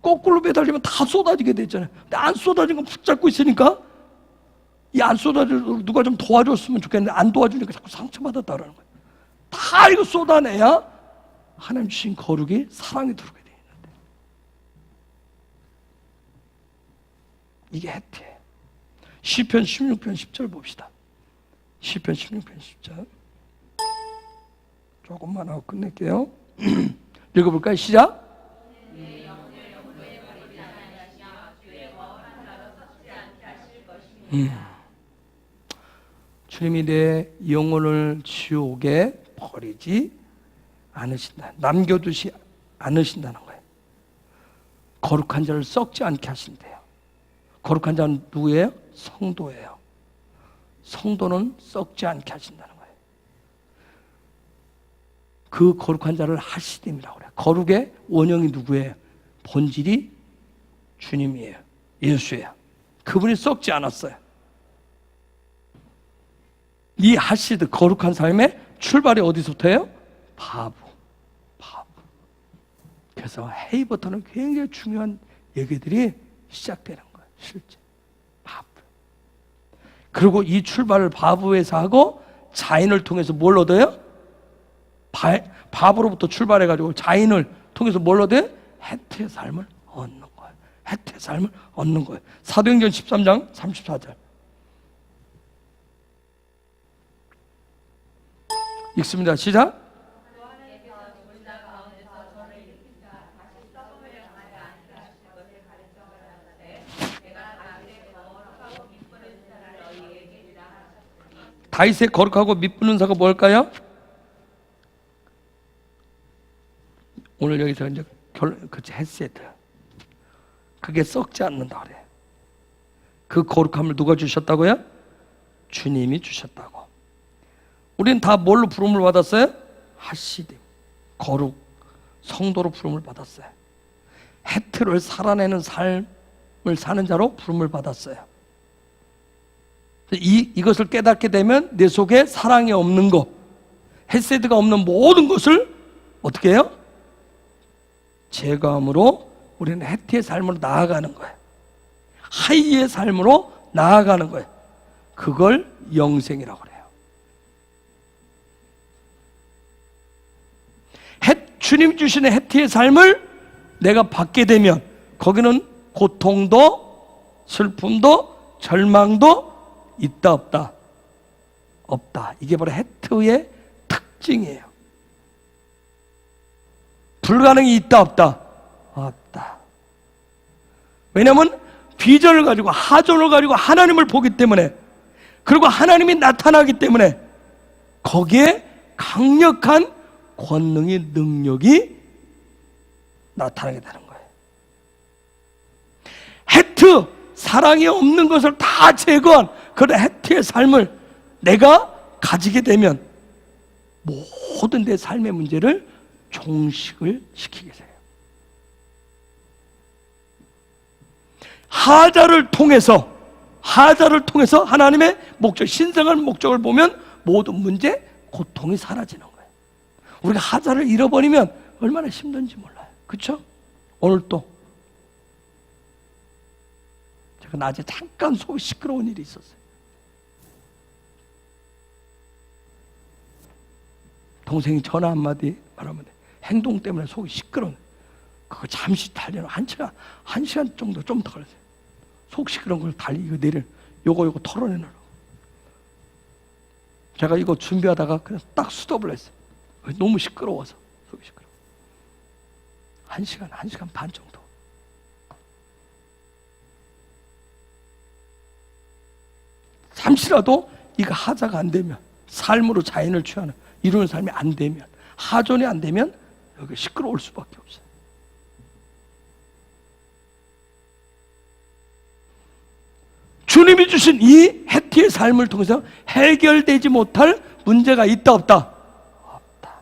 거꾸로 매달리면 다 쏟아지게 되잖아요. 근데 안 쏟아진 건 붙잡고 있으니까 이 안 쏟아지고 누가 좀 도와줬으면 좋겠는데 안 도와주니까 자꾸 상처받았다 그러는 거예요. 다 이거 쏟아내야 하나님 주신 거룩이 사랑이 들어오게 되어 있는데 이게 해태. 시편 16편 10절 봅시다. 시편 16편 10절 조금만 하고 끝낼게요. 읽어볼까요? 시작. 주님이 내 영혼을 지옥에 버리지 않으신다. 남겨두지 않으신다는 거예요. 거룩한 자를 썩지 않게 하신대요. 거룩한 자는 누구예요? 성도예요. 성도는 썩지 않게 하신다는 거예요. 그 거룩한 자를 하시딤이라고 그래요. 거룩의 원형이 누구예요? 본질이 주님이에요. 예수예요. 그분이 썩지 않았어요. 이 하시드, 거룩한 삶의 출발이 어디서부터예요? 바보. 그래서 헤이부터는 굉장히 중요한 얘기들이 시작되는 거예요. 실제 바보. 그리고 이 출발을 바보에서 하고 자인을 통해서 뭘 얻어요? 바보로부터 출발해가지고 자인을 통해서 뭘 얻어요? 해태의 삶을 얻는 거예요. 해태의 삶을 얻는 거예요. 사도행전 13장 34절 읽습니다. 시작. 다윗의 거룩하고 밑부는 사가 뭘까요? 오늘 여기서 이제 그치, 헤세드. 그게 썩지 않는다 그래. 그 거룩함을 누가 주셨다고요? 주님이 주셨다고. 우리는 다 뭘로 부름을 받았어요? 하시딤, 거룩, 성도로 부름을 받았어요. 헤트를 살아내는 삶을 사는 자로 부름을 받았어요. 이것을 깨닫게 되면 내 속에 사랑이 없는 것, 헤세드가 없는 모든 것을 어떻게 해요? 제거함으로 우리는 헤티의 삶으로 나아가는 거예요. 하이의 삶으로 나아가는 거예요. 그걸 영생이라고 그래요. 주님 주시는 헤티의 삶을 내가 받게 되면 거기는 고통도 슬픔도 절망도 있다 없다? 없다. 이게 바로 헤트의 특징이에요. 불가능이 있다 없다? 없다. 왜냐하면 비전을 가지고 하전을 가지고 하나님을 보기 때문에, 그리고 하나님이 나타나기 때문에 거기에 강력한 권능의 능력이 나타나게 되는 거예요. 헤트, 사랑이 없는 것을 다 제거한 그런 헤트의 삶을 내가 가지게 되면 모든 내 삶의 문제를 종식을 시키게 돼요. 하자를 통해서 하나님의 목적, 신성한 목적을 보면 모든 문제, 고통이 사라지는 거예요. 우리가 하자를 잃어버리면 얼마나 힘든지 몰라요. 그렇죠? 오늘 또 제가 낮에 잠깐 속이 시끄러운 일이 있었어요. 동생이 전화 한마디 말하면 행동 때문에 속이 시끄러운, 그거 잠시 달려는 한 시간 정도 좀 더 걸렸어요. 속 시끄러운 걸 달리고 요거 털어내느라고. 제가 이거 준비하다가 그냥 딱 스톱을 했어요. 너무 시끄러워서. 속이 시끄러워. 한 시간 반 정도. 잠시라도 이거 하자가 안 되면, 삶으로 자연을 취하는 이루는 삶이 안 되면, 하존이 안 되면 여기 시끄러울 수밖에 없어요. 주님이 주신 이 헤티의 삶을 통해서 해결되지 못할 문제가 있다 없다? 없다.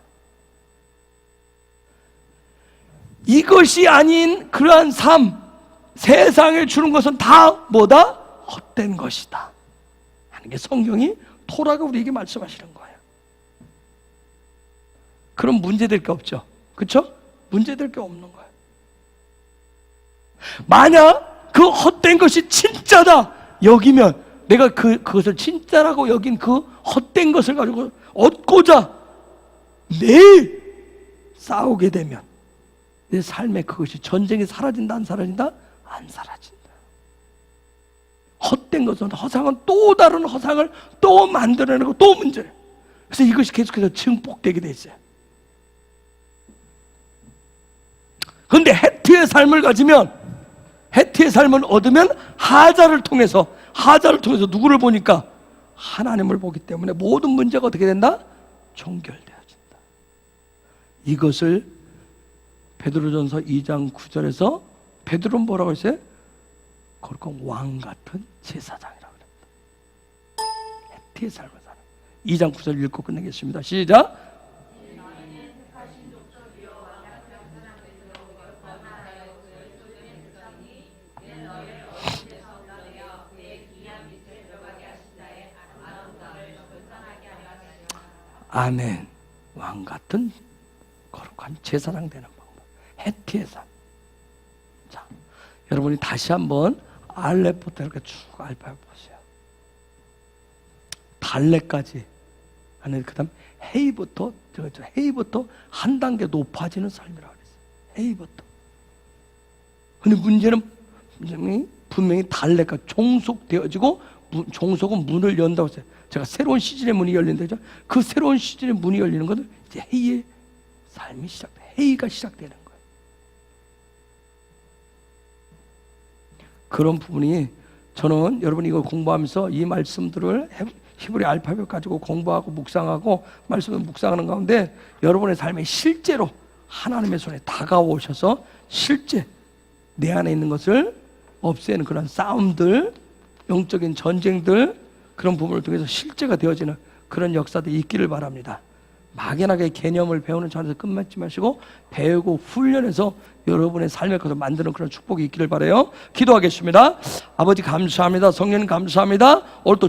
이것이 아닌 그러한 삶, 세상에 주는 것은 다 뭐다? 헛된 것이다 하는 게 성경이, 토라가 우리에게 말씀하시는 거예요. 그럼 문제될 게 없죠. 그렇죠? 문제될 게 없는 거예요. 만약 그 헛된 것이 진짜다 여기면, 내가 그것을 진짜라고 여긴 그 헛된 것을 가지고 얻고자 매일 싸우게 되면 내 삶에 그것이, 전쟁이 사라진다 안 사라진다? 안 사라진다. 헛된 것은, 허상은 또 다른 허상을 또 만들어내고 또 문제를. 그래서 이것이 계속해서 증폭되게 돼 있어요. 그런데 헤트의 삶을 가지면, 헤트의 삶을 얻으면 하자를 통해서 누구를 보니까? 하나님을 보기 때문에 모든 문제가 어떻게 된다? 종결되어진다. 이것을 베드로전서 2장 9절에서 베드로는 뭐라고 했어요? 거룩한 왕 같은 제사장이라고 그랬다. 해티의 삶을 사는 2장 9절 읽고 끝내겠습니다. 시작. 아멘. 왕 같은 거룩한 제사장 되는 방법. 해티의 삶. 자, 여러분이 다시 한번 알렙부터 이렇게 쭉 알파벳 보세요. 달레까지. 아니, 그 다음 헤이부터, 헤이부터 한 단계 높아지는 삶이라고 그랬어요. 헤이부터. 근데 문제는 분명히 달레가 종속되어지고, 종속은 문을 연다고 했어요. 제가 새로운 시즌의 문이 열린다죠. 그 새로운 시즌의 문이 열리는 것은 이제 헤이의 삶이 시작돼요. 헤이가 시작되는 거예요. 그런 부분이 저는 여러분이 이거 공부하면서 이 말씀들을 히브리 알파벳 가지고 공부하고 묵상하고 말씀을 묵상하는 가운데 여러분의 삶에 실제로 하나님의 손에 다가오셔서 실제 내 안에 있는 것을 없애는 그런 싸움들, 영적인 전쟁들, 그런 부분을 통해서 실제가 되어지는 그런 역사들이 있기를 바랍니다. 막연하게 개념을 배우는 차원에서 끝맺지 마시고 배우고 훈련해서 여러분의 삶의 것을 만드는 그런 축복이 있기를 바라요. 기도하겠습니다. 아버지 감사합니다. 성령님 감사합니다. 오늘 또